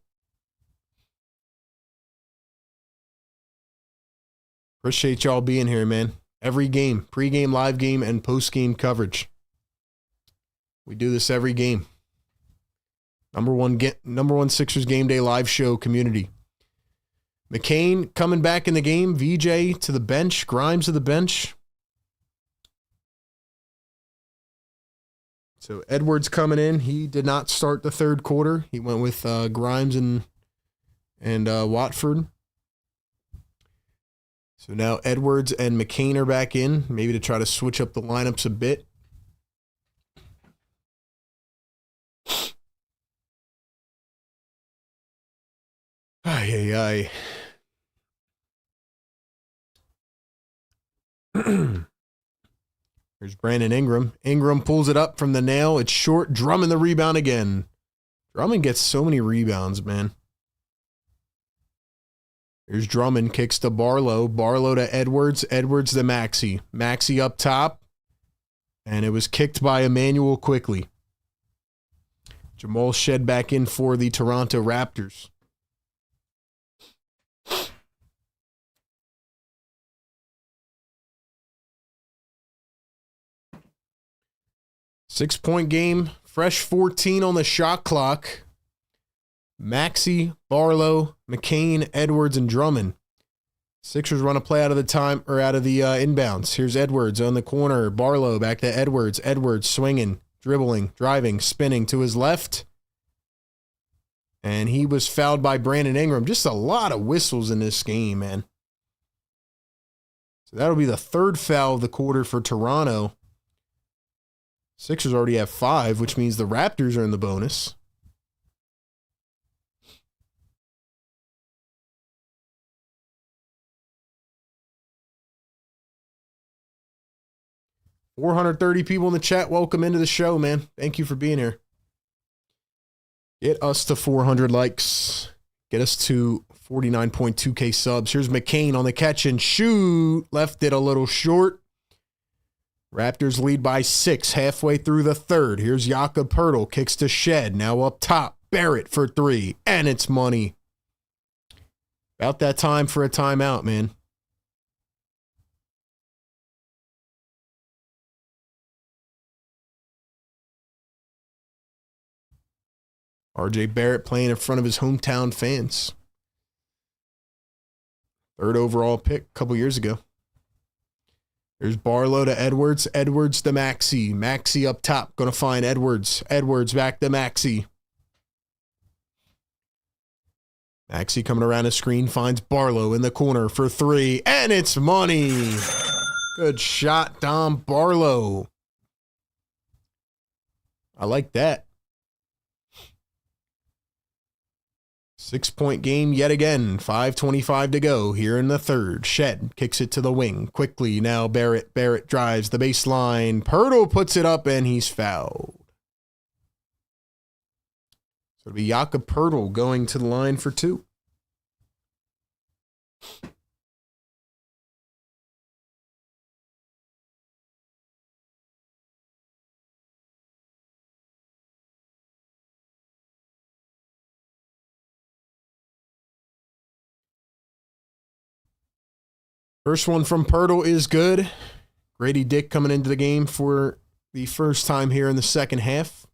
Appreciate y'all being here, man. Every game, pregame, live game, and postgame coverage. We do this every game. Number one Sixers Game Day live show community. McCain coming back in the game. VJ to the bench. Grimes to the bench. So Edwards coming in. He did not start the third quarter. He went with Grimes and Watford. So now Edwards and McCain are back in, maybe to try to switch up the lineups a bit. Ay. Here's Brandon Ingram. Ingram pulls it up from the nail. It's short. Drummond the rebound again. Drummond gets so many rebounds, man. Here's Drummond. Kicks to Barlow. Barlow to Edwards. Edwards to Maxey. Maxey up top. And it was kicked by Emmanuel quickly. Jamal Shed back in for the Toronto Raptors. Six-point game, fresh 14 on the shot clock. Maxey, Barlow, McCain, Edwards, and Drummond. Sixers run a play out of the time or out of the inbounds. Here's Edwards on the corner. Barlow back to Edwards. Edwards swinging, dribbling, driving, spinning to his left. And he was fouled by Brandon Ingram. Just a lot of whistles in this game, man. So that'll be the third foul of the quarter for Toronto. Sixers already have 5, which means the Raptors are in the bonus. $430 people in the chat. Welcome into the show, man. Thank you for being here. Get us to 400 likes. Get us to 49.2K subs. Here's McCain on the catch and shoot. Left it a little short. Raptors lead by 6 halfway through the third. Here's Jakob Poeltl. Kicks to Shed. Now up top. Barrett for 3. And it's money. About that time for a timeout, man. RJ Barrett playing in front of his hometown fans. 3rd overall pick a couple years ago. There's Barlow to Edwards. Edwards to Maxey. Maxey up top. Going to find Edwards. Edwards back to Maxey. Maxey coming around the screen. Finds Barlow in the corner for 3. And it's money. Good shot, Dom Barlow. I like that. 6-point game yet again. 5:25 to go here in the third. Shed kicks it to the wing. Quickly now Barrett. Barrett drives the baseline. Poeltl puts it up and he's fouled. So it'll be Jakob Poeltl going to the line for 2. First one from Pirtle is good. Grady Dick coming into the game for the first time here in the second half.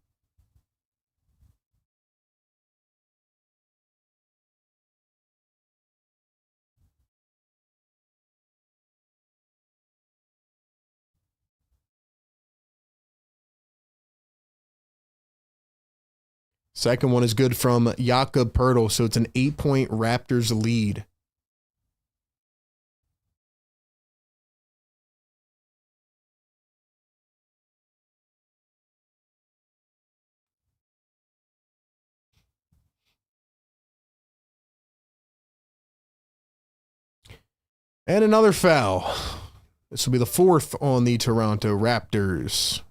Second one is good from Jakob Pirtle, so it's an 8-point Raptors lead. And another foul. This will be the fourth on the Toronto Raptors.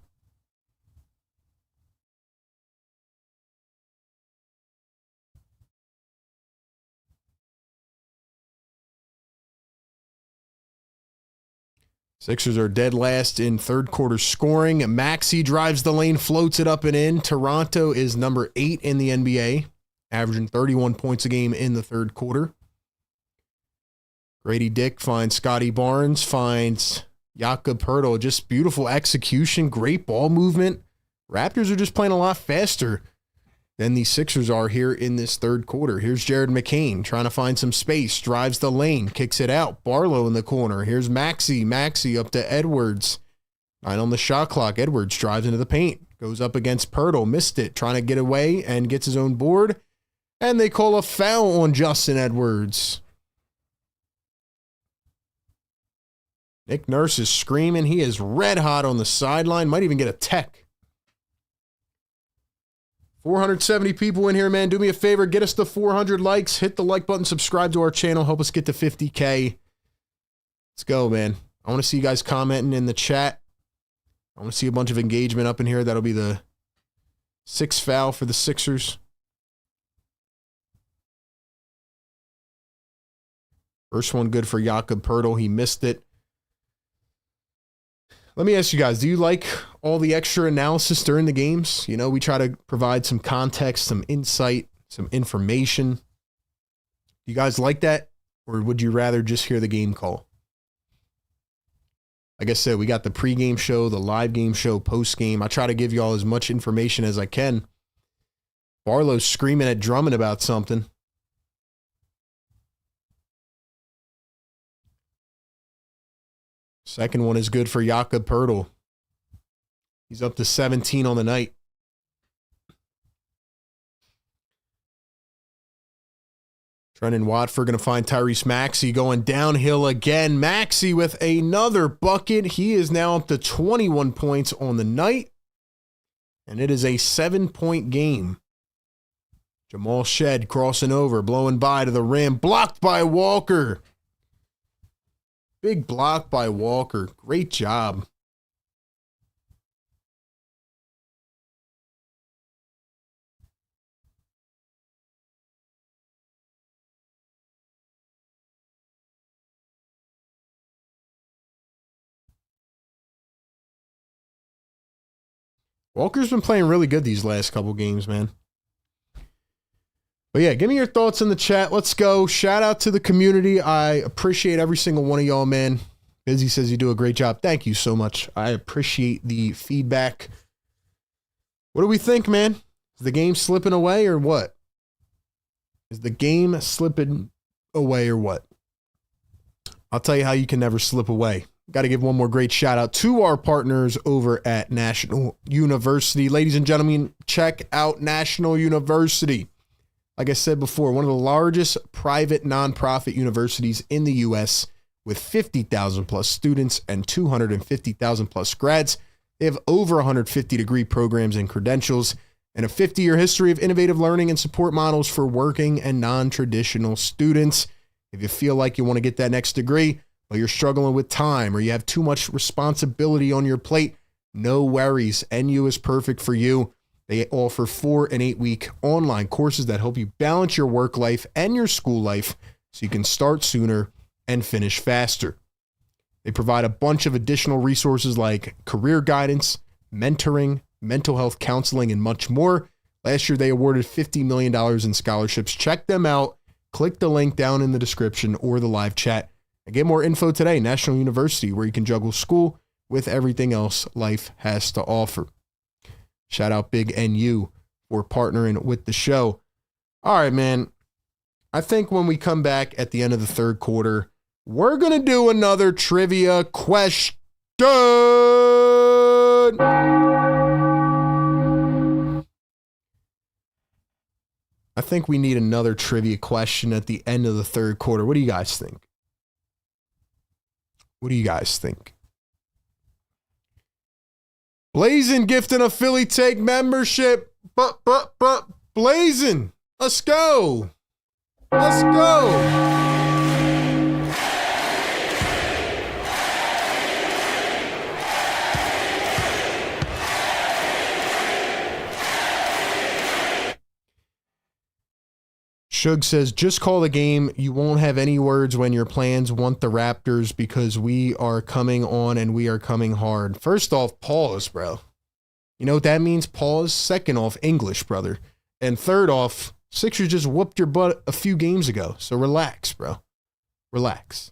Sixers are dead last in third quarter scoring. Maxey drives the lane, floats it up and in. Toronto is number 8 in the NBA, averaging 31 points a game in the third quarter. Grady Dick finds Scotty Barnes, finds Jakob Pirtle. Just beautiful execution, great ball movement. Raptors are just playing a lot faster than the Sixers are here in this third quarter. Here's Jared McCain trying to find some space, drives the lane, kicks it out. Barlow in the corner. Here's Maxey. Maxey up to Edwards. 9 on the shot clock. Edwards drives into the paint, goes up against Pirtle, missed it, trying to get away and gets his own board. And they call a foul on Justin Edwards. Nick Nurse is screaming. He is red hot on the sideline. Might even get a tech. 470 people in here, man. Do me a favor. Get us to 400 likes. Hit the like button. Subscribe to our channel. Help us get to 50K. Let's go, man. I want to see you guys commenting in the chat. I want to see a bunch of engagement up in here. That'll be the 6th foul for the Sixers. First one good for Jakob Pirtle. He missed it. Let me ask you guys, do you like all the extra analysis during the games? You know, we try to provide some context, some insight, some information. Do you guys like that? Or would you rather just hear the game call? Like I said, we got the pregame show, the live game show, postgame. I try to give you all as much information as I can. Barlow's screaming at Drummond about something. Second one is good for Jakob Pirtle. He's up to 17 on the night. Trent and Watford going to find Tyrese Maxey going downhill again. Maxey with another bucket. He is now up to 21 points on the night. And it is a 7-point game. Jamal Shed crossing over, blowing by to the rim. Blocked by Walker. Big block by Walker. Great job. Walker's been playing really good these last couple games, man. But yeah, give me your thoughts in the chat. Let's go. Shout out to the community. I appreciate every single one of y'all, man. Busy says you do a great job. Thank you so much. I appreciate the feedback. What do we think, man? Is the game slipping away or what? Is the game slipping away or what? I'll tell you how you can never slip away. Got to give one more great shout out to our partners over at National University. Ladies and gentlemen, check out National University. Like I said before, one of the largest private nonprofit universities in the U.S. with 50,000 plus students and 250,000 plus grads. They have over 150 degree programs and credentials and a 50-year history of innovative learning and support models for working and non-traditional students. If you feel like you want to get that next degree, but you're struggling with time or you have too much responsibility on your plate, no worries. NU is perfect for you. They offer 4 and 8 week online courses that help you balance your work life and your school life so you can start sooner and finish faster. They provide a bunch of additional resources like career guidance, mentoring, mental health counseling, and much more. Last year, they awarded $50 million in scholarships. Check them out. Click the link down in the description or the live chat And get more info today, National University, where you can juggle school with everything else life has to offer. Shout out Big NU for partnering with the show. All right, man. I think when we come back at the end of the third quarter, we're going to do another trivia question. I think we need another trivia question at the end of the third quarter. What do you guys think? What do you guys think? Blazin gifting a Philly Take membership. But Blazin, let's go. Let's go. Shug says, just call the game. You won't have any words when your plans want the Raptors because we are coming on and we are coming hard. First off, pause, bro. You know what that means? Pause. Second off, English, brother. And third off, Sixers just whooped your butt a few games ago. So relax, bro. Relax.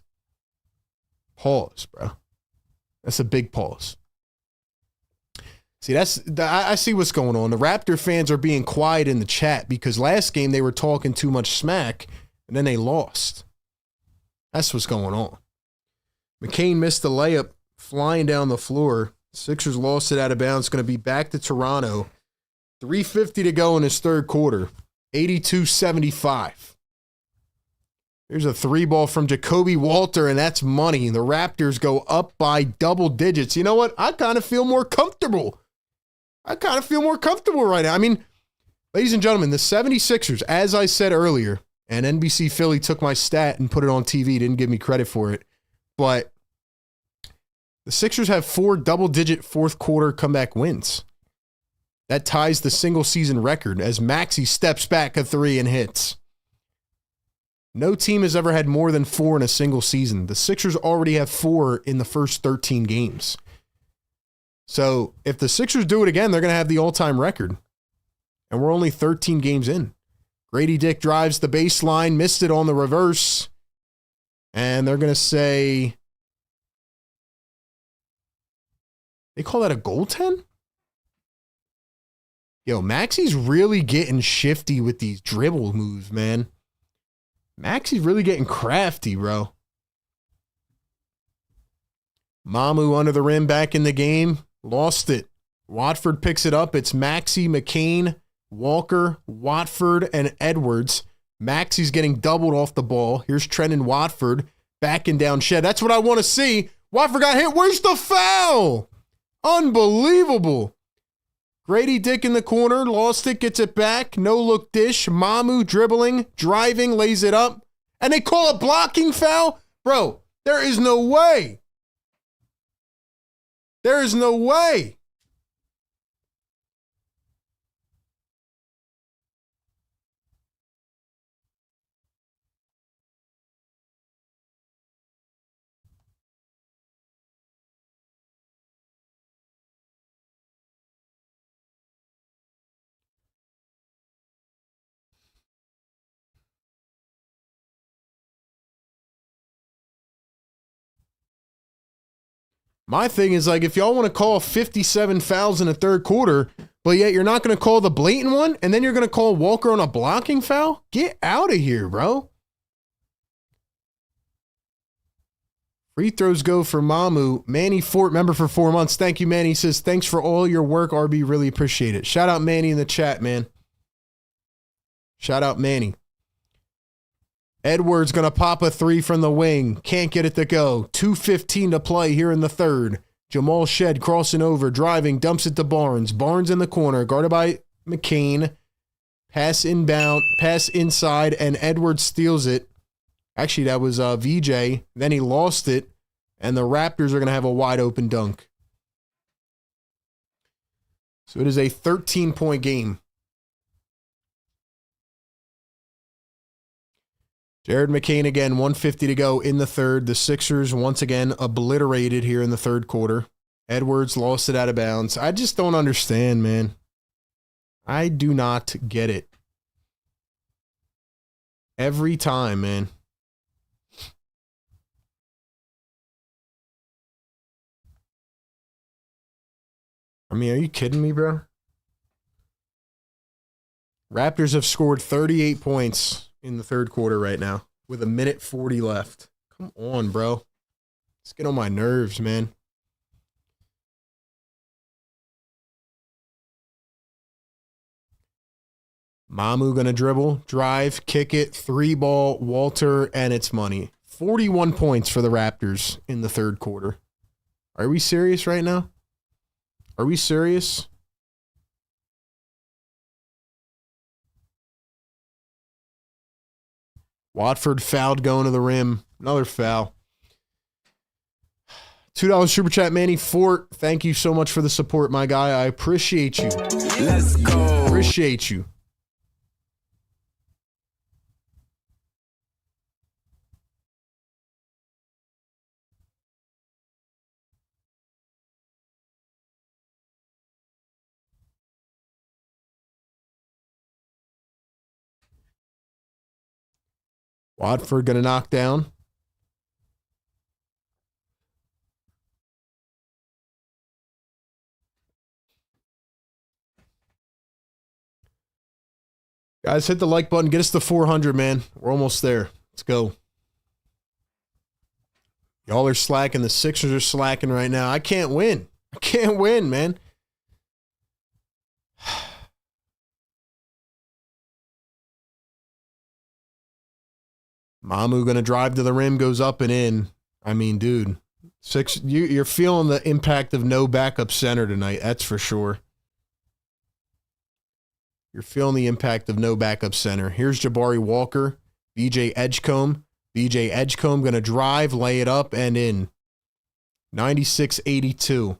Pause, bro. That's a big pause. See, I see what's going on. The Raptor fans are being quiet in the chat because last game they were talking too much smack and then they lost. That's what's going on. McCain missed the layup flying down the floor. Sixers lost it out of bounds. It's going to be back to Toronto. 3:50 to go in his third quarter. 82-75. Here's a three ball from Jacoby Walter, and that's money. The Raptors go up by double digits. You know what? I kind of feel more comfortable. Right now. I mean, ladies and gentlemen, the 76ers, as I said earlier, and NBC Philly took my stat and put it on TV, didn't give me credit for it, but the Sixers have 4 double-digit fourth-quarter comeback wins. That ties the single-season record as Maxey steps back a three and hits. No team has ever had more than 4 in a single season. The Sixers already have 4 in the first 13 games. So if the Sixers do it again, they're going to have the all-time record. And we're only 13 games in. Grady Dick drives the baseline, missed it on the reverse. And they're going to say, they call that a goaltend? Yo, Maxey's really getting shifty with these dribble moves, man. Maxey's really getting crafty, bro. Mamu under the rim back in the game. Lost it. Watford picks it up. It's Maxey, McCain, Walker, Watford, and Edwards. Maxey's getting doubled off the ball. Here's Trendon Watford backing down Shed. That's what I want to see. Watford got hit. Where's the foul? Unbelievable. Grady Dick in the corner. Lost it. Gets it back. No look dish. Mamu dribbling, driving, lays it up. And they call a blocking foul? Bro, there is no way. There is no way. My thing is, like, if y'all want to call 57 fouls in the third quarter, but yet you're not going to call the blatant one, and then you're going to call Walker on a blocking foul? Get out of here, bro. Free throws go for Mamu. Manny Fort, member for 4 months. Thank you, Manny. He says, thanks for all your work, RB. Really appreciate it. Shout out Manny in the chat, man. Shout out Manny. Edwards going to pop a three from the wing. Can't get it to go. 2:15 to play here in the third. Jamal Shed crossing over, driving, dumps it to Barnes. Barnes in the corner, guarded by McCain. Pass inbound, pass inside, and Edwards steals it. Actually, that was VJ. Then he lost it, and the Raptors are going to have a wide open dunk. So it is a 13-point game. Jared McCain again, 1:50 to go in the third. The Sixers once again obliterated here in the third quarter. Edwards lost it out of bounds. I just don't understand, man. I do not get it. Every time, man. mean, are you kidding me, bro? Raptors have scored 38 points in the third quarter right now with 1:40 left. Come on, bro. Let's get on my nerves, man. Mamu gonna dribble, drive, kick it, 3-ball, Walter, and it's money. 41 points for the Raptors in the third quarter. Are we serious right now? Are we serious? Watford fouled going to the rim. Another foul. $2 super chat, Manny Fort. Thank you so much for the support, my guy. I appreciate you. Let's go. Appreciate you. Watford going to knock down. Guys, hit the like button. Get us to 400, man. We're almost there. Let's go. Y'all are slacking. The Sixers are slacking right now. I can't win. I can't win, man. Mamu going to drive to the rim, goes up and in. I mean, dude, you're feeling the impact of no backup center tonight. That's for sure. You're feeling the impact of no backup center. Here's Jabari Walker, BJ Edgecombe. BJ Edgecombe going to drive, lay it up, and in. 96-82.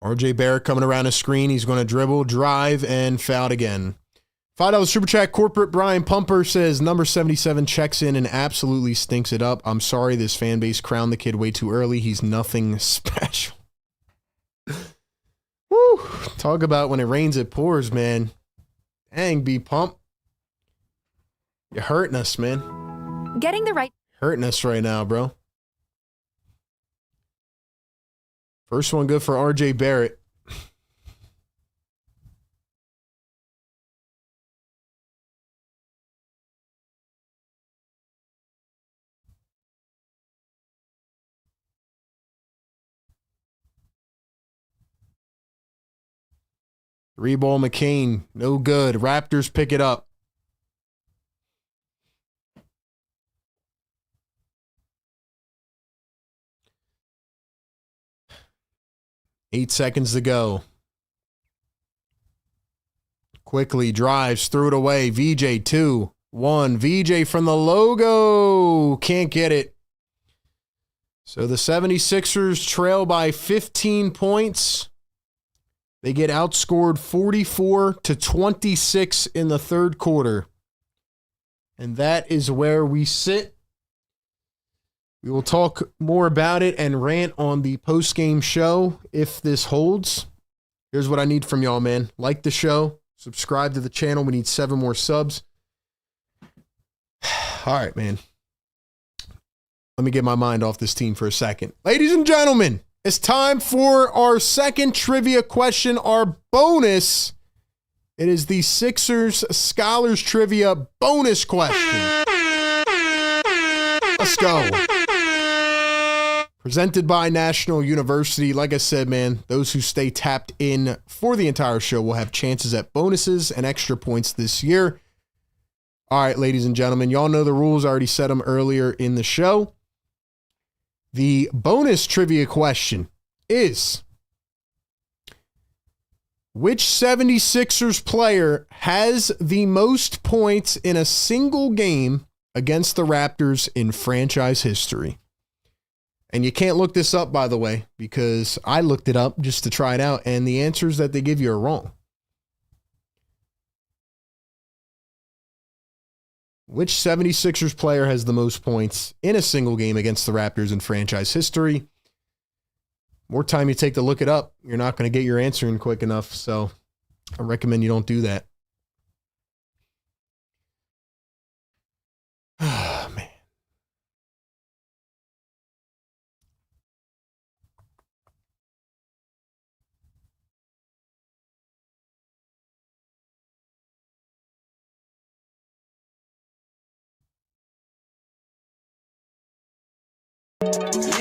RJ Barrett coming around a screen. He's going to dribble, drive, and foul again. $5 super chat. Corporate Brian Pumper says, number 77 checks in and absolutely stinks it up. I'm sorry this fan base crowned the kid way too early. He's nothing special. Woo! Talk about when it rains, it pours, man. Dang, B-Pump. You're hurting us, man. Getting the right... Hurting us right now, bro. First one good for RJ Barrett. Three-ball McCain, no good. Raptors pick it up. Eight seconds to go. Quickly drives, threw it away. VJ 2-1. VJ from the logo. Can't get it. So the 76ers trail by 15 points. They get outscored 44-26 in the third quarter. And that is where we sit. We will talk more about it and rant on the post-game show if this holds. Here's what I need from y'all, man. Like the show. Subscribe to the channel. We need 7 more subs. All right, man. Let me get my mind off this team for a second. Ladies and gentlemen, it's time for our second trivia question, our bonus. It is the Sixers Scholars Trivia bonus question. Let's go. Presented by National University. Like I said, man, those who stay tapped in for the entire show will have chances at bonuses and extra points this year. All right, ladies and gentlemen, y'all know the rules. I already said them earlier in the show. The bonus trivia question is, which 76ers player has the most points in a single game against the Raptors in franchise history? And you can't look this up, by the way, because I looked it up just to try it out, and the answers that they give you are wrong. Which 76ers player has the most points in a single game against the Raptors in franchise history? More time you take to look it up, you're not going to get your answer in quick enough, so I recommend you don't do that.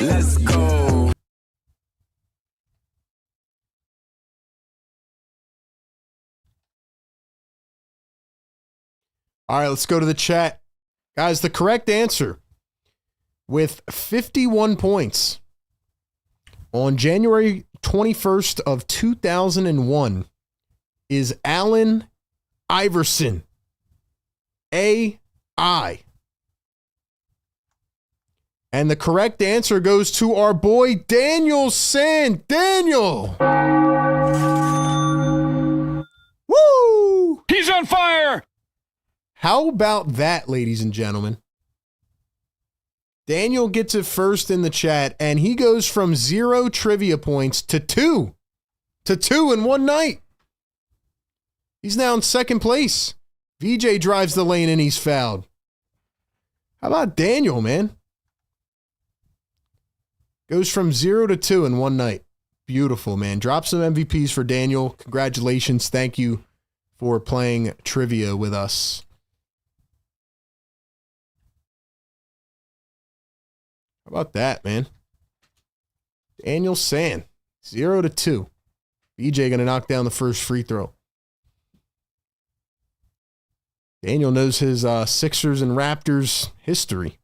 Let's go. All right, let's go to the chat. Guys, the correct answer with 51 points on January 21st of 2001 is Allen Iverson. AI. And the correct answer goes to our boy Daniel San. Daniel! Woo! He's on fire! How about that, ladies and gentlemen? Daniel gets it first in the chat, and he goes from 0 trivia points to 2. To 2 in one night. He's now in second place. VJ drives the lane and he's fouled. How about Daniel, man? Goes from 0 to 2 in one night. Beautiful, man. Drop some MVPs for Daniel. Congratulations. Thank you for playing trivia with us. How about that, man? Daniel San, 0 to 2. BJ going to knock down the first free throw. Daniel knows his Sixers and Raptors history.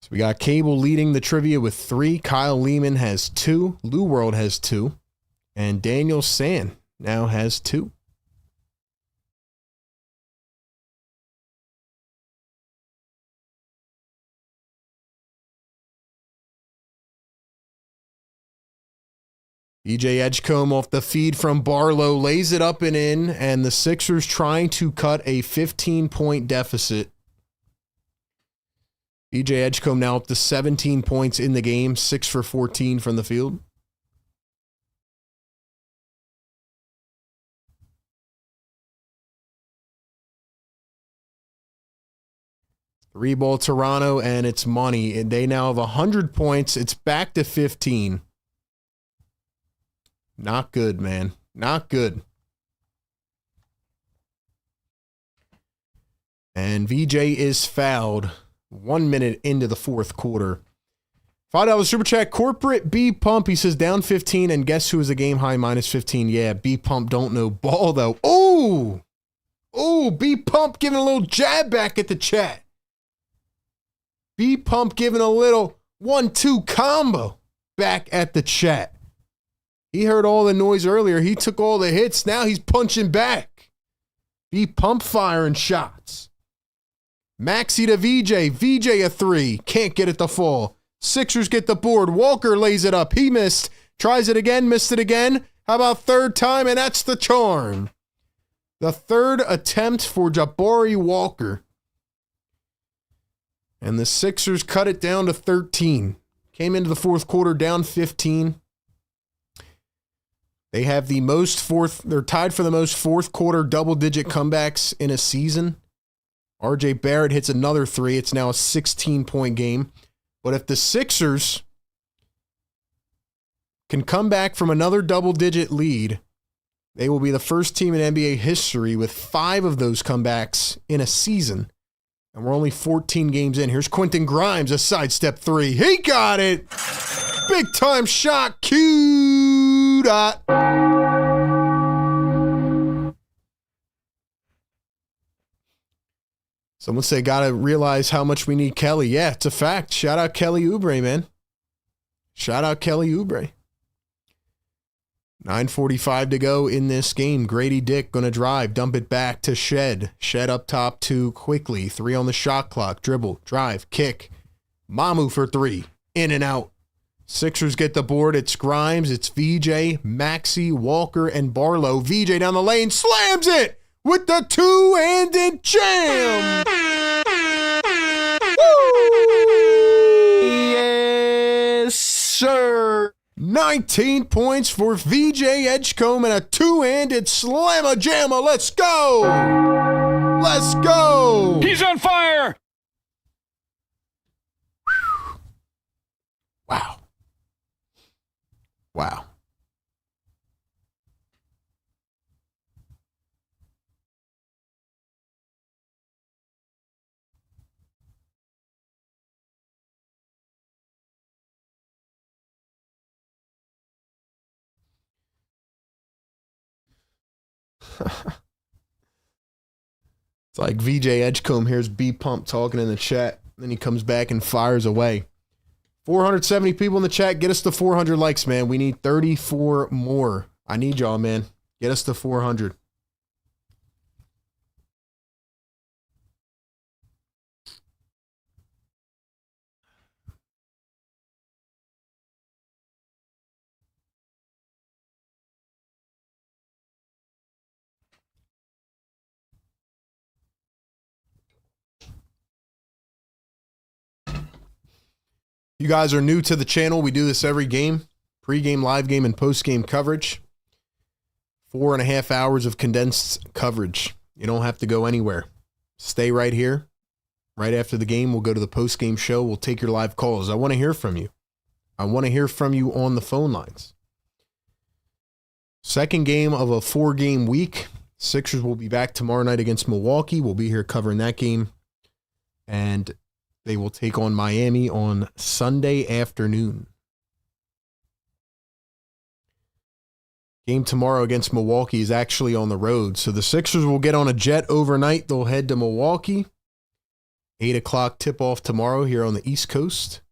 So we got Cable leading the trivia with 3. Kyle Lehman has 2. Lou World has 2. And Daniel San now has 2. EJ Edgecombe off the feed from Barlow lays it up and in, and the Sixers trying to cut a 15-point deficit. EJ Edgecombe now up to 17 points in the game, 6 for 14 from the field. Three-ball Toronto, and it's money. And they now have 100 points. It's back to 15. Not good, man. Not good. And VJ is fouled 1 minute into the fourth quarter. $5 super chat. Corporate B Pump. He says down 15, and guess who is a game high minus 15? Yeah, B Pump don't know ball, though. Oh! Oh, B Pump giving a little jab back at the chat. B Pump giving a little 1-2 combo back at the chat. He heard all the noise earlier. He took all the hits. Now he's punching back. B Pump firing shots. Maxi to VJ. VJ a 3. Can't get it to fall. Sixers get the board. Walker lays it up. He missed. Tries it again. Missed it again. How about third time? And that's the charm. The third attempt for Jabari Walker. And the Sixers cut it down to 13. Came into the fourth quarter down 15. They have the most they're tied for the most fourth quarter double-digit comebacks in a season. RJ Barrett hits another 3. It's now a 16-point game. But if the Sixers can come back from another double-digit lead, they will be the first team in NBA history with 5 of those comebacks in a season. And we're only 14 games in. Here's Quentin Grimes, a sidestep 3. He got it! Big-time shot. Q-dot. Someone say, gotta realize how much we need Kelly. Yeah, it's a fact. Shout out Kelly Oubre, man. Shout out Kelly Oubre. 9:45 to go in this game. Grady Dick gonna drive, dump it back to Shed. Shed up top to Quickly. 3 on the shot clock. Dribble, drive, kick. Mamu for 3. In and out. Sixers get the board. It's Grimes. It's VJ, Maxi, Walker, and Barlow. VJ down the lane. Slams it! With the two-handed jam! Woo! Yes, sir. 19 points for VJ Edgecombe and a two-handed slamma-jamma. Let's go. Let's go. He's on fire. Wow. Wow. It's like VJ Edgecombe here's B Pump talking in the chat. Then he comes back and fires away. 470 people in the chat. Get us to 400 likes, man. We need 34 more. I need y'all, man. Get us to 400. You guys are new to the channel. We do this every game. Pre-game, live game, and post-game coverage. 4.5 hours of condensed coverage. You don't have to go anywhere. Stay right here. Right after the game, we'll go to the post-game show. We'll take your live calls. I want to hear from you. I want to hear from you on the phone lines. Second game of a 4-game week. Sixers will be back tomorrow night against Milwaukee. We'll be here covering that game. And they will take on Miami on Sunday afternoon. Game tomorrow against Milwaukee is actually on the road. So the Sixers will get on a jet overnight. They'll head to Milwaukee. 8 o'clock tip-off tomorrow here on the East Coast.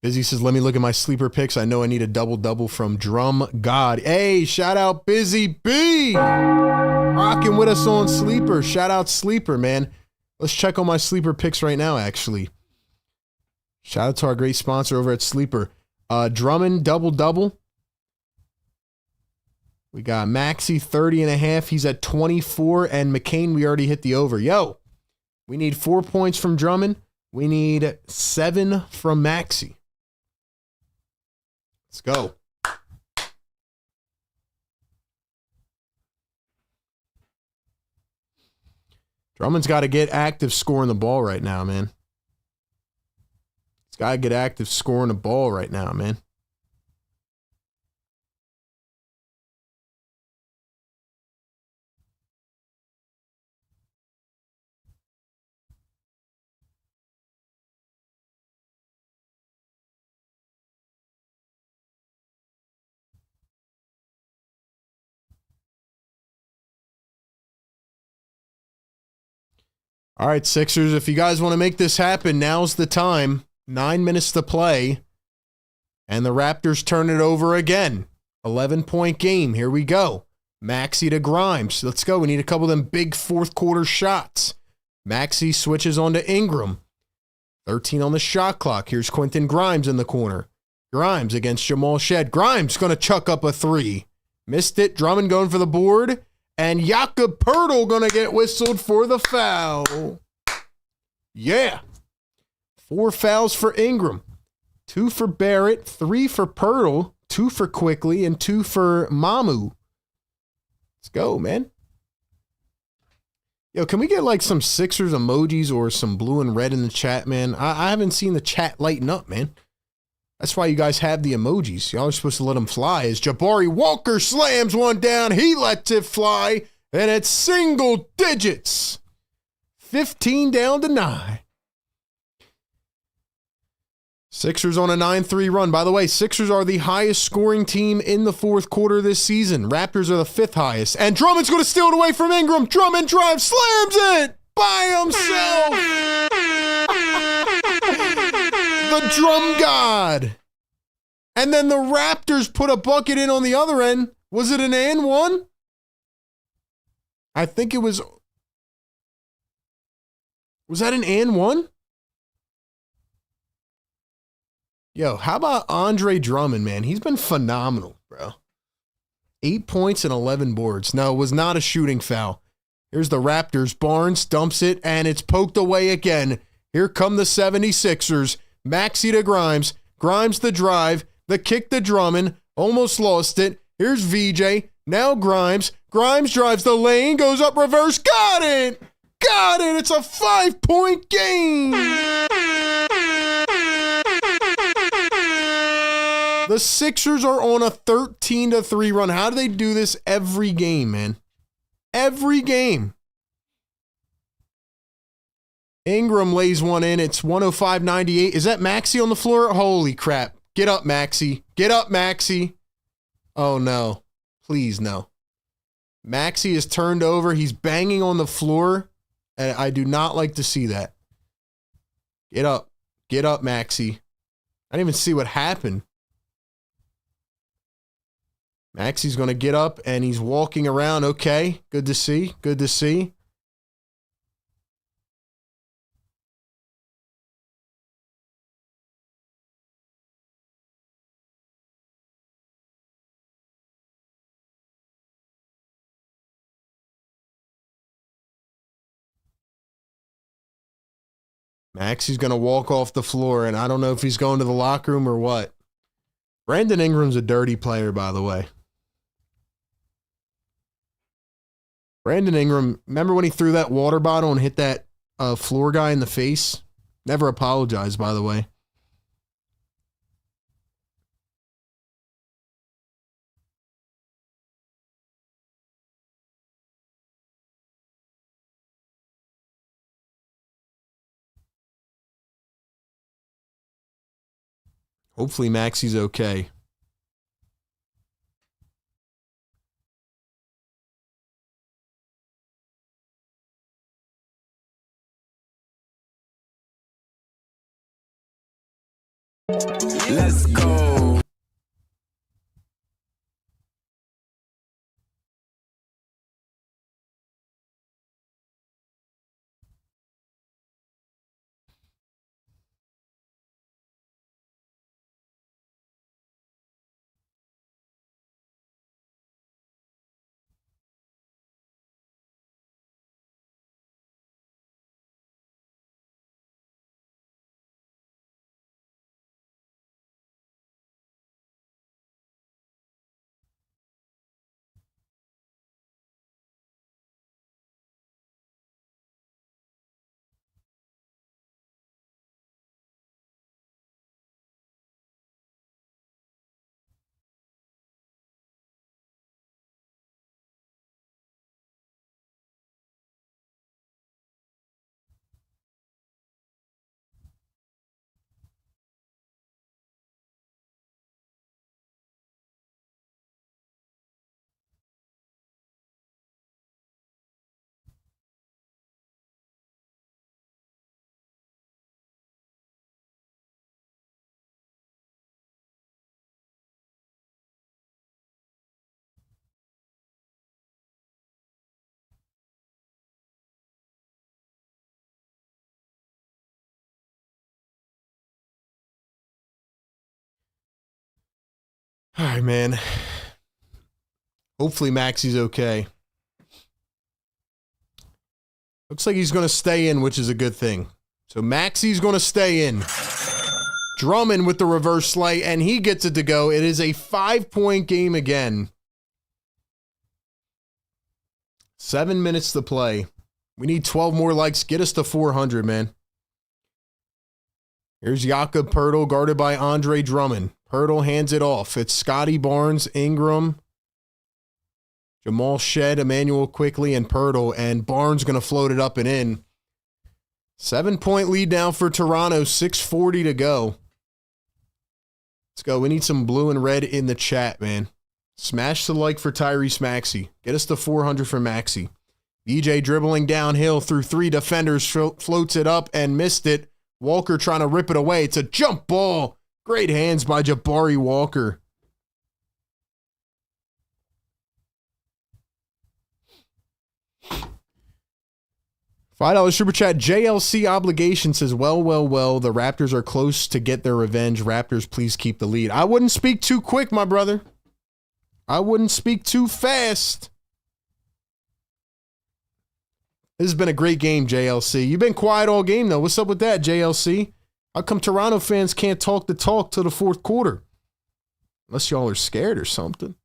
Busy says, let me look at my sleeper picks. I know I need a double-double from Drum God. Hey, shout out Busy B. Rocking with us on Sleeper. Shout out Sleeper, man. Let's check on my sleeper picks right now, actually. Shout out to our great sponsor over at Sleeper. Drummond, double-double. We got Maxey, 30.5. He's at 24. And McCain, we already hit the over. Yo, we need 4 points from Drummond. We need 7 from Maxey. Let's go. Drummond's got to get active scoring the ball right now, man. He's got to get active scoring the ball right now, man. All right, Sixers, if you guys want to make this happen, now's the time. 9 minutes to play. And the Raptors turn it over again. 11-point game. Here we go. Maxey to Grimes. Let's go. We need a couple of them big fourth quarter shots. Maxey switches on to Ingram. 13 on the shot clock. Here's Quentin Grimes in the corner. Grimes against Jamal Shed. Grimes going to chuck up a 3. Missed it. Drummond going for the board. And Jakob Poeltl going to get whistled for the foul. Yeah. 4 fouls for Ingram. 2 for Barrett. 3 for Poeltl. 2 for Quickly. And 2 for Mamu. Let's go, man. Yo, can we get like some Sixers emojis or some blue and red in the chat, man? I haven't seen the chat lighten up, man. That's why you guys have the emojis. Y'all are supposed to let them fly. As Jabari Walker slams one down, he lets it fly, and it's single digits. 15 down to 9. Sixers on a 9-3 run. By the way, Sixers are the highest scoring team in the fourth quarter this season. Raptors are the 5th highest. And Drummond's going to steal it away from Ingram. Drummond drives, slams it by himself. The drum god. And then the Raptors put a bucket in on the other end. Was it an and one? I think it was. Was that an and one? Yo, how about Andre Drummond, man? He's been phenomenal, bro. 8 points and 11 boards. No, it was not a shooting foul. Here's the Raptors. Barnes dumps it, and it's poked away again. Here come the 76ers. Maxey to Grimes. Grimes the drive. The kick to Drummond. Almost lost it. Here's VJ. Now Grimes. Grimes drives the lane. Goes up reverse. Got it. Got it. It's a 5-point game. The Sixers are on a 13-3 run. How do they do this every game, man? Every game. Ingram lays one in. It's 105-98. Is that Maxey on the floor? Holy crap. Get up, Maxey. Get up, Maxey. Oh, no. Please, no. Maxey is turned over. He's banging on the floor, and I do not like to see that. Get up. Get up, Maxey. I didn't even see what happened. Maxey's going to get up, and he's walking around. Okay, good to see. Good to see. Maxey's going to walk off the floor, and I don't know if he's going to the locker room or what. Brandon Ingram's a dirty player, by the way. Brandon Ingram, remember when he threw that water bottle and hit that floor guy in the face? Never apologized, by the way. Hopefully Maxey's okay. Let's go. All right, man. Hopefully Maxey's okay. Looks like he's going to stay in, which is a good thing. So Maxey's going to stay in. Drummond with the reverse slight, and he gets it to go. It is a 5-point game again. 7 minutes to play. We need 12 more likes. Get us to 400, man. Here's Jakob Poeltl guarded by Andre Drummond. Poeltl hands it off. It's Scotty Barnes, Ingram, Jamal Shed, Emmanuel Quickly, and Poeltl. And Barnes going to float it up and in. 7-point lead now for Toronto. 6:40 to go. Let's go. We need some blue and red in the chat, man. Smash the like for Tyrese Maxey. Get us to 400 for Maxey. VJ dribbling downhill through 3 defenders. Floats it up and missed it. Walker trying to rip it away. It's a jump ball. Great hands by Jabari Walker. $5 super chat. JLC obligation says, well. The Raptors are close to get their revenge. Raptors, please keep the lead. I wouldn't speak too quick, my brother. I wouldn't speak too fast. This has been a great game, JLC. You've been quiet all game, though. What's up with that, JLC? How come Toronto fans can't talk the talk till the fourth quarter? Unless y'all are scared or something.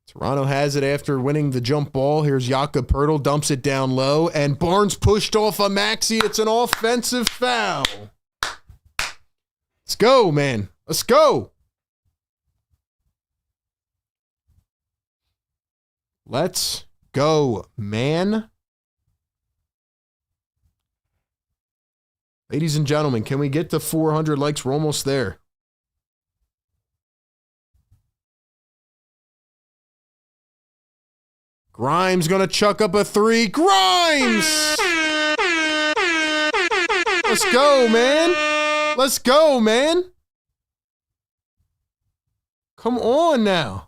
Toronto has it after winning the jump ball. Here's Jakob Poeltl, dumps it down low, and Barnes pushed off a Maxey. It's an offensive foul. Let's go, man. Let's go. Let's go, man. Ladies and gentlemen, can we get to 400 likes? We're almost there. Grimes gonna chuck up a three. Grimes! Let's go, man. Let's go, man. Come on now.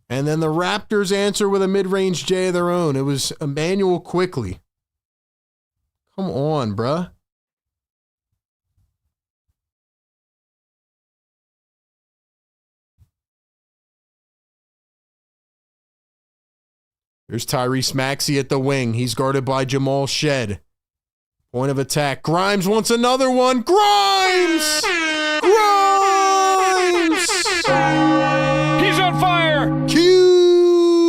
And then the Raptors answer with a mid-range J of their own. It was Emmanuel Quickly. Come on, bruh. Here's Tyrese Maxey at the wing. He's guarded by Jamal Shed. Point of attack. Grimes wants another one. Grimes! Grimes! He's on fire! Q-Dot!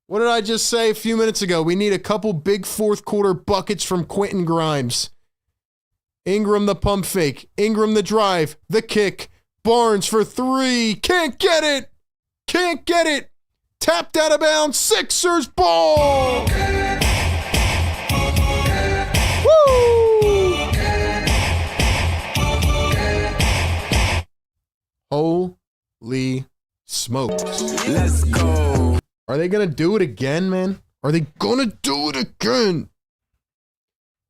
What did I just say a few minutes ago? We need a couple big fourth quarter buckets from Quentin Grimes. Ingram the pump fake. Ingram the drive. The kick. Barnes for three. Can't get it! Can't get it! Tapped out of bounds. Sixers ball! Woo! Holy smokes. Let's go. Are they going to do it again, man? Are they going to do it again?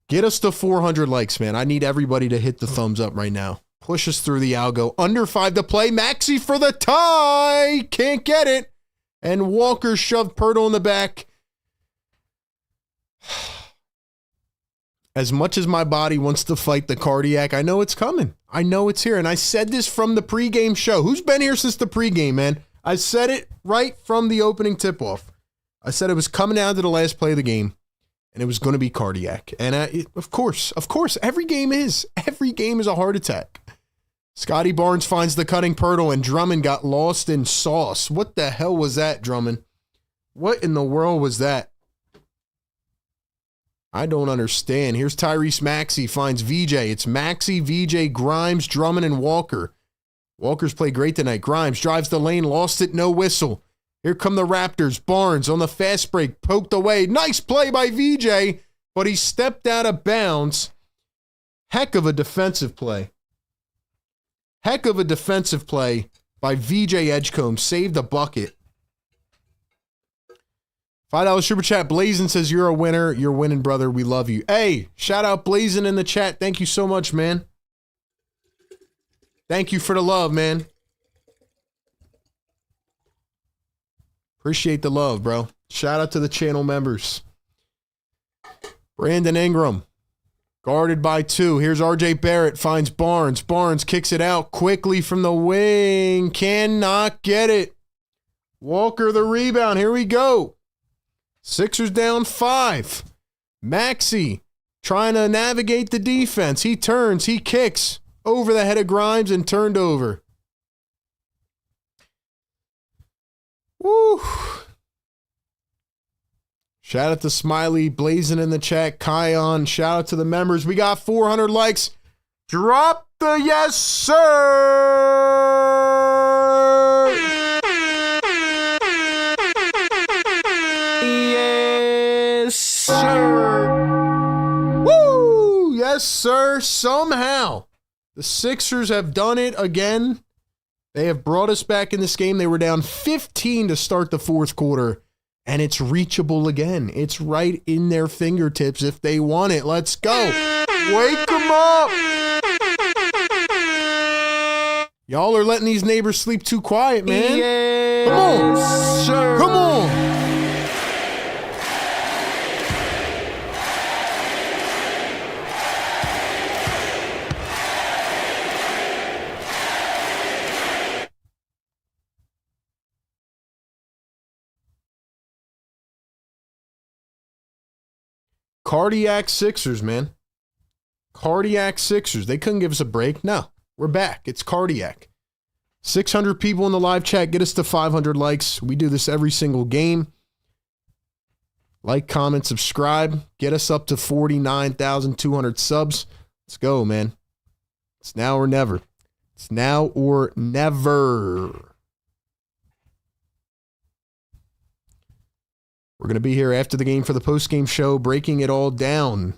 Get us to 400 likes, man. I need everybody to hit the thumbs up right now. Push us through the algo. Under 5 to play. Maxey for the tie. Can't get it. And Walker shoved Poeltl in the back. As much as my body wants to fight the cardiac, I know it's coming. I know it's here. And I said this from the pregame show. Who's been here since the pregame, man? I said it right from the opening tip-off. I said it was coming down to the last play of the game, and it was going to be cardiac. And of course, every game is. Every game is a heart attack. Scotty Barnes finds the cutting Poeltl, and Drummond got lost in sauce. What the hell was that, Drummond? What in the world was that? I don't understand. Here's Tyrese Maxey, finds VJ. It's Maxey, VJ, Grimes, Drummond, and Walker. Walker's played great tonight. Grimes drives the lane, lost it, no whistle. Here come the Raptors. Barnes on the fast break, poked away. Nice play by VJ, but he stepped out of bounds. Heck of a defensive play. Heck of a defensive play by VJ Edgecombe. Saved the bucket. $5 super chat. Blazin says, you're a winner. You're winning, brother. We love you. Hey, shout out Blazin in the chat. Thank you so much, man. Thank you for the love, man. Appreciate the love, bro. Shout out to the channel members. Brandon Ingram. Guarded by 2. Here's RJ Barrett. Finds Barnes. Barnes kicks it out quickly from the wing. Cannot get it. Walker the rebound. Here we go. Sixers down 5. Maxey trying to navigate the defense. He turns. He kicks over the head of Grimes and turned over. Woo. Shout out to Smiley, Blazing in the chat, Kion. Shout out to the members. We got 400 likes. Drop the yes, sir. Yes, sir. Woo! Yes, sir. Somehow, the Sixers have done it again. They have brought us back in this game. They were down 15 to start the fourth quarter. And it's reachable again. It's right in their fingertips if they want it. Let's go. Wake them up. Y'all are letting these neighbors sleep too quiet, man. Yes, come on. Sir. Come on. Cardiac Sixers, man. Cardiac Sixers. They couldn't give us a break. No, we're back. It's cardiac. 600 people in the live chat. Get us to 500 likes. We do this every single game. Like, comment, subscribe. Get us up to 49,200 subs. Let's go, man. It's now or never. It's now or never. We're going to be here after the game for the post-game show, breaking it all down.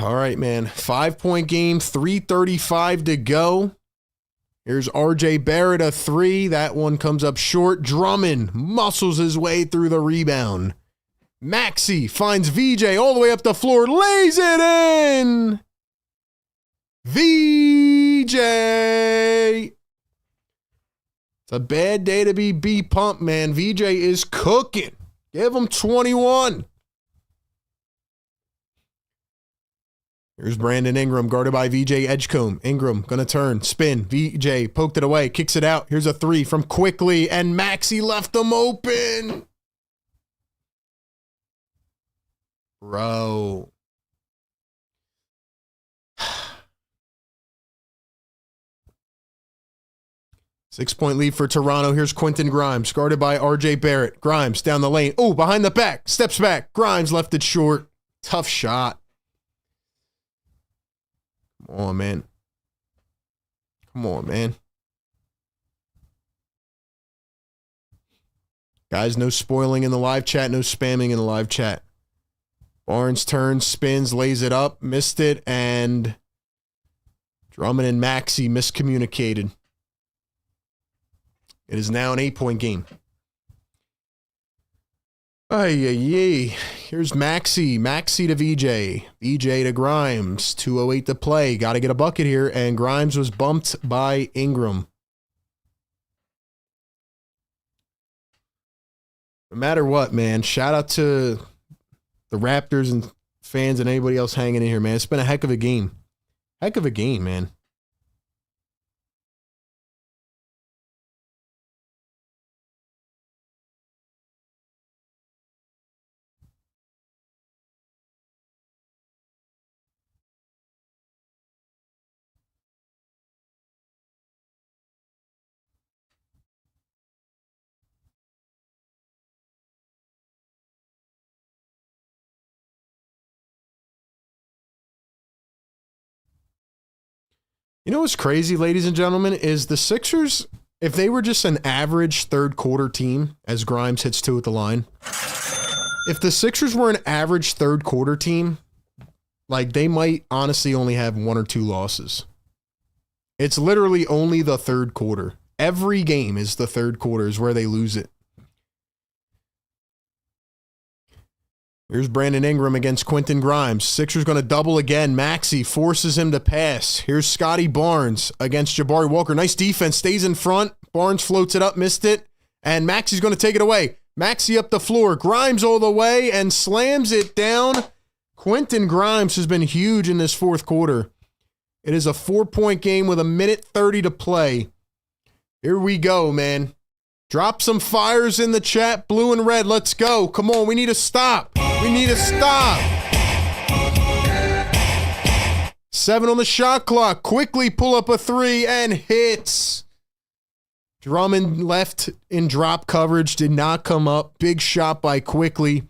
All right, man. 5-point game, 3:35 to go. Here's RJ Barrett, a three. That one comes up short. Drummond muscles his way through the rebound. Maxey finds VJ all the way up the floor, lays it in. VJ. It's a bad day to be B-Pump, man. VJ is cooking. Give him 21. Here's Brandon Ingram, guarded by VJ Edgecombe. Ingram gonna turn, spin. VJ poked it away, kicks it out. Here's a three from Quickly, and Maxey left them open. Bro. Six-point lead for Toronto. Here's Quentin Grimes, guarded by RJ Barrett. Grimes down the lane. Oh, behind the back. Steps back. Grimes left it short. Tough shot. Come on, man. Come on, man. Guys, no spoiling in the live chat. No spamming in the live chat. Barnes turns, spins, lays it up, missed it, and Drummond and Maxey miscommunicated. It is now an 8-point game. Ay. Here's Maxey. Maxey to VJ. VJ to Grimes. 2:08 to play. Got to get a bucket here, and Grimes was bumped by Ingram. No matter what, man, shout out to the Raptors and fans and anybody else hanging in here, man. It's been a heck of a game. Heck of a game, man. You know what's crazy, ladies and gentlemen, is the Sixers, if they were just an average third quarter team, as Grimes hits two at the line, if the Sixers were an average third quarter team, like they might honestly only have 1 or 2 losses. It's literally only the third quarter. Every game is the third quarter is where they lose it. Here's Brandon Ingram against Quentin Grimes. Sixers going to double again. Maxey forces him to pass. Here's Scotty Barnes against Jabari Walker. Nice defense. Stays in front. Barnes floats it up. Missed it. And Maxey's going to take it away. Maxey up the floor. Grimes all the way and slams it down. Quentin Grimes has been huge in this fourth quarter. It is a 4-point game with 1:30 to play. Here we go, man. Drop some fires in the chat. Blue and red. Let's go. Come on. We need to stop. We need to stop. 7 on the shot clock. Quickly pull up a 3 and hits. Drummond left in drop coverage. Did not come up. Big shot by Quickly.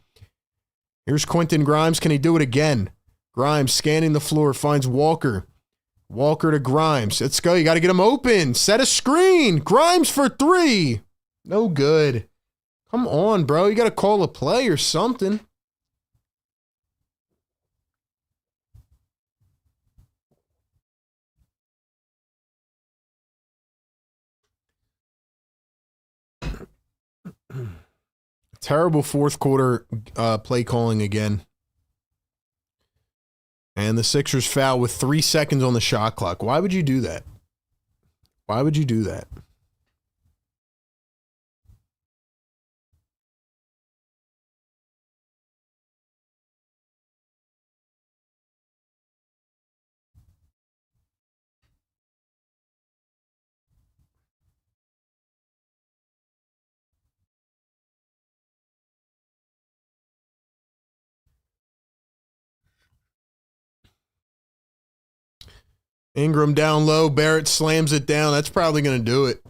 Here's Quentin Grimes. Can he do it again? Grimes scanning the floor. Finds Walker. Walker to Grimes. Let's go. You got to get him open. Set a screen. Grimes for 3. No good. Come on, bro. You got to call a play or something. Terrible fourth quarter play calling again. And the Sixers foul with 3 seconds on the shot clock. Why would you do that? Why would you do that? Ingram down low. Barrett slams it down. That's probably going to do it.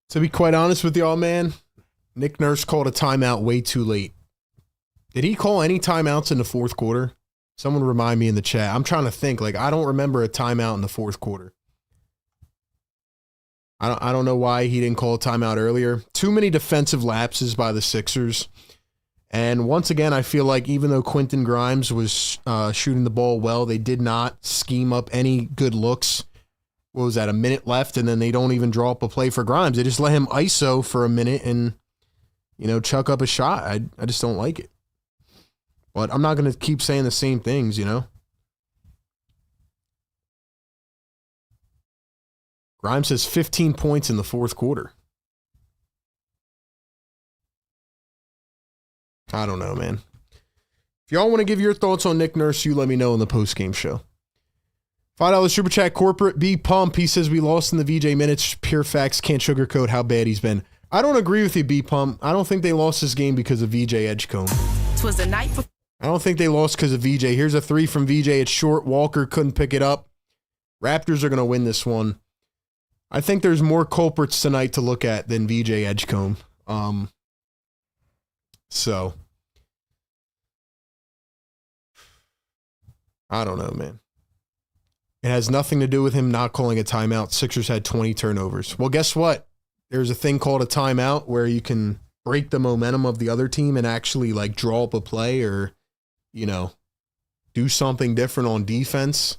To be quite honest with y'all, man, Nick Nurse called a timeout way too late. Did he call any timeouts in the fourth quarter? Someone remind me in the chat. I'm trying to think. Like, I don't remember a timeout in the fourth quarter. I don't know why he didn't call a timeout earlier. Too many defensive lapses by the Sixers. And once again, I feel like even though Quentin Grimes was shooting the ball well, they did not scheme up any good looks. What was that, a minute left, and then they don't even draw up a play for Grimes. They just let him ISO for a minute and, you know, chuck up a shot. I just don't like it. But I'm not going to keep saying the same things, you know. Grimes has 15 points in the fourth quarter. I don't know, man. If y'all want to give your thoughts on Nick Nurse, you let me know in the postgame show. $5 super chat corporate B Pump. He says we lost in the VJ minutes. Pure facts, can't sugarcoat how bad he's been. I don't agree with you, B Pump. I don't think they lost this game because of VJ Edgecombe. Twas the night for I don't think they lost because of VJ. Here's a three from VJ. It's short. Walker couldn't pick it up. Raptors are going to win this one. I think there's more culprits tonight to look at than VJ Edgecombe. So I don't know, man. It has nothing to do with him not calling a timeout. Sixers had 20 turnovers. Well, guess what? There's a thing called a timeout where you can break the momentum of the other team and actually like draw up a play or, you know, do something different on defense.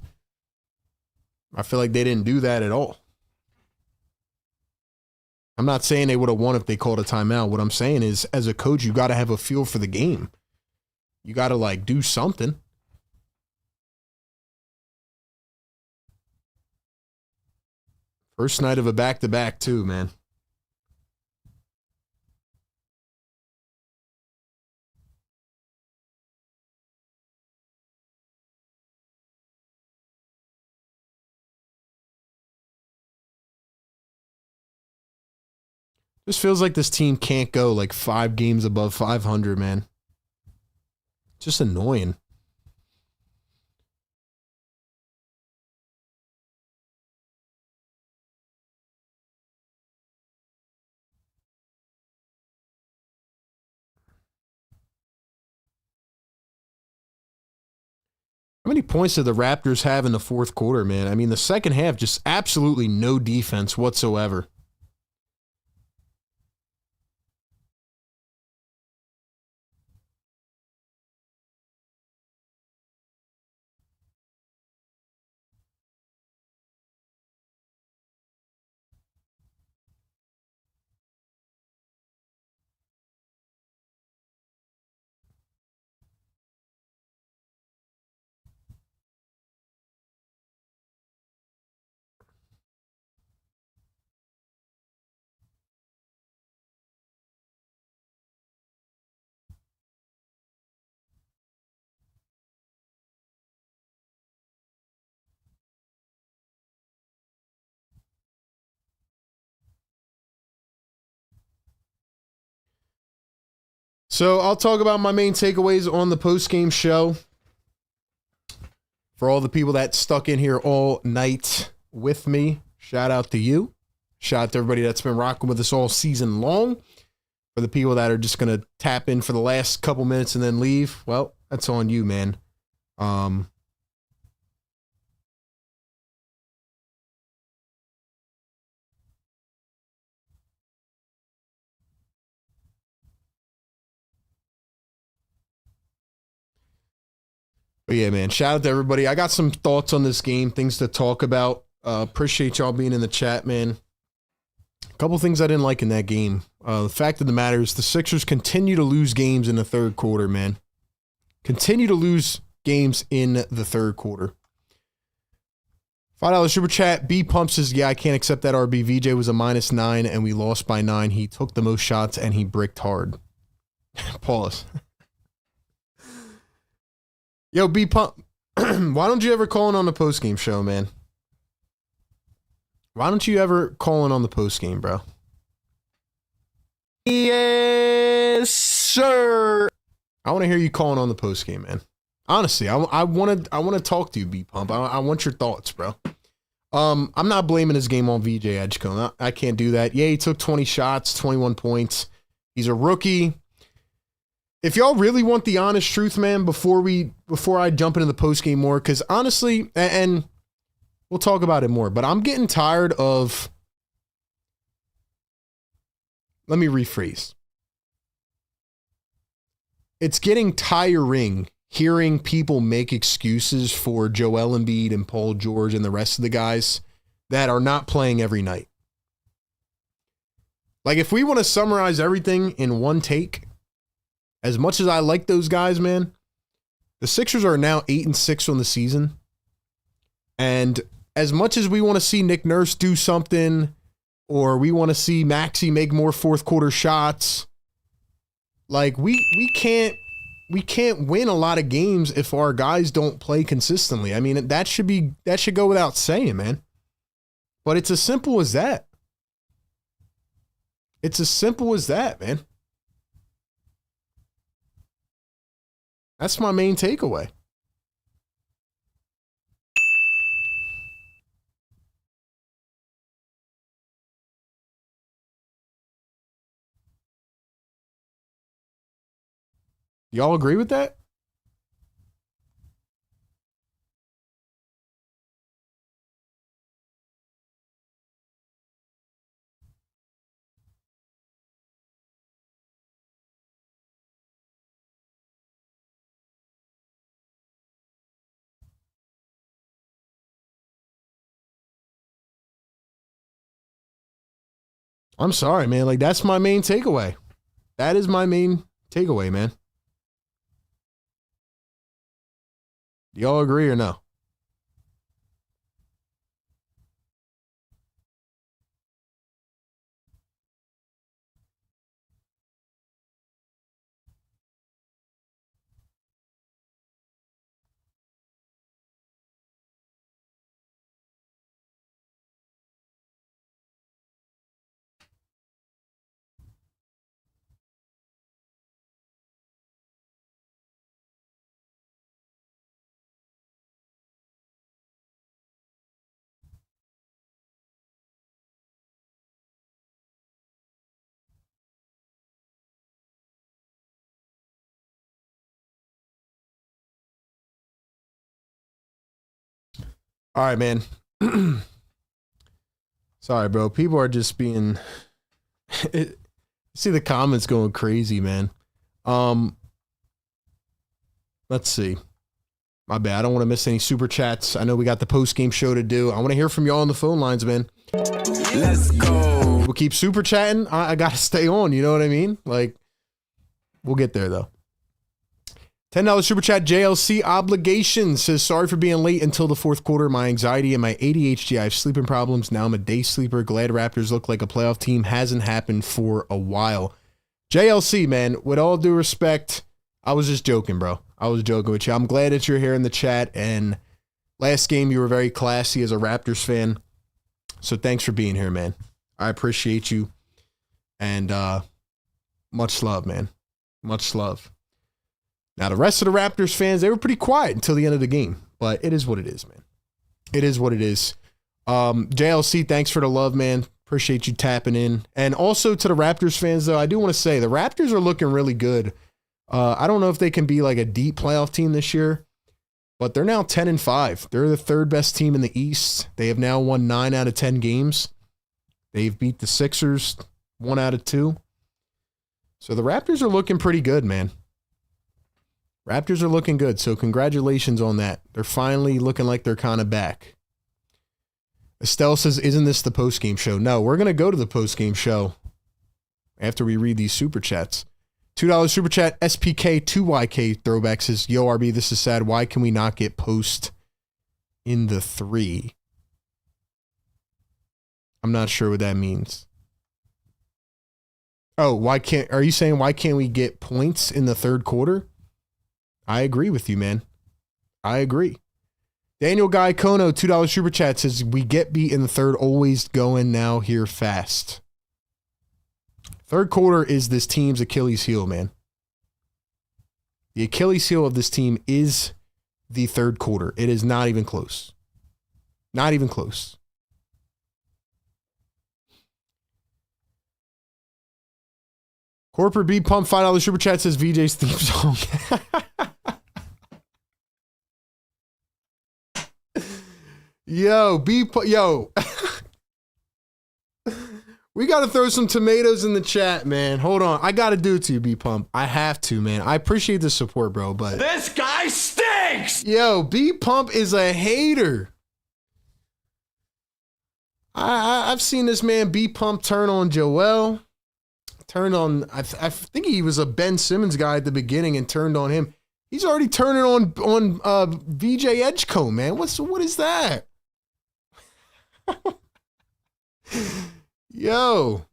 I feel like they didn't do that at all. I'm not saying they would have won if they called a timeout. What I'm saying is, as a coach, you got to have a feel for the game. You got to like do something. First night of a back-to-back too, man. Just feels like this team can't go like 5 games above 500, man. Just annoying. How many points did the Raptors have in the fourth quarter, man? I mean, the second half, just absolutely no defense whatsoever. So I'll talk about my main takeaways on the postgame show. For all the people that stuck in here all night with me, shout out to you. Shout out to everybody that's been rocking with us all season long. For the people that are just going to tap in for the last couple minutes and then leave, well, that's on you, man. But yeah, man, shout out to everybody. I got some thoughts on this game, things to talk about. Appreciate y'all being in the chat, man. A couple things I didn't like in that game. The fact of the matter is the Sixers continue to lose games in the third quarter, man. continue to lose games in the third quarter. $5 super chat. B Pump says, yeah, I can't accept that RB. VJ was a -9 and we lost by 9. He took the most shots and he bricked hard. Pause. Yo, B Pump, why don't you ever call in on the postgame show, man? Why don't you ever call in on the postgame, bro? Yes, sir. I want to hear you calling on the postgame, man. Honestly, I want to talk to you, B Pump. I want your thoughts, bro. I'm not blaming his game on VJ Edgecombe. I can't do that. Yeah, he took 20 shots, 21 points. He's a rookie. If y'all really want the honest truth, man, before I jump into the postgame more, because honestly, and we'll talk about it more, but I'm getting tired of. Let me rephrase. It's getting tiring hearing people make excuses for Joel Embiid and Paul George and the rest of the guys that are not playing every night. Like, if we want to summarize everything in one take, as much as I like those guys, man, the Sixers are now 8-6 on the season. And as much as we want to see Nick Nurse do something, or we want to see Maxey make more fourth quarter shots, like we can't win a lot of games if our guys don't play consistently. I mean, that should go without saying, man. But it's as simple as that. It's as simple as that, man. That's my main takeaway. Y'all agree with that? I'm sorry, man. Like, that's my main takeaway. That is my main takeaway, man. Do y'all agree or no? All right, man. Sorry, bro. People are just being... See the comments going crazy, man. Let's see. My bad. I don't want to miss any super chats. I know we got the post-game show to do. I want to hear from y'all on the phone lines, man. Let's go. We'll keep super chatting. I got to stay on. You know what I mean? Like, we'll get there, though. $10 super chat. JLC Obligations says, sorry for being late until the fourth quarter. My anxiety and my ADHD. I have sleeping problems. Now I'm a day sleeper. Glad Raptors look like a playoff team. Hasn't happened for a while. JLC, man, with all due respect, I was just joking, bro. I was joking with you. I'm glad that you're here in the chat. And last game, you were very classy as a Raptors fan. So thanks for being here, man. I appreciate you. And much love, man. Much love. Now, the rest of the Raptors fans, they were pretty quiet until the end of the game. But it is what it is, man. It is what it is. JLC, thanks for the love, man. Appreciate you tapping in. And also to the Raptors fans, though, I do want to say the Raptors are looking really good. I don't know if they can be like a deep playoff team this year, but they're now 10-5. They're the third best team in the East. They have now won 9 out of 10 games. They've beat the Sixers 1 out of 2. So the Raptors are looking pretty good, man. Raptors are looking good, so congratulations on that. They're finally looking like they're kind of back. Estelle says, isn't this the postgame show? No, we're going to go to the postgame show after we read these super chats. $2 super chat. SPK 2YK throwback says, yo, RB, this is sad. Why can we not get post in the 3? I'm not sure what that means. Oh, are you saying why can't we get points in the third quarter? I agree with you, man. I agree. Daniel Guy Kono, $2 super chat says, we get beat in the third, always going now here fast. Third quarter is this team's Achilles heel, man. The Achilles heel of this team is the third quarter. It is not even close. Not even close. Corporate B Pump, $5 super chat says VJ's theme song. Yo, yo. We got to throw some tomatoes in the chat, man. Hold on. I got to do it to you, B Pump. I have to, man. I appreciate the support, bro, but This guy stinks! yo, B Pump is a hater. I've seen this man B Pump turn on Joel. Turned on, I think he was a Ben Simmons guy at the beginning and turned on him. He's already turning on VJ Edgecombe, man. What is that? Yo.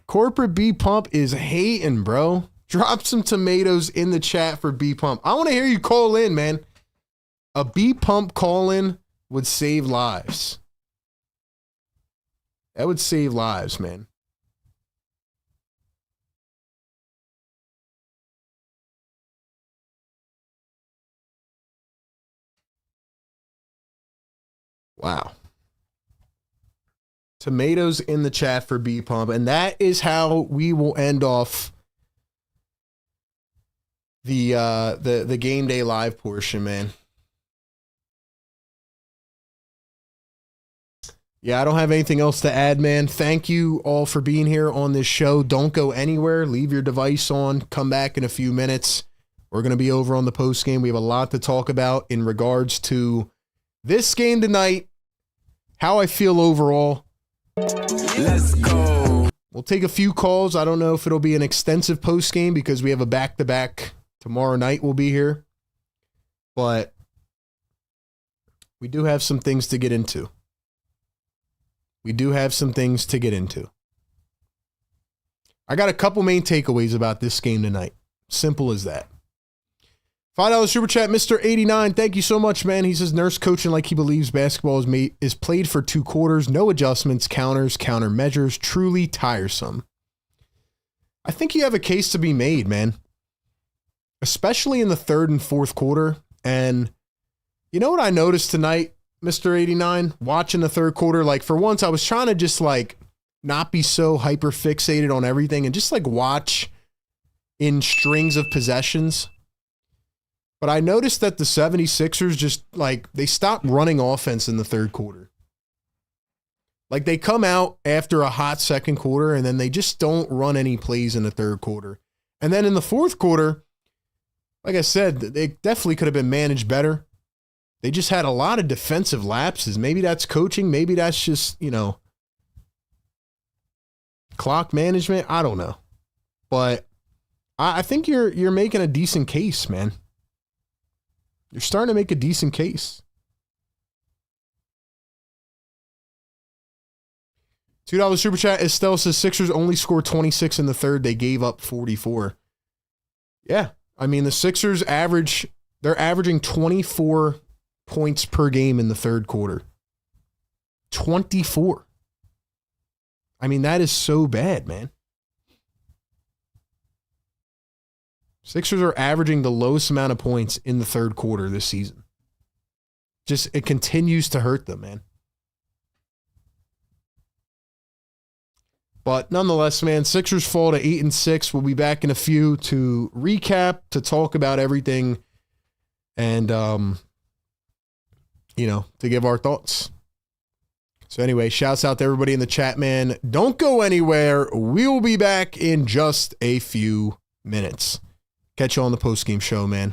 Corporate B Pump is hating, bro. Drop some tomatoes in the chat for B Pump. I want to hear you call in, man. A B Pump call in would save lives. That would save lives, man. Wow. Tomatoes in the chat for B Pump. And that is how we will end off the game day live portion, man. Yeah, I don't have anything else to add, man. Thank you all for being here on this show. Don't go anywhere. Leave your device on. Come back in a few minutes. We're going to be over on the post game. We have a lot to talk about in regards to this game tonight, how I feel overall. Let's go. We'll take a few calls. I don't know if it'll be an extensive post game because we have a back-to-back tomorrow night. We'll be here. But we do have some things to get into. I got a couple main takeaways about this game tonight. Simple as that. $5 super chat, Mr. 89. Thank you so much, man. He says, Nurse coaching like he believes basketball is played for 2 quarters. No adjustments, counters, countermeasures. Truly tiresome. I think you have a case to be made, man. Especially in the third and fourth quarter. And you know what I noticed tonight, Mr. 89, watching the third quarter? Like, for once, I was trying to just, like, not be so hyper fixated on everything and just, like, watch in strings of possessions. But I noticed that the 76ers just, like, they stopped running offense in the third quarter. Like, they come out after a hot second quarter, and then they just don't run any plays in the third quarter. And then in the fourth quarter, like I said, they definitely could have been managed better. They just had a lot of defensive lapses. Maybe that's coaching. Maybe that's just, clock management. I don't know. But I think you're making a decent case, man. You're starting to make a decent case. $2 super chat. Estelle says Sixers only scored 26 in the third. They gave up 44. Yeah. I mean, the Sixers they're averaging 24 points per game in the third quarter. 24. I mean, that is so bad, man. Sixers are averaging the lowest amount of points in the third quarter this season. Just, it continues to hurt them, man. But nonetheless, man, Sixers fall to 8-6. We'll be back in a few to recap, to talk about everything, and to give our thoughts. So anyway, shouts out to everybody in the chat, man. Don't go anywhere. We will be back in just a few minutes. Catch you on the postgame show, man.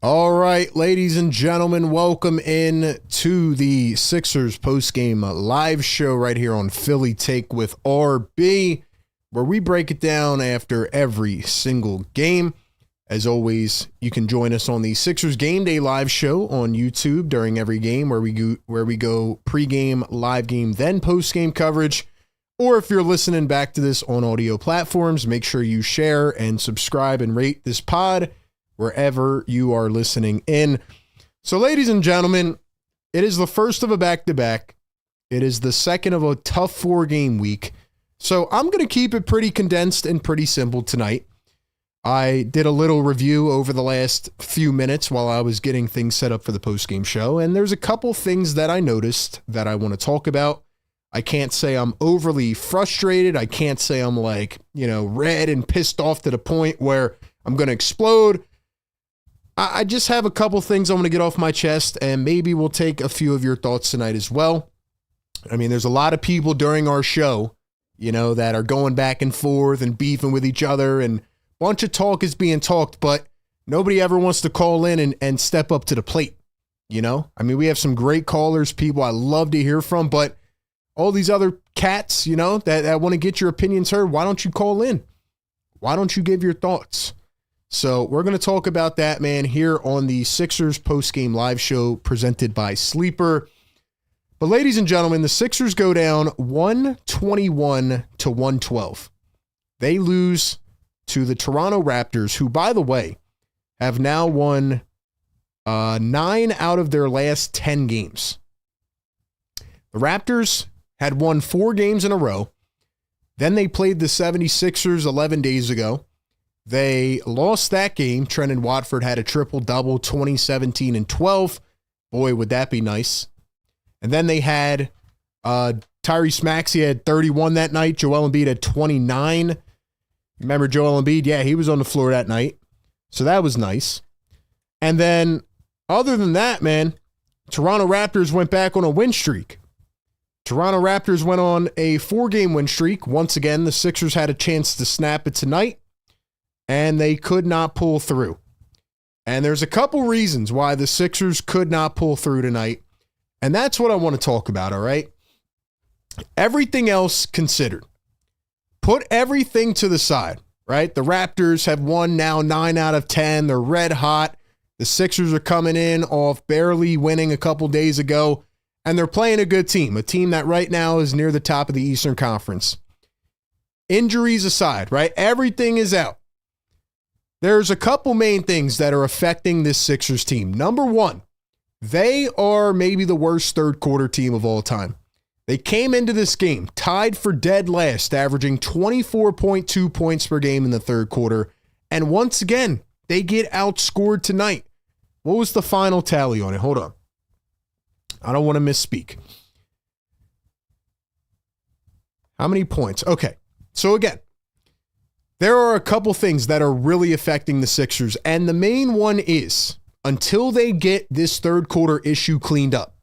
All right, ladies and gentlemen, welcome in to the Sixers postgame live show right here on Philly Take with RB, where we break it down after every single game. As always, you can join us on the Sixers Game Day live show on YouTube during every game where we go pregame, live game, then postgame coverage. Or if you're listening back to this on audio platforms, make sure you share and subscribe and rate this pod wherever you are listening in. So, ladies and gentlemen, it is the first of a back-to-back. It is the second of a tough 4-game week. So I'm going to keep it pretty condensed and pretty simple tonight. I did a little review over the last few minutes while I was getting things set up for the post-game show, and there's a couple things that I noticed that I want to talk about. I can't say I'm overly frustrated. I can't say I'm red and pissed off to the point where I'm going to explode. I just have a couple things I want to get off my chest, and maybe we'll take a few of your thoughts tonight as well. I mean, there's a lot of people during our show, that are going back and forth and beefing with each other, and a bunch of talk is being talked, but nobody ever wants to call in and step up to the plate. I mean, we have some great callers, people I love to hear from, but all these other cats, that want to get your opinions heard, why don't you call in? Why don't you give your thoughts? So we're going to talk about that, man, here on the Sixers postgame live show presented by Sleeper. But ladies and gentlemen, the Sixers go down 121-112. They lose to the Toronto Raptors, who, by the way, have now won 9 out of their last 10 games. The Raptors had won 4 games in a row. Then they played the 76ers 11 days ago. They lost that game. Trendon Watford had a triple-double, 20, 17, and 12. Boy, would that be nice. And then they had Tyrese Maxey had 31 that night. Joel Embiid had 29. Remember Joel Embiid? Yeah, he was on the floor that night. So that was nice. And then other than that, man, Toronto Raptors went back on a win streak. Toronto Raptors went on a 4-game win streak. Once again, the Sixers had a chance to snap it tonight, and they could not pull through. And there's a couple reasons why the Sixers could not pull through tonight, and that's what I want to talk about, all right? Everything else considered. Put everything to the side, right? The Raptors have won now 9 out of 10. They're red hot. The Sixers are coming in off barely winning a couple days ago, and they're playing a good team, a team that right now is near the top of the Eastern Conference. Injuries aside, right? Everything is out. There's a couple main things that are affecting this Sixers team. Number one, they are maybe the worst third quarter team of all time. They came into this game tied for dead last, averaging 24.2 points per game in the third quarter. And once again, they get outscored tonight. What was the final tally on it? Hold on. I don't want to misspeak. How many points? Okay. So again, there are a couple things that are really affecting the Sixers, and the main one is until they get this third quarter issue cleaned up,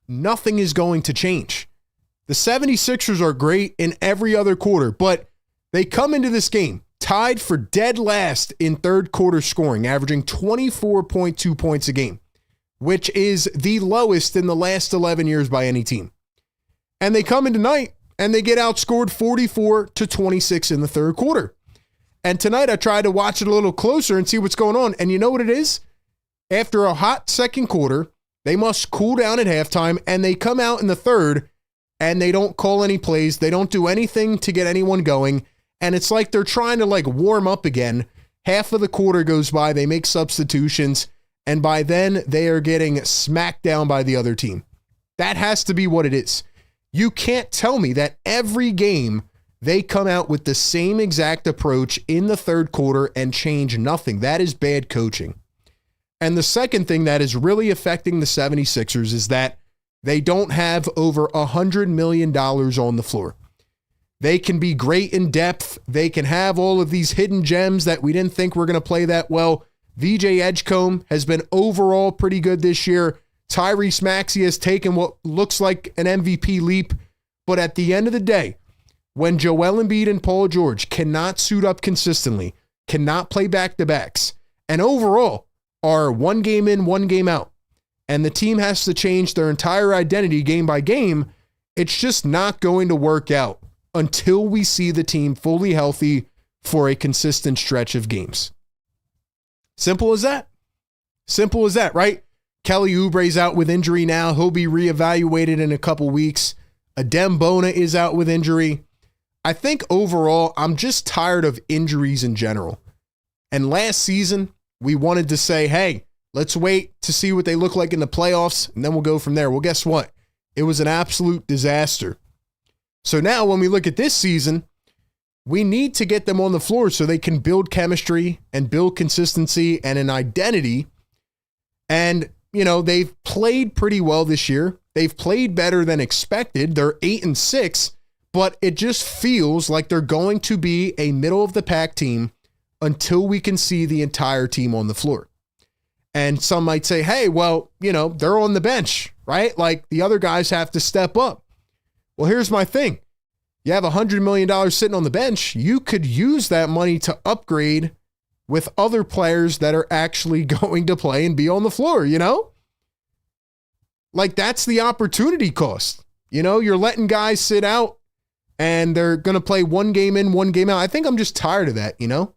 nothing is going to change. The 76ers are great in every other quarter, but they come into this game tied for dead last in third quarter scoring, averaging 24.2 points a game, which is the lowest in the last 11 years by any team. And they come in tonight and they get outscored 44-26 in the third quarter. And tonight I tried to watch it a little closer and see what's going on. And you know what it is? After a hot second quarter, they must cool down at halftime, and they come out in the third and they don't call any plays. They don't do anything to get anyone going. And it's like they're trying to warm up again. Half of the quarter goes by, they make substitutions, and by then they are getting smacked down by the other team. That has to be what it is. You can't tell me that every game they come out with the same exact approach in the third quarter and change nothing. That is bad coaching. And the second thing that is really affecting the 76ers is that they don't have over $100 million on the floor. They can be great in depth. They can have all of these hidden gems that we didn't think were going to play that well. VJ Edgecombe has been overall pretty good this year. Tyrese Maxey has taken what looks like an MVP leap. But at the end of the day, when Joel Embiid and Paul George cannot suit up consistently, cannot play back-to-backs, and overall are one game in, one game out, and the team has to change their entire identity game by game, it's just not going to work out until we see the team fully healthy for a consistent stretch of games. Simple as that. Simple as that, right? Kelly Oubre's out with injury now. He'll be reevaluated in a couple weeks. Adem Bona is out with injury. I think overall, I'm just tired of injuries in general. And last season, we wanted to say, hey, let's wait to see what they look like in the playoffs, and then we'll go from there. Well, guess what? It was an absolute disaster. So now when we look at this season, we need to get them on the floor so they can build chemistry and build consistency and an identity. And, you know, they've played pretty well this year. They've played better than expected. They're 8-6, but it just feels like they're going to be a middle of the pack team until we can see the entire team on the floor. And some might say, hey, well, you know, they're on the bench, right? Like the other guys have to step up. Well, here's my thing. You have $100 million sitting on the bench. You could use that money to upgrade with other players that are actually going to play and be on the floor, you know? Like that's the opportunity cost. You know, you're letting guys sit out and they're going to play one game in, one game out. I think I'm just tired of that, you know?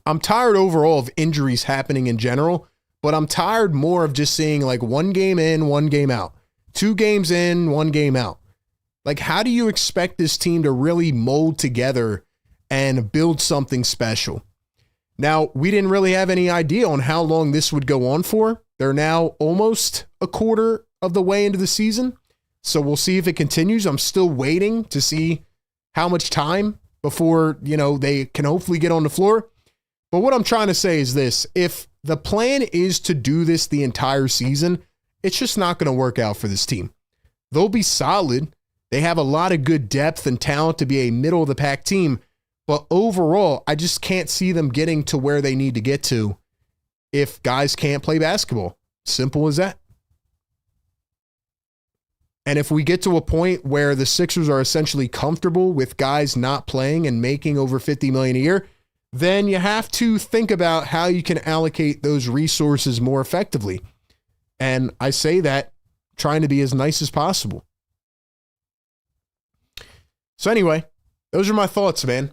I'm tired overall of injuries happening in general, but I'm tired more of just seeing like one game in, one game out, 2 games in, one game out. Like, how do you expect this team to really mold together and build something special? Now, we didn't really have any idea on how long this would go on for. They're now almost a quarter of the way into the season, so we'll see if it continues. I'm still waiting to see how much time before, you know, they can hopefully get on the floor. But what I'm trying to say is this. If the plan is to do this the entire season, it's just not going to work out for this team. They'll be solid. They have a lot of good depth and talent to be a middle of the pack team. But overall, I just can't see them getting to where they need to get to if guys can't play basketball. Simple as that. And if we get to a point where the Sixers are essentially comfortable with guys not playing and making over $50 million a year, then you have to think about how you can allocate those resources more effectively. And I say that trying to be as nice as possible. So anyway, those are my thoughts, man.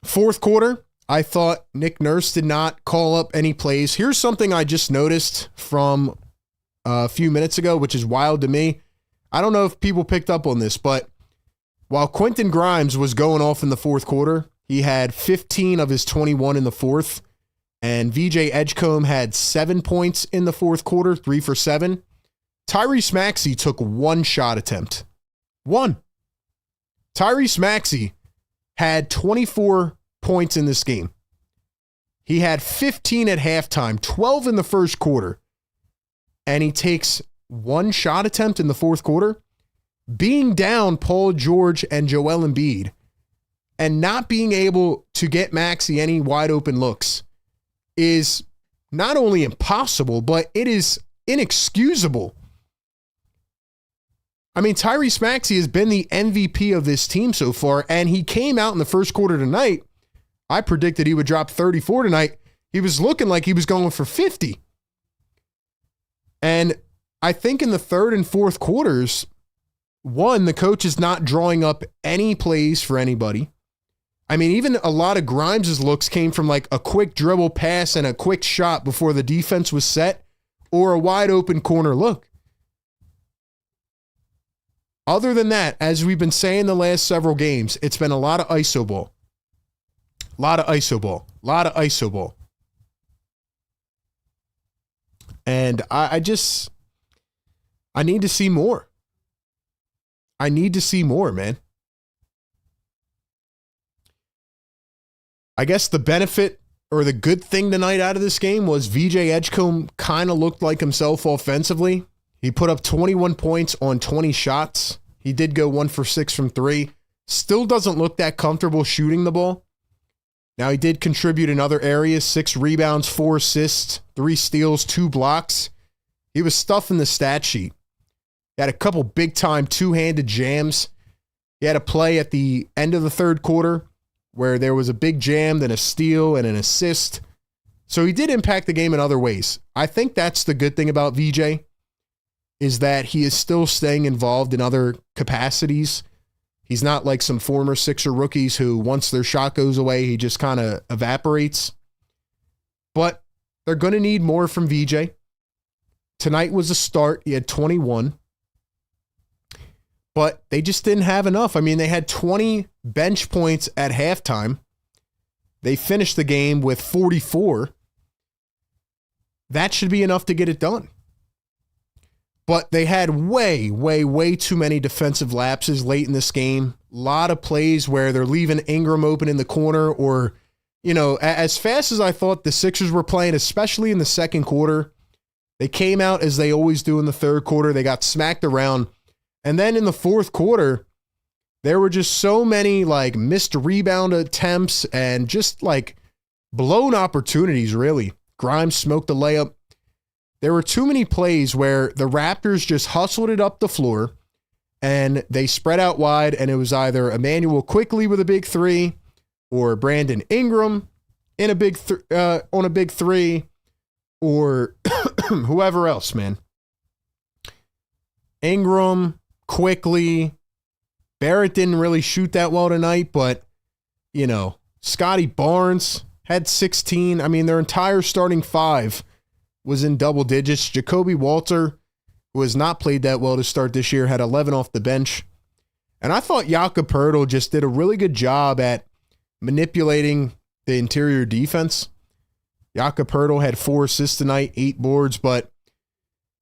Fourth quarter, I thought Nick Nurse did not call up any plays. Here's something I just noticed from a few minutes ago, which is wild to me. I don't know if people picked up on this, but while Quentin Grimes was going off in the fourth quarter, he had 15 of his 21 in the fourth, and VJ Edgecombe had 7 points in the fourth quarter, 3 for 7. Tyrese Maxey took 1 shot attempt. 1. Tyrese Maxey had 24 points in this game. He had 15 at halftime, 12 in the first quarter, and he takes 1 shot attempt in the fourth quarter. Being down Paul George and Joel Embiid and not being able to get Maxey any wide open looks is not only impossible, but it is inexcusable. I mean, Tyrese Maxey has been the MVP of this team so far, and he came out in the first quarter tonight. I predicted he would drop 34 tonight. He was looking like he was going for 50. And I think in the third and fourth quarters, one, the coach is not drawing up any plays for anybody. I mean, even a lot of Grimes' looks came from like a quick dribble pass and a quick shot before the defense was set or a wide open corner look. Other than that, as we've been saying the last several games, it's been a lot of ISO ball. A lot of ISO ball. A lot of ISO ball. And I need to see more. I need to see more, man. I guess the benefit or the good thing tonight out of this game was VJ Edgecombe kind of looked like himself offensively. He put up 21 points on 20 shots. He did go 1 for 6 from 3. Still doesn't look that comfortable shooting the ball. Now, he did contribute in other areas, 6 rebounds, 4 assists, 3 steals, 2 blocks. He was stuffing the stat sheet. He had a couple big-time two-handed jams. He had a play at the end of the third quarter where there was a big jam, then a steal, and an assist So he did impact the game in other ways. I think that's the good thing about VJ, is that he is still staying involved in other capacities. He's not like some former Sixer rookies who, once their shot goes away, he just kind of evaporates. But they're going to need more from VJ. Tonight was a start. He had 21. But they just didn't have enough. I mean, they had 20 bench points at halftime. They finished the game with 44. That should be enough to get it done. But they had way too many defensive lapses late in this game. A lot of plays where they're leaving Ingram open in the corner, or, you know, as fast as I thought the Sixers were playing, especially in the second quarter, they came out as they always do in the third quarter. They got smacked around. And then in the fourth quarter, there were just so many like missed rebound attempts and just like blown opportunities, really. Grimes smoked the layup. There were too many plays where the Raptors just hustled it up the floor and they spread out wide, and it was either Emmanuel Quickly with a big three or Brandon Ingram in a big on a big three, or whoever else, man. Ingram, Quickly. Barrett didn't really shoot that well tonight, but, you know, Scotty Barnes had 16. I mean, their entire starting five was in double digits. Jacoby Walter, who has not played that well to start this year, had 11 off the bench. And I thought Jakob Poeltl just did a really good job at manipulating the interior defense. Jakob Poeltl had 4 assists tonight, 8 boards, but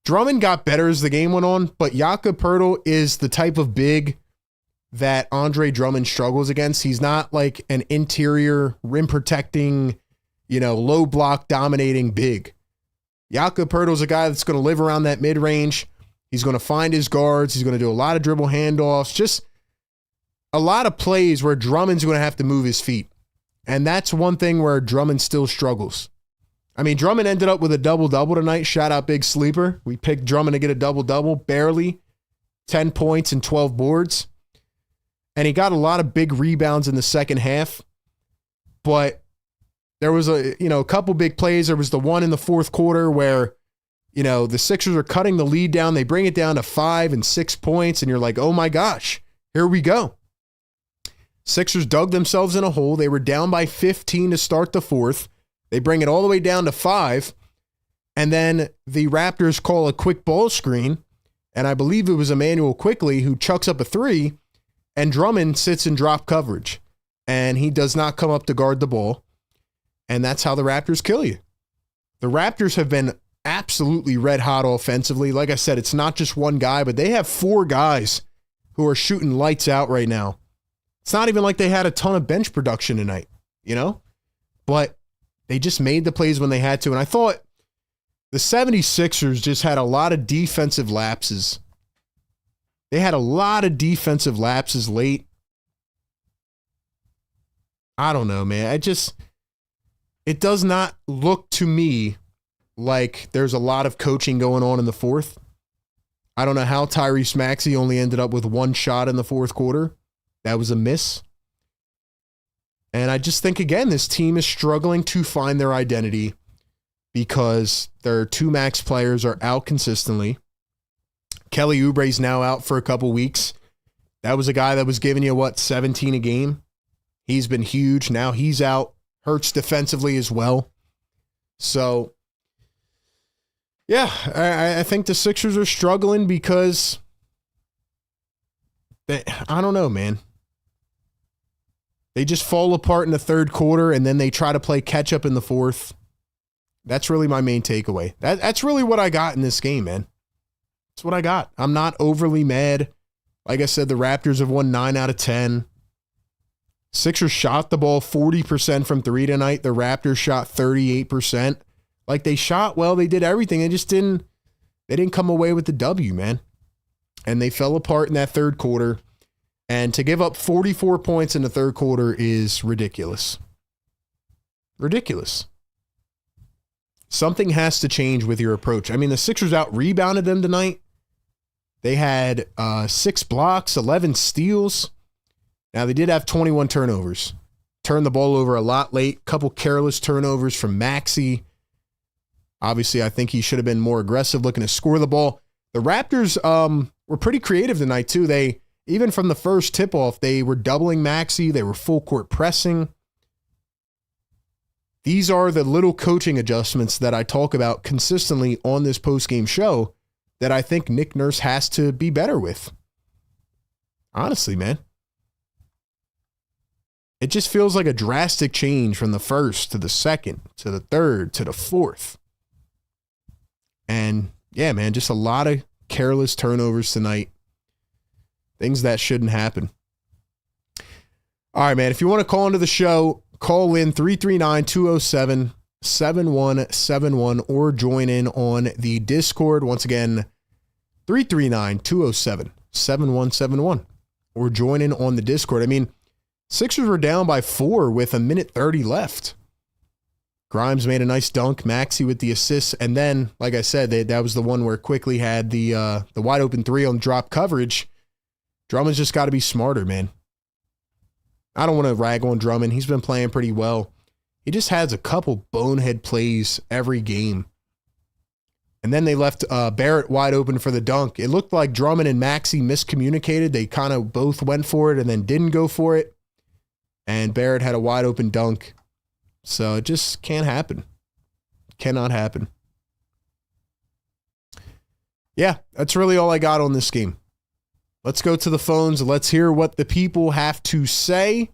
Drummond got better as the game went on. But Jakob Poeltl is the type of big that Andre Drummond struggles against. He's not like an interior rim protecting, you know, low block dominating big. Jakob Poeltl is a guy that's going to live around that mid-range. He's going to find his guards. He's going to do a lot of dribble handoffs. Just a lot of plays where Drummond's going to have to move his feet. And that's one thing where Drummond still struggles. I mean, Drummond ended up with a double-double tonight. Shout out Big Sleeper. We picked Drummond to get a double-double, barely. 10 points and 12 boards. And he got a lot of big rebounds in the second half. But there was a couple big plays. There was the one in the fourth quarter where, you know, the Sixers are cutting the lead down. They bring it down to 5 and 6 points. And you're like, oh my gosh, here we go. Sixers dug themselves in a hole. They were down by 15 to start the fourth. They bring it all the way down to 5. And then the Raptors call a quick ball screen. And I believe it was Emmanuel Quickly who chucks up a 3. And Drummond sits in drop coverage. And he does not come up to guard the ball. And that's how the Raptors kill you. The Raptors have been absolutely red hot offensively. Like I said, it's not just one guy, but they have 4 guys who are shooting lights out right now. It's not even like they had a ton of bench production tonight, you know? But they just made the plays when they had to. And I thought the 76ers just had a lot of defensive lapses. They had a lot of defensive lapses late. I don't know, man. It does not look to me like there's a lot of coaching going on in the fourth. I don't know how Tyrese Maxey only ended up with 1 shot in the fourth quarter. That was a miss. And I just think, again, this team is struggling to find their identity because their 2 max players are out consistently. Kelly Oubre's now out for a couple weeks. That was a guy that was giving you, 17 a game? He's been huge. Now he's out. Hurts defensively as well. So, yeah, I think the Sixers are struggling because I don't know, man. They just fall apart in the third quarter, and then they try to play catch-up in the fourth. That's really my main takeaway. That's really what I got in this game, man. That's what I got. I'm not overly mad. Like I said, the Raptors have won 9 out of 10. Sixers shot the ball 40% from 3 tonight. The Raptors shot 38%. Like, they shot well. They did everything. They didn't come away with the W, man. And they fell apart in that third quarter. And to give up 44 points in the third quarter is ridiculous. Ridiculous. Something has to change with your approach. I mean, the Sixers out-rebounded them tonight. They had 6 blocks, 11 steals. Now, they did have 21 turnovers. turned the ball over a lot late. Couple careless turnovers from Maxey. Obviously, I think he should have been more aggressive looking to score the ball. The Raptors were pretty creative tonight, too. They, even from the first tip-off, they were doubling Maxey. They were full-court pressing. These are the little coaching adjustments that I talk about consistently on this post-game show that I think Nick Nurse has to be better with. Honestly, man. It just feels like a drastic change from the first to the second to the third to the fourth. And yeah, man, just a lot of careless turnovers tonight. Things that shouldn't happen. All right, man, if you want to call into the show, call in 339-207-7171 or join in on the Discord. Once again, 339-207-7171 or join in on the Discord. I mean, Sixers were down by 4 with 1:30 left. Grimes made a nice dunk, Maxey with the assist, and then, like I said, that was the one where Quickly had the wide open 3 on drop coverage. Drummond's just got to be smarter, man. I don't want to rag on Drummond. He's been playing pretty well. He just has a couple bonehead plays every game. And then they left Barrett wide open for the dunk. It looked like Drummond and Maxey miscommunicated. They kind of both went for it and then didn't go for it. And Barrett had a wide open dunk. So it just can't happen. Cannot happen. Yeah, that's really all I got on this game. Let's go to the phones. Let's hear what the people have to say.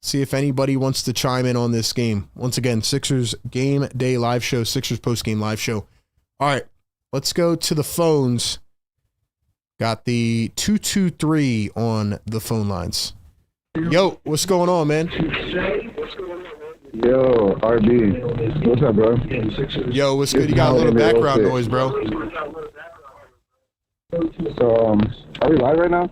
See if anybody wants to chime in on this game. Once again, Sixers game day live show, Sixers post-game live show. All right, let's go to the phones. Got the 223 on the phone lines. Yo, what's going on, man? Yo, RB. What's up, bro? Yo, what's good? You got a little background noise, bro. So, are we live right now?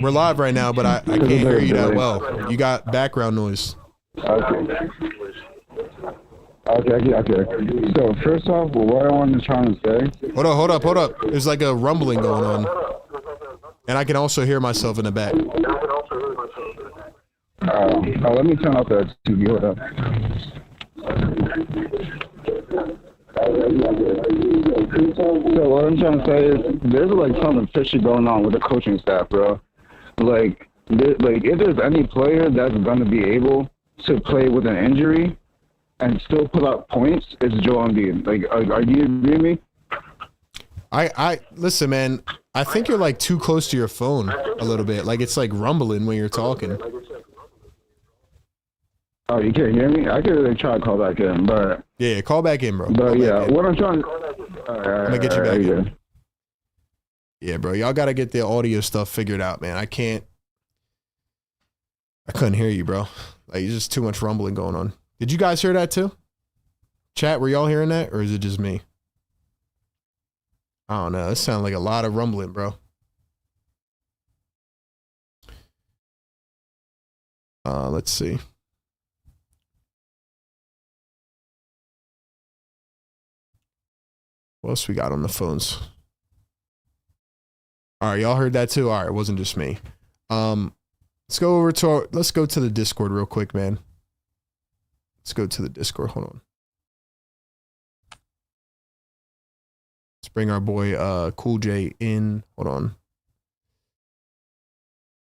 We're live right now, but I can't hear you that well. You got background noise. Okay. So, first off, what I wanted to try and say. Hold up. There's like a rumbling going on. And I can also hear myself in the back. Let me turn off the TV. Hold up. So what I'm trying to say is there's like something fishy going on with the coaching staff, bro. Like if there's any player that's going to be able to play with an injury and still put up points, it's Joel Embiid. Like, are you agree with me? I listen, man. I think you're like too close to your phone a little bit. Like it's like rumbling when you're talking. Oh, you can't hear me? I could try to call back in, but yeah, call back in, bro. But yeah, what I'm trying. I'm gonna get you back in. Yeah, bro. Y'all gotta get the audio stuff figured out, man. I couldn't hear you, bro. Like it's just too much rumbling going on. Did you guys hear that too? Chat, were y'all hearing that, or is it just me? I don't know. That sounded like a lot of rumbling, bro. Let's see. What else we got on the phones? All right, y'all heard that too? All right, it wasn't just me. Let's go to the Discord real quick, man. Let's go to the Discord. Hold on. Let's bring our boy Cool J in. Hold on.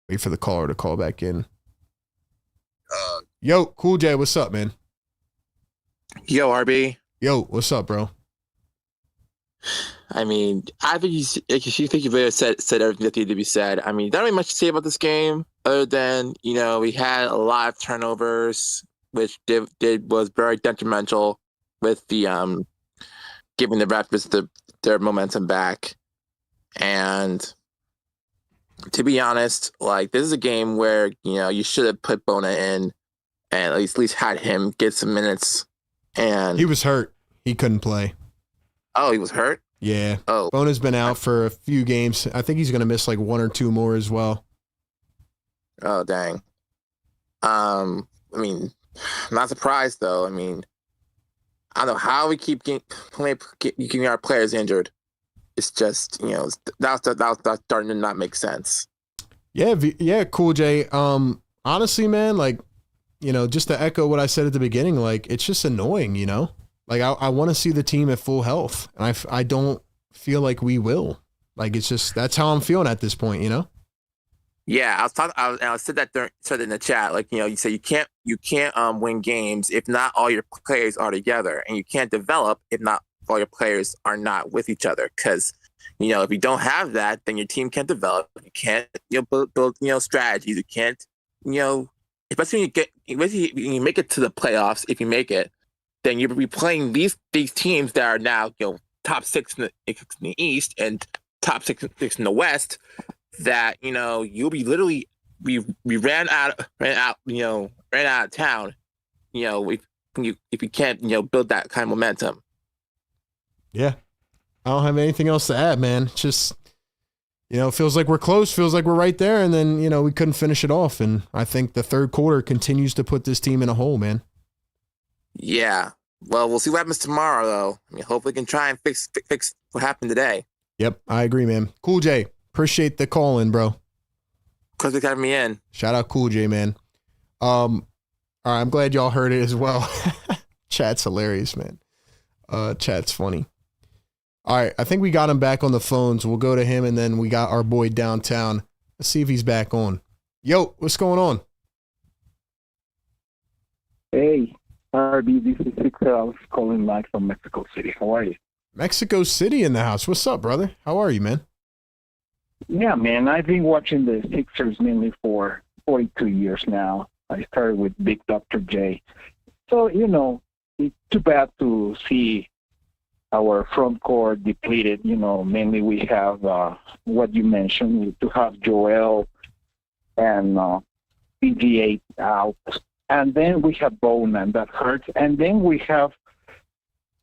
Wait for the caller to call back in. Yo, Cool J, what's up, man? Yo, RB. Yo, what's up, bro? I mean, I think you think you've said everything that needed to be said. I mean, not really much to say about this game other than, we had a lot of turnovers, which was very detrimental with the giving the Raptors their momentum back. And to be honest, like this is a game where, you should have put Bona in and at least had him get some minutes. And he was hurt. He couldn't play. Oh, he was hurt? Yeah. Oh. Bona's been out for a few games. I think he's going to miss like 1 or 2 more as well. Oh, dang. I mean, I'm not surprised, though. I mean, I don't know how we keep keeping our players injured. It's just, that's starting to not make sense. Yeah, Cool J. Honestly, man, like, just to echo what I said at the beginning, like, it's just annoying, Like, I want to see the team at full health, and I don't feel like we will. Like, it's just, that's how I'm feeling at this point, Yeah, I said that in the chat. Like, you say you can't win games if not all your players are together, and you can't develop if not all your players are not with each other. Because if you don't have that, then your team can't develop. You can't build strategies. You can't especially when you make it to the playoffs. If you make it, then you'll be playing these teams that are now top 6 in the East and top 6 in the West. That you'll be literally we ran out of town. If you can't build that kind of momentum. Yeah, I don't have anything else to add, man. It's just it feels like we're close, feels like we're right there, and then we couldn't finish it off. And I think the third quarter continues to put this team in a hole, man. Yeah. Well, we'll see what happens tomorrow, though. I mean, hopefully we can try and fix what happened today. Yep, I agree, man. Cool J, appreciate the call in, bro. Because they having me in. Shout out Cool J, man. All right, I'm glad y'all heard it as well. Chat's hilarious, man. Chat's funny. All right, I think we got him back on the phones. We'll go to him, and then we got our boy downtown. Let's see if he's back on. Yo, what's going on? Hey, RB, this is Sixer. I was calling live from Mexico City. How are you? Mexico City in the house. What's up, brother? How are you, man? Yeah, man. I've been watching the Sixers mainly for 42 years now. I started with Big Dr. J. So, it's too bad to see our front court depleted. Mainly we have what you mentioned, to have Joel and PG8 out. And then we have Bowman, that hurts. And then we have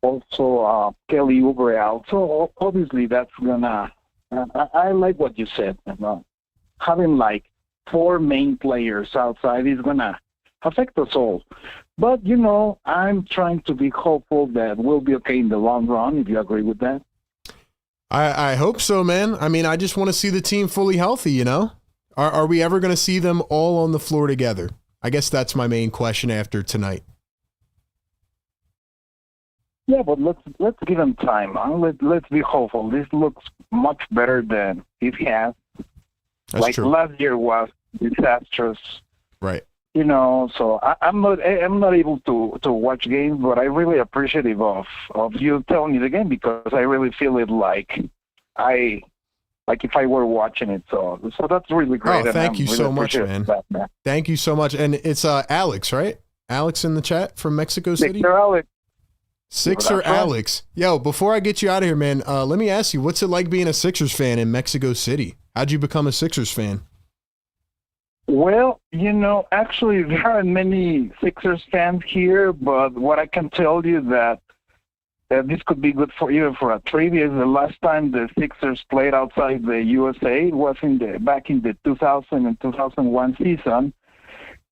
also Kelly Oubre out. So obviously that's going to, I like what you said. Having like 4 main players outside is going to affect us all. But, I'm trying to be hopeful that we'll be okay in the long run, if you agree with that. I hope so, man. I mean, I just want to see the team fully healthy, Are we ever going to see them all on the floor together? I guess that's my main question after tonight. Yeah, but let's give them time. Let's be hopeful. This looks much better than it has. That's true. Last year was disastrous. Right. So I'm not able to watch games, but I'm really appreciative of you telling me the game, because I really feel it like if I were watching it. So that's really great. Oh, thank you really so much, man. Man. Thank you so much. And it's Alex, right? Alex in the chat from Mexico City. Sixer Alex. Sixer Alex. Yo, before I get you out of here, man, let me ask you, what's it like being a Sixers fan in Mexico City? How'd you become a Sixers fan? Well, actually there aren't many Sixers fans here, but what I can tell you that this could be good for even for a trivia is the last time the Sixers played outside the USA was back in the 2000 and 2001 season,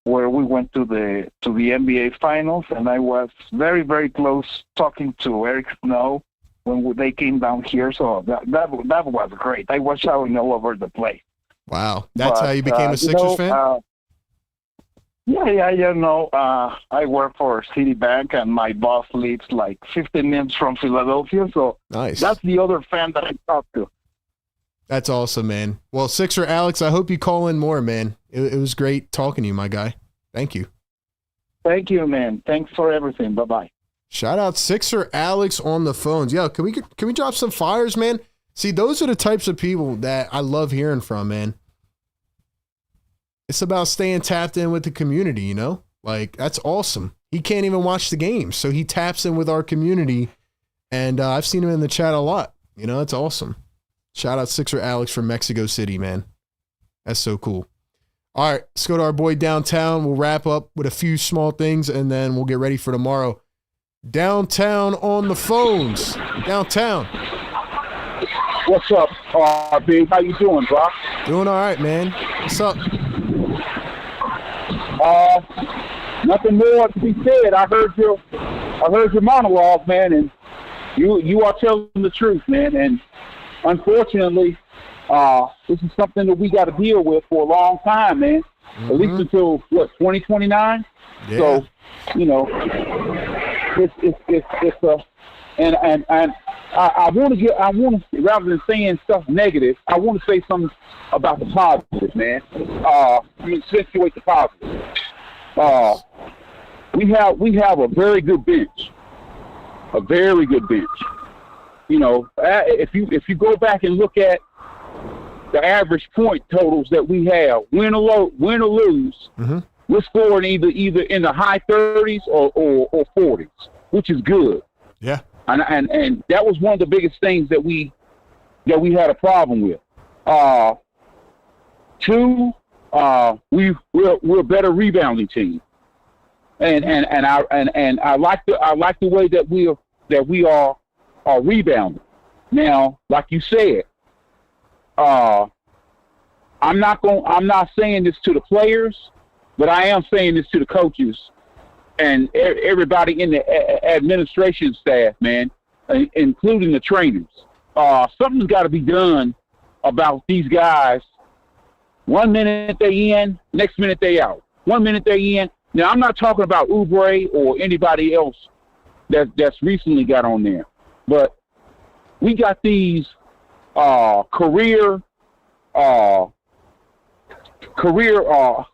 where we went to the NBA Finals, and I was very, very close talking to Eric Snow when they came down here. So that was great. I was shouting all over the place. Wow, that's how you became a Sixers fan? Yeah. I work for Citibank, and my boss lives like 15 minutes from Philadelphia. So nice. That's the other fan that I talk to. That's awesome, man. Well, Sixer Alex, I hope you call in more, man. It was great talking to you, my guy. Thank you. Thank you, man. Thanks for everything. Bye-bye. Shout out Sixer Alex on the phones. Yo, can we drop some fires, man? See, those are the types of people that I love hearing from, man. It's about staying tapped in with the community, Like, that's awesome. He can't even watch the game, so he taps in with our community, and I've seen him in the chat a lot. It's awesome. Shout out Sixer Alex from Mexico City, man. That's so cool. All right, let's go to our boy downtown. We'll wrap up with a few small things, and then we'll get ready for tomorrow. Downtown on the phones. Downtown. What's up, RB? How you doing, bro? Doing all right, man. What's up? Nothing more to be said. I heard your monologue, man, and you are telling the truth, man. And unfortunately, this is something that we got to deal with for a long time, man. at least until what 2029. Yeah. So, you know, it's a and I want to rather than saying stuff negative, I want to say something about the positive, man. Accentuate the positive. We have a very good bench. A very good bench. You know, if you go back and look at the average point totals that we have, win or lose, we're scoring either in the high 30s or 40s, which is good. Yeah. And that was one of the biggest things that we had a problem with. Two, we're a better rebounding team. And I like the way that we are rebounding. Now, like you said, I'm not saying this to the players, but I am saying this to the coaches and everybody in the administration staff, man, including the trainers. Something's got to be done about these guys. 1 minute they in, next minute they out. 1 minute they in. Now, I'm not talking about Oubre or anybody else that's recently got on there, but we got these career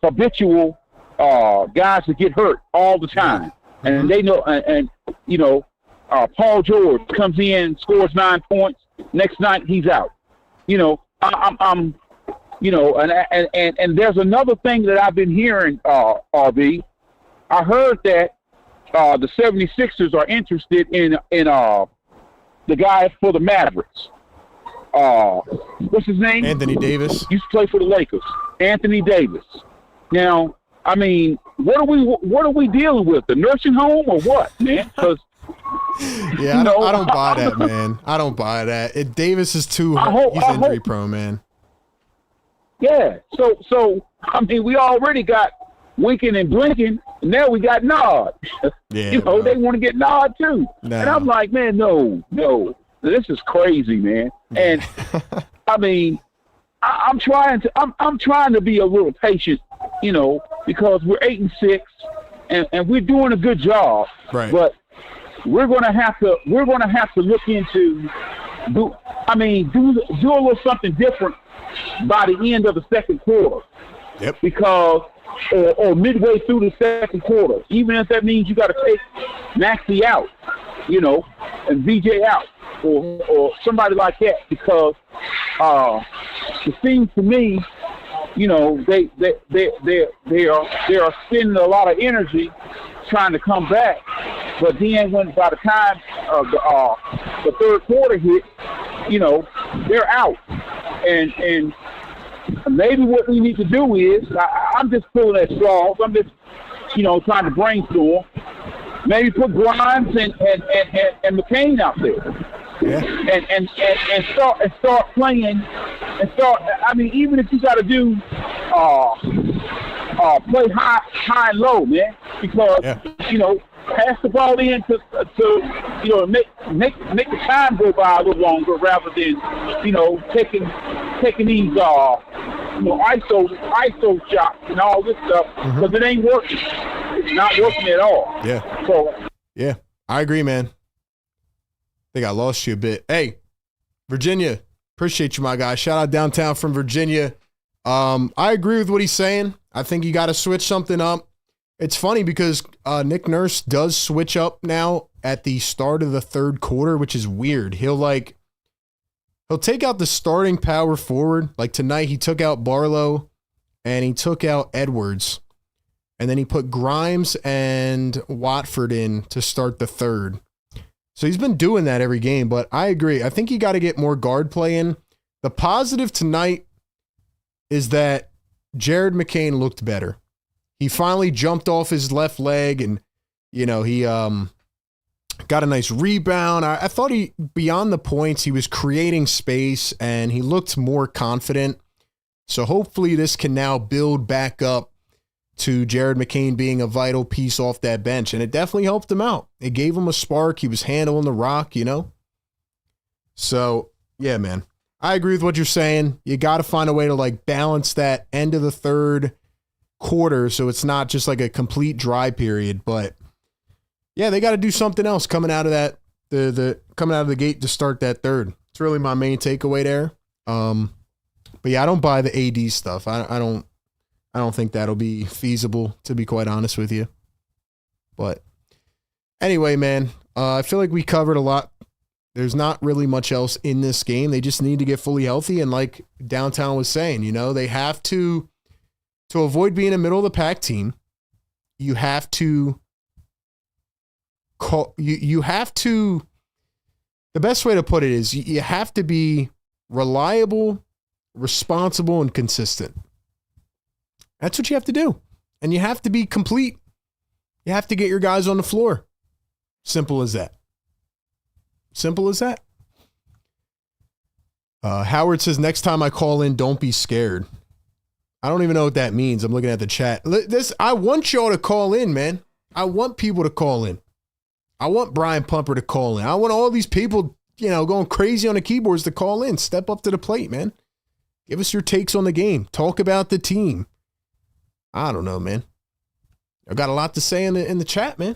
habitual guys that get hurt all the time, and they know. And you know, Paul George comes in, scores 9 points. Next night he's out. You know, I'm you know, and there's another thing that I've been hearing, RB. I heard that the 76ers are interested in the guy for the Mavericks. What's his name? Anthony Davis. Used to play for the Lakers. Anthony Davis. Now, I mean, what are we dealing with? The nursing home or what, man? Because yeah, I don't buy that, man. I don't buy that. Davis is too. He's injury prone, man. Yeah. So I mean, we already got winking and blinking, and now we got nod. Yeah, you know, they want to get nod too. No. And I'm like, man, no. This is crazy, man. And I mean, I'm trying to be a little patient, you know, because we're 8-6 and we're doing a good job. Right. But we're gonna have to look into do a little something different by the end of the second quarter. Yep. Because or midway through the second quarter, even if that means you got to take Maxey out, you know, and VJ out, or somebody like that, because it seems to me, you know, they are spending a lot of energy trying to come back, but then by the time the third quarter hit, you know, they're out, and maybe what we need to do is, I'm just pulling at straws. I'm just, you know, trying to brainstorm. Maybe put Grimes and McCain out there. Yeah. And start playing and start. I mean, even if you got to do play high and low, man, because you know, pass the ball in to you know, make the time go by a little longer rather than, you know, taking these you know, ISO shots and all this stuff, because it ain't working. It's not working at all. Yeah. So yeah, I agree, man. I think I lost you a bit. Hey, Virginia, appreciate you, my guy. Shout out downtown from Virginia. I agree with what he's saying. I think you got to switch something up. It's funny because Nick Nurse does switch up now at the start of the third quarter, which is weird. He'll take out the starting power forward. Like tonight, he took out Barlow and he took out Edwards. And then he put Grimes and Watford in to start the third. So he's been doing that every game, but I agree. I think you got to get more guard play in. The positive tonight is that Jared McCain looked better. He finally jumped off his left leg and, you know, he got a nice rebound. I thought beyond the points, he was creating space and he looked more confident. So hopefully this can now build back up to Jared McCain being a vital piece off that bench. And it definitely helped him out. It gave him a spark. He was handling the rock, you know? So, yeah, man. I agree with what you're saying. You got to find a way to, like, balance that end of the third quarter, so it's not just like a complete dry period. But yeah, they got to do something else coming out of that the coming out of the gate to start that third. It's really my main takeaway there. But yeah, I don't buy the AD stuff. I don't think that'll be feasible, to be quite honest with you. But anyway, man, I feel like we covered a lot. There's not really much else in this game. They just need to get fully healthy. And like Downtown was saying, you know, they have to avoid being a middle of the pack team. You have to you have to, the best way to put it is you have to be reliable, responsible, and consistent. That's what you have to do. And you have to be complete. You have to get your guys on the floor. Simple as that. Simple as that. Howard says, next time I call in, don't be scared. I don't even know what that means. I'm looking at the chat. I want y'all to call in, man. I want people to call in. I want Brian Pumper to call in. I want all these people, you know, going crazy on the keyboards to call in. Step up to the plate, man. Give us your takes on the game. Talk about the team. I don't know, man. I've got a lot to say in the chat, man.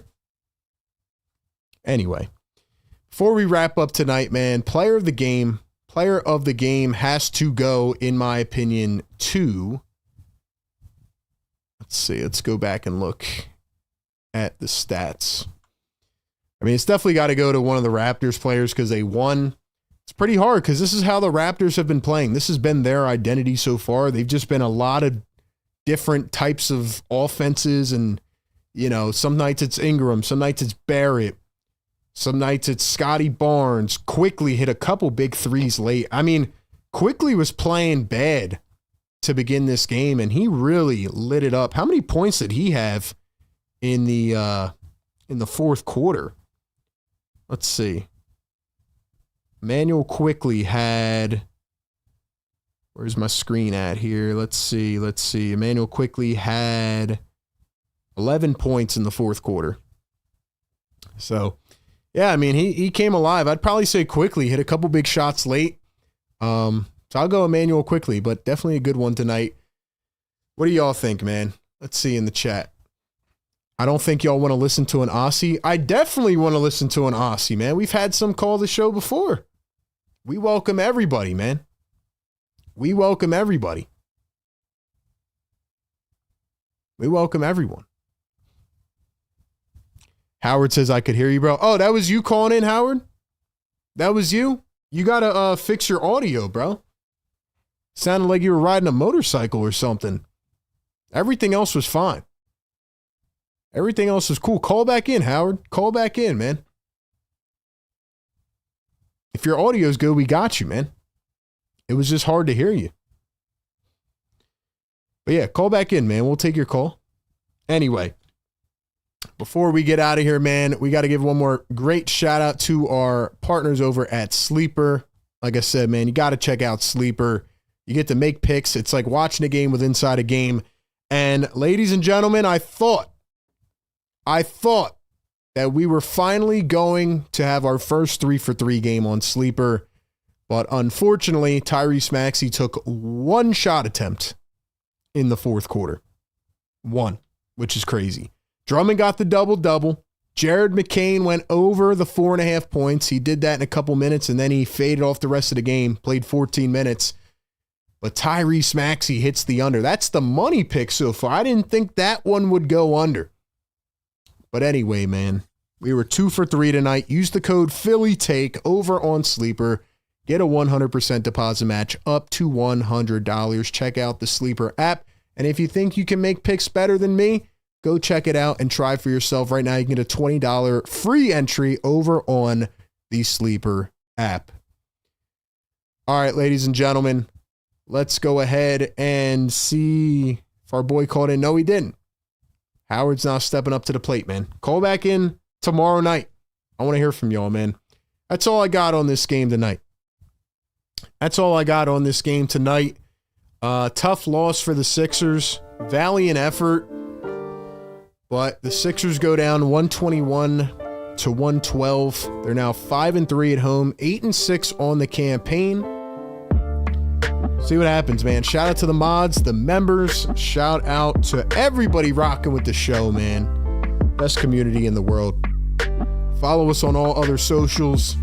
Anyway, before we wrap up tonight, man, player of the game has to go, in my opinion, to, let's see, let's go back and look at the stats. I mean, it's definitely got to go to one of the Raptors players because they won. It's pretty hard because this is how the Raptors have been playing. This has been their identity so far. They've just been a lot of different types of offenses, and, you know, some nights it's Ingram, some nights it's Barrett, some nights it's Scotty Barnes. Quickly hit a couple big threes late. I mean, Quickly was playing bad to begin this game, and he really lit it up. How many points did he have in the fourth quarter? Let's see. Emmanuel Quickly had, where's my screen at here? Let's see. Emmanuel Quickly had 11 points in the fourth quarter. So, yeah, I mean, he came alive. I'd probably say Quickly hit a couple big shots late. So I'll go Emmanuel Quickly, but definitely a good one tonight. What do y'all think, man? Let's see in the chat. I don't think y'all want to listen to an Aussie. I definitely want to listen to an Aussie, man. We've had some call the show before. We welcome everybody, man. We welcome everybody. We welcome everyone. Howard says, I could hear you, bro. Oh, that was you calling in, Howard? That was you? You got to fix your audio, bro. Sounded like you were riding a motorcycle or something. Everything else was fine. Everything else was cool. Call back in, Howard. Call back in, man. If your audio's good, we got you, man. It was just hard to hear you. But yeah, call back in, man. We'll take your call. Anyway, before we get out of here, man, we got to give one more great shout out to our partners over at Sleeper. Like I said, man, you got to check out Sleeper. You get to make picks. It's like watching a game with inside a game. And ladies and gentlemen, I thought that we were finally going to have our first 3-for-3 game on Sleeper, but unfortunately, Tyrese Maxey took one shot attempt in the fourth quarter. One, which is crazy. Drummond got the double-double. Jared McCain went over the 4.5 points. He did that in a couple minutes, and then he faded off the rest of the game, played 14 minutes. But Tyrese Maxey hits the under. That's the money pick so far. I didn't think that one would go under. But anyway, man, we were 2 for 3 tonight. Use the code PhillyTake over on Sleeper. Get a 100% deposit match up to $100. Check out the Sleeper app. And if you think you can make picks better than me, go check it out and try for yourself. Right now, you can get a $20 free entry over on the Sleeper app. All right, ladies and gentlemen, let's go ahead and see if our boy called in. No, he didn't. Howard's now stepping up to the plate, man. Call back in tomorrow night. I want to hear from y'all, man. That's all I got on this game tonight. Tough loss for the Sixers. Valiant effort. But the Sixers go down 121-112. They're now 5-3 at home, 8-6 on the campaign. See what happens, man. Shout out to the mods, the members. Shout out to everybody rocking with the show, man. Best community in the world. Follow us on all other socials.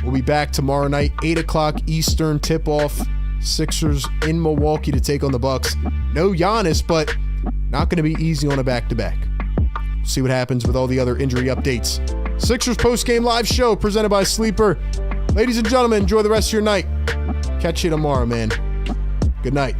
We'll be back tomorrow night, 8 o'clock Eastern tip-off. Sixers in Milwaukee to take on the Bucks. No Giannis, but not going to be easy on a back-to-back. See what happens with all the other injury updates. Sixers post-game live show presented by Sleeper. Ladies and gentlemen, enjoy the rest of your night. Catch you tomorrow, man. Good night.